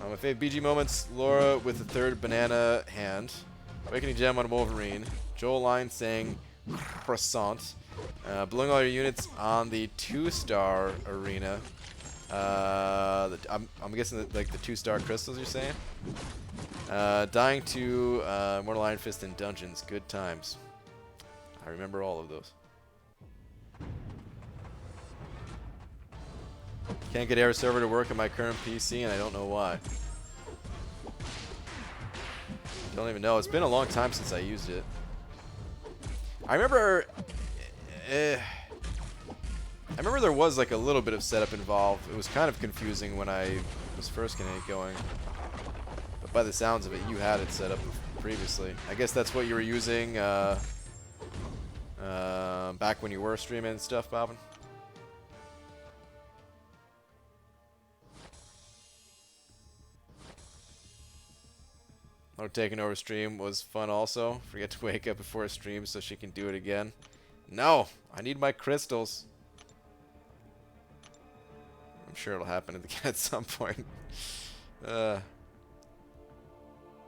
My favorite BG moments: Laura with the 3rd banana hand, Awakening Gem on Wolverine, Joel Line saying croissant, blowing all your units on the 2-star arena. I'm guessing that, like the 2-star crystals you're saying. Dying to Mortal Iron Fist in dungeons. Good times. I remember all of those. Can't get Air Server to work on my current PC, and I don't know why. Don't even know. It's been a long time since I used it. I remember there was like a little bit of setup involved. It was kind of confusing when I was first getting it going. But by the sounds of it, you had it set up previously. I guess that's what you were using back when you were streaming and stuff, Bobbin. Oh, taking over stream was fun also. Forget to wake up before a stream so she can do it again. No! I need my crystals. I'm sure it'll happen again at some point.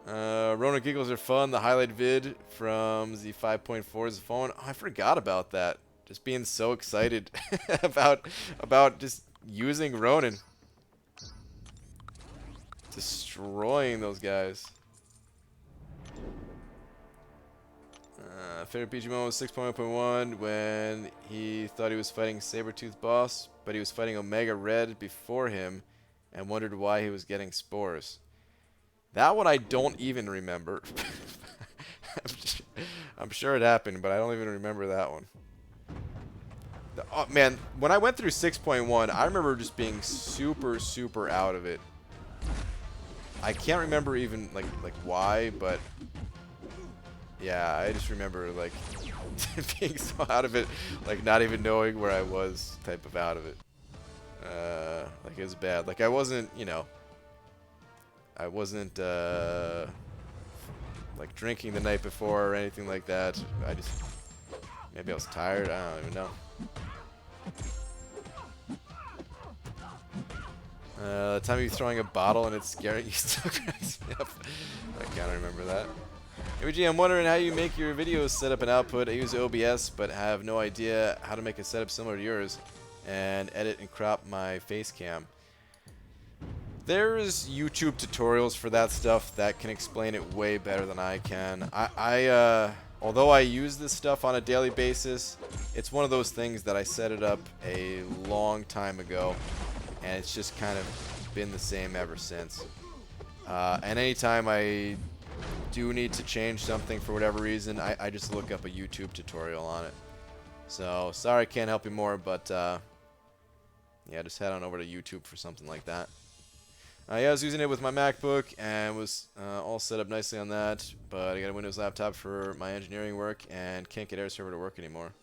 Rona giggles are fun. The highlight vid from the 5.4 is the phone. Oh, I forgot about that. Just being so excited about just using Ronin. Destroying those guys. Favorite PG moment was 6.1.1 when he thought he was fighting Sabretooth boss, but he was fighting Omega Red before him and wondered why he was getting spores. That one I don't even remember. I'm sure it happened, but I don't even remember that one. Oh, man, when I went through 6.1, I remember just being super, super out of it. I can't remember even like why, but yeah, I just remember like being so out of it, like not even knowing where I was, type of out of it. Like it was bad. Like I wasn't, you know, I wasn't like drinking the night before or anything like that. I just, maybe I was tired. I don't even know. The time you're throwing a bottle and it's scaring you still cracks me up. I can't remember that. ABG, I'm wondering how you make your videos setup and output. I use OBS, but have no idea how to make a setup similar to yours and edit and crop my face cam. There's YouTube tutorials for that stuff that can explain it way better than I can. Although I use this stuff on a daily basis, it's one of those things that I set it up a long time ago, and it's just kind of been the same ever since. And anytime I do need to change something for whatever reason, I just look up a YouTube tutorial on it. So, sorry I can't help you more, but yeah, just head on over to YouTube for something like that. Yeah, I was using it with my MacBook and was all set up nicely on that, but I got a Windows laptop for my engineering work and can't get Air Server to work anymore.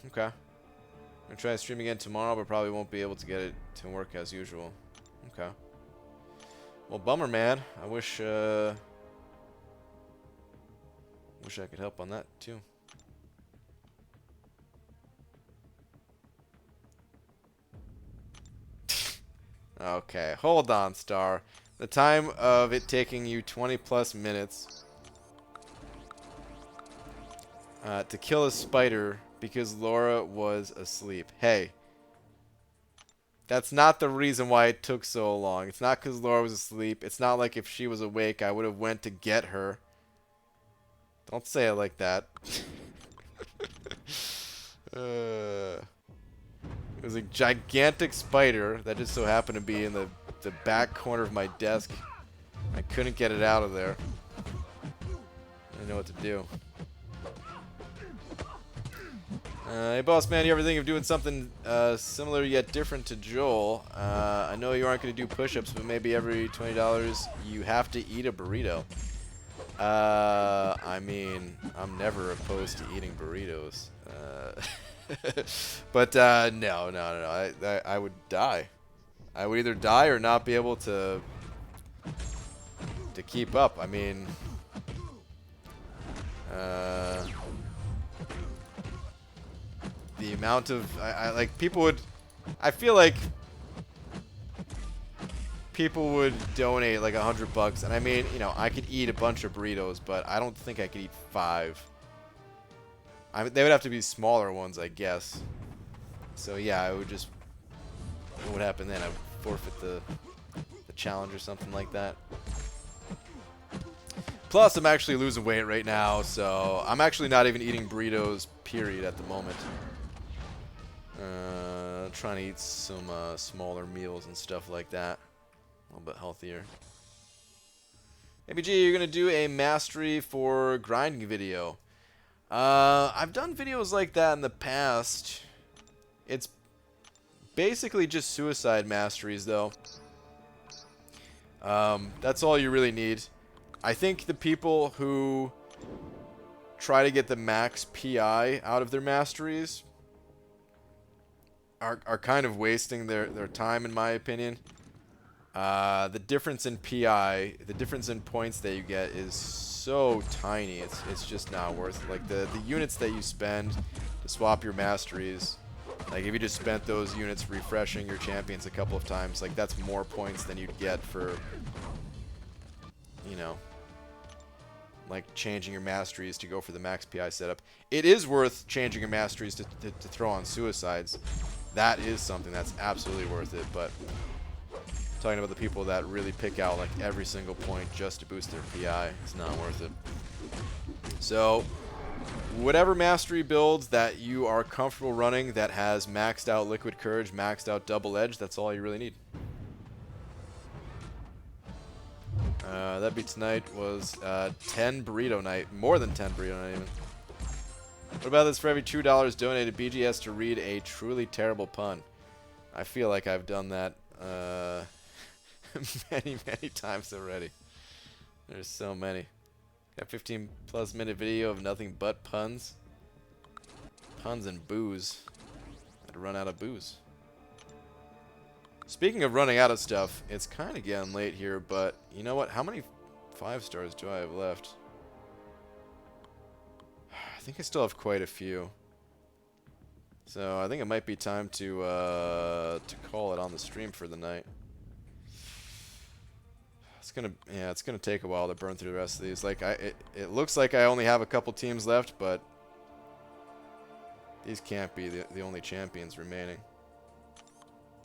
Okay. I'm going to try to stream again tomorrow, but probably won't be able to get it to work as usual. Okay. Well, bummer, man. I wish I could help on that, too. Okay, hold on, Star. The time of it taking you 20 plus minutes to kill a spider because Laura was asleep. Hey, that's not the reason why it took so long. It's not because Laura was asleep. It's not like if she was awake, I would have went to get her. Don't say it like that. It was a gigantic spider that just so happened to be in the back corner of my desk. I couldn't get it out of there. I didn't know what to do. Hey, boss man, you ever think of doing something similar yet different to Joel? I know you aren't going to do push-ups, but maybe every $20 you have to eat a burrito. I mean, I'm never opposed to eating burritos. But no. I would die. I would either die or not be able to keep up. I mean, the amount of I like people would. I feel like people would donate like $100, and I mean, you know, I could eat a bunch of burritos, but I don't think I could eat 5. I mean, they would have to be smaller ones, I guess. So yeah, I would just. What would happen then? I would forfeit the challenge or something like that. Plus, I'm actually losing weight right now, so I'm actually not even eating burritos, period, at the moment. Trying to eat some smaller meals and stuff like that. A little bit healthier. ABG, you're going to do a mastery for grinding video. I've done videos like that in the past. It's basically just suicide masteries, though. That's all you really need. I think the people who try to get the max PI out of their masteries are kind of wasting their time, in my opinion. The difference in PI, the difference in points that you get is so tiny. It's just not worth it. Like the units that you spend to swap your masteries, like if you just spent those units refreshing your champions a couple of times, like that's more points than you'd get for, you know, like changing your masteries to go for the max PI setup. It is worth changing your masteries to throw on suicides. That is something that's absolutely worth it, but talking about the people that really pick out like every single point just to boost their PI, it's not worth it. So whatever mastery builds that you are comfortable running that has maxed out Liquid Courage, maxed out Double Edge, that's all you really need. That beat tonight was 10 burrito night, more than 10 burrito night even. What about this? For every $2 donated, BG has to read a truly terrible pun. I feel like I've done that many times already. There's so many. Got 15+ minute video of nothing but puns. Puns and booze. Had to run out of booze. Speaking of running out of stuff, it's kind of getting late here, but you know what? How many 5 stars do I have left? I think I still have quite a few. So I think it might be time to call it on the stream for the night. It's gonna take a while to burn through the rest of these. Like it looks like I only have a couple teams left, but these can't be the only champions remaining.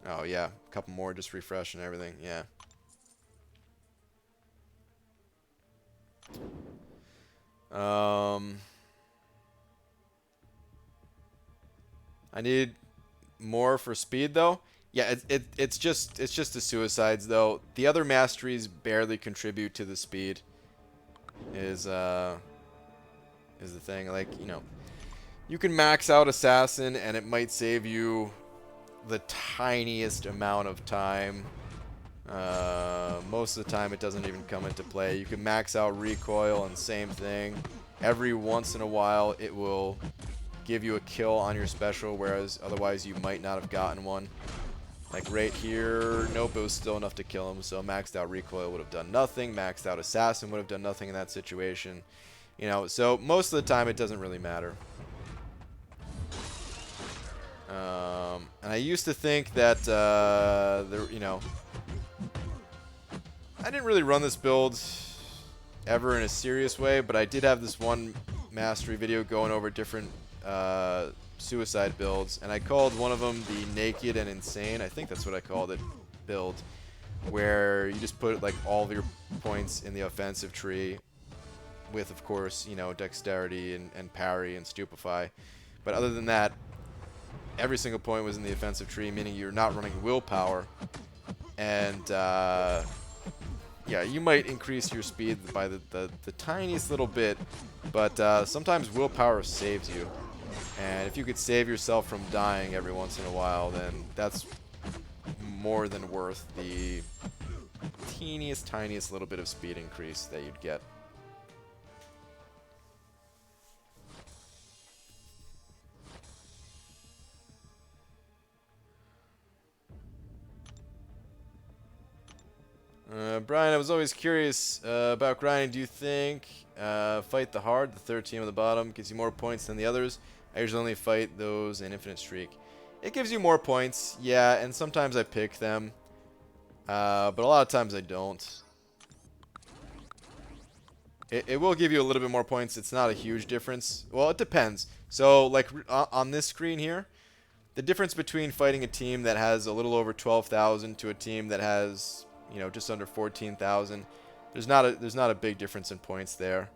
Oh yeah, a couple more, just refresh and everything. Yeah. I need more for speed though. Yeah, it's just the suicides though. The other masteries barely contribute to the speed. Is the thing, like, you know, you can max out assassin and it might save you the tiniest amount of time. Most of the time it doesn't even come into play. You can max out recoil and same thing. Every once in a while it will give you a kill on your special, whereas otherwise you might not have gotten one. Like right here, nope, it was still enough to kill him, so maxed out recoil would have done nothing. Maxed out assassin would have done nothing in that situation. You know, so most of the time it doesn't really matter. And I used to think that, you know, I didn't really run this build ever in a serious way, but I did have this one mastery video going over different suicide builds, and I called one of them the Naked and Insane, I think that's what I called it, build, where you just put like all of your points in the offensive tree with, of course, you know, dexterity and parry and stupefy. But other than that, every single point was in the offensive tree, meaning you're not running willpower. And yeah, you might increase your speed by the tiniest little bit, but sometimes willpower saves you. And if you could save yourself from dying every once in a while, then that's more than worth the tiniest little bit of speed increase that you'd get. Brian, I was always curious about grinding. Do you think fight the hard, the third team on the bottom, gives you more points than the others? I usually only fight those in Infinite Streak. It gives you more points, yeah, and sometimes I pick them, but a lot of times I don't. It will give you a little bit more points. It's not a huge difference. Well, it depends. So, like on this screen here, the difference between fighting a team that has a little over 12,000 to a team that has, you know, just under 14,000, there's not a big difference in points there.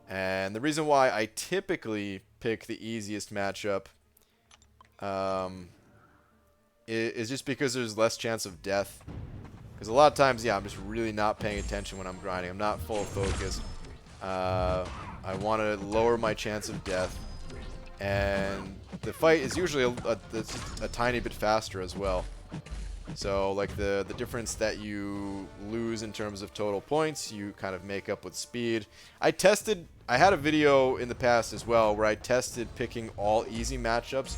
And the reason why I typically pick the easiest matchup is just because there's less chance of death. Because a lot of times, yeah, I'm just really not paying attention when I'm grinding. I'm not full focus. I want to lower my chance of death. And the fight is usually a tiny bit faster as well. So, like, the difference that you lose in terms of total points, you kind of make up with speed. I had a video in the past as well where I tested picking all easy matchups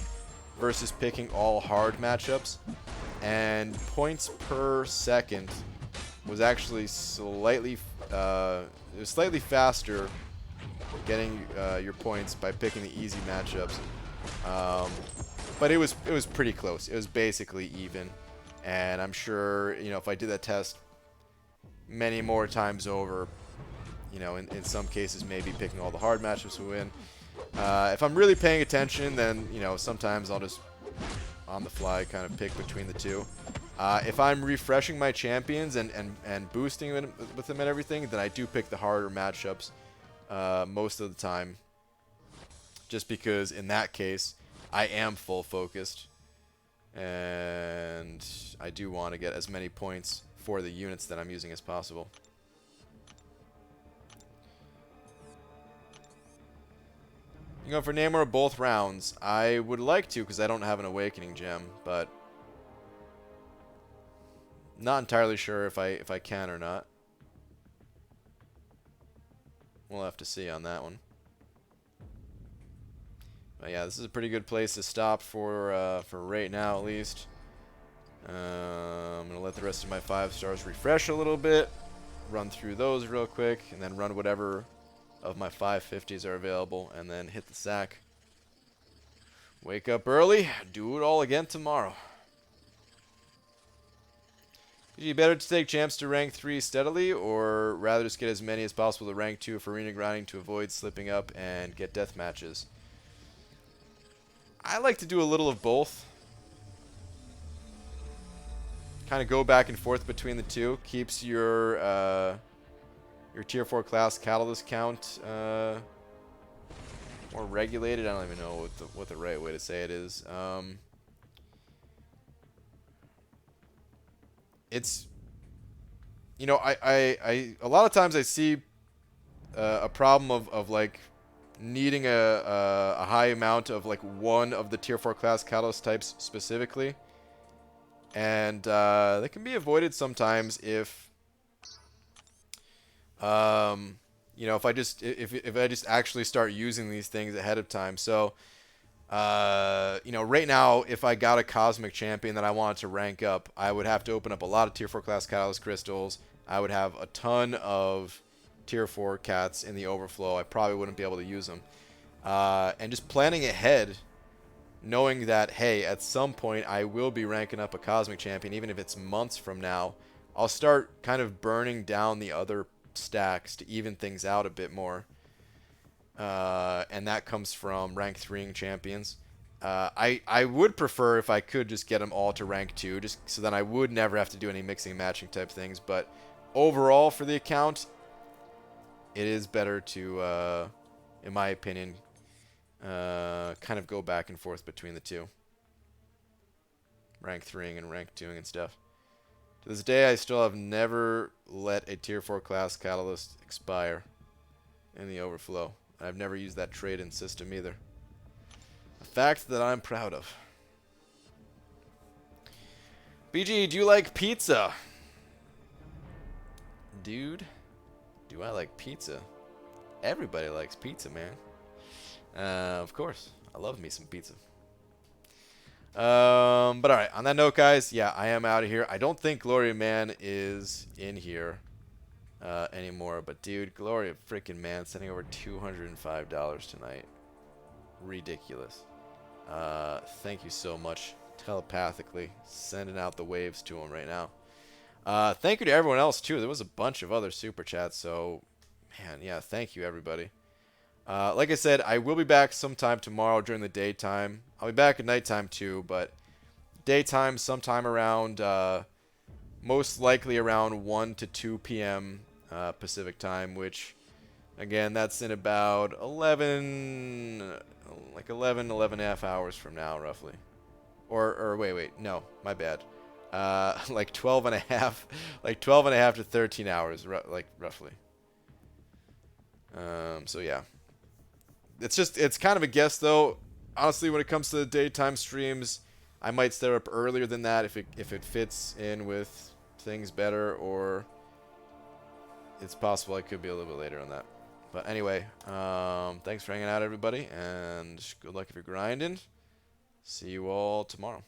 versus picking all hard matchups. And points per second was actually slightly faster getting your points by picking the easy matchups. But it was pretty close. It was basically even. And I'm sure, you know, if I did that test many more times over, you know, in some cases maybe picking all the hard matchups will win. If I'm really paying attention, then, you know, sometimes I'll just on the fly kind of pick between the two. If I'm refreshing my champions and boosting with them and everything, then I do pick the harder matchups most of the time. Just because in that case, I am full focused. And I do want to get as many points for the units that I'm using as possible. You go for Namor both rounds. I would like to because I don't have an Awakening Gem, but not entirely sure if I can or not. We'll have to see on that one. But yeah, this is a pretty good place to stop for right now, at least. I'm going to let the rest of my 5 stars refresh a little bit, run through those real quick, and then run whatever of my 550s are available, and then hit the sack. Wake up early, do it all again tomorrow. Is it better to take champs to rank 3 steadily, or rather just get as many as possible to rank 2 for arena grinding to avoid slipping up and get death matches? I like to do a little of both. Kind of go back and forth between the two. Keeps your tier 4 class catalyst count more regulated. I don't even know what the right way to say it is. It's, you know, I a lot of times I see a problem of like needing a high amount of like one of the tier 4 class catalyst types specifically. And they can be avoided sometimes if, you know, if I just actually start using these things ahead of time. So, you know, right now, if I got a Cosmic Champion that I wanted to rank up, I would have to open up a lot of Tier 4 Class Catalyst Crystals. I would have a ton of Tier 4 Cats in the overflow. I probably wouldn't be able to use them. And just planning ahead, knowing that, hey, at some point I will be ranking up a Cosmic Champion, even if it's months from now, I'll start kind of burning down the other stacks to even things out a bit more. And that comes from rank 3ing champions. I would prefer if I could just get them all to rank 2, just so then I would never have to do any mixing and matching type things. But overall for the account, it is better to, in my opinion, kind of go back and forth between the two. Rank 3ing and rank 2ing and stuff. To this day, I still have never let a Tier 4 class Catalyst expire in the overflow. I've never used that trade-in system either. A fact that I'm proud of. BG, do you like pizza? Dude, do I like pizza? Everybody likes pizza, man. Of course. I love me some pizza. But alright, on that note, guys, yeah, I am out of here. I don't think Gloria Man is in here anymore. But, dude, Gloria freaking Man sending over $205 tonight. Ridiculous. Thank you so much. Telepathically sending out the waves to him right now. Thank you to everyone else, too. There was a bunch of other super chats, so, man, yeah, thank you, everybody. Like I said, I will be back sometime tomorrow during the daytime. I'll be back at nighttime too, but daytime sometime around, most likely around 1 to 2 p.m. Pacific time, which, again, that's in about 11 and a half hours from now, roughly. Or wait, no, my bad. Like 12 and a half to 13 hours, roughly. So yeah. It's kind of a guess, though. Honestly, when it comes to the daytime streams, I might start up earlier than that if it fits in with things better, or it's possible I could be a little bit later on that. But anyway, thanks for hanging out, everybody, and good luck if you're grinding. See you all tomorrow.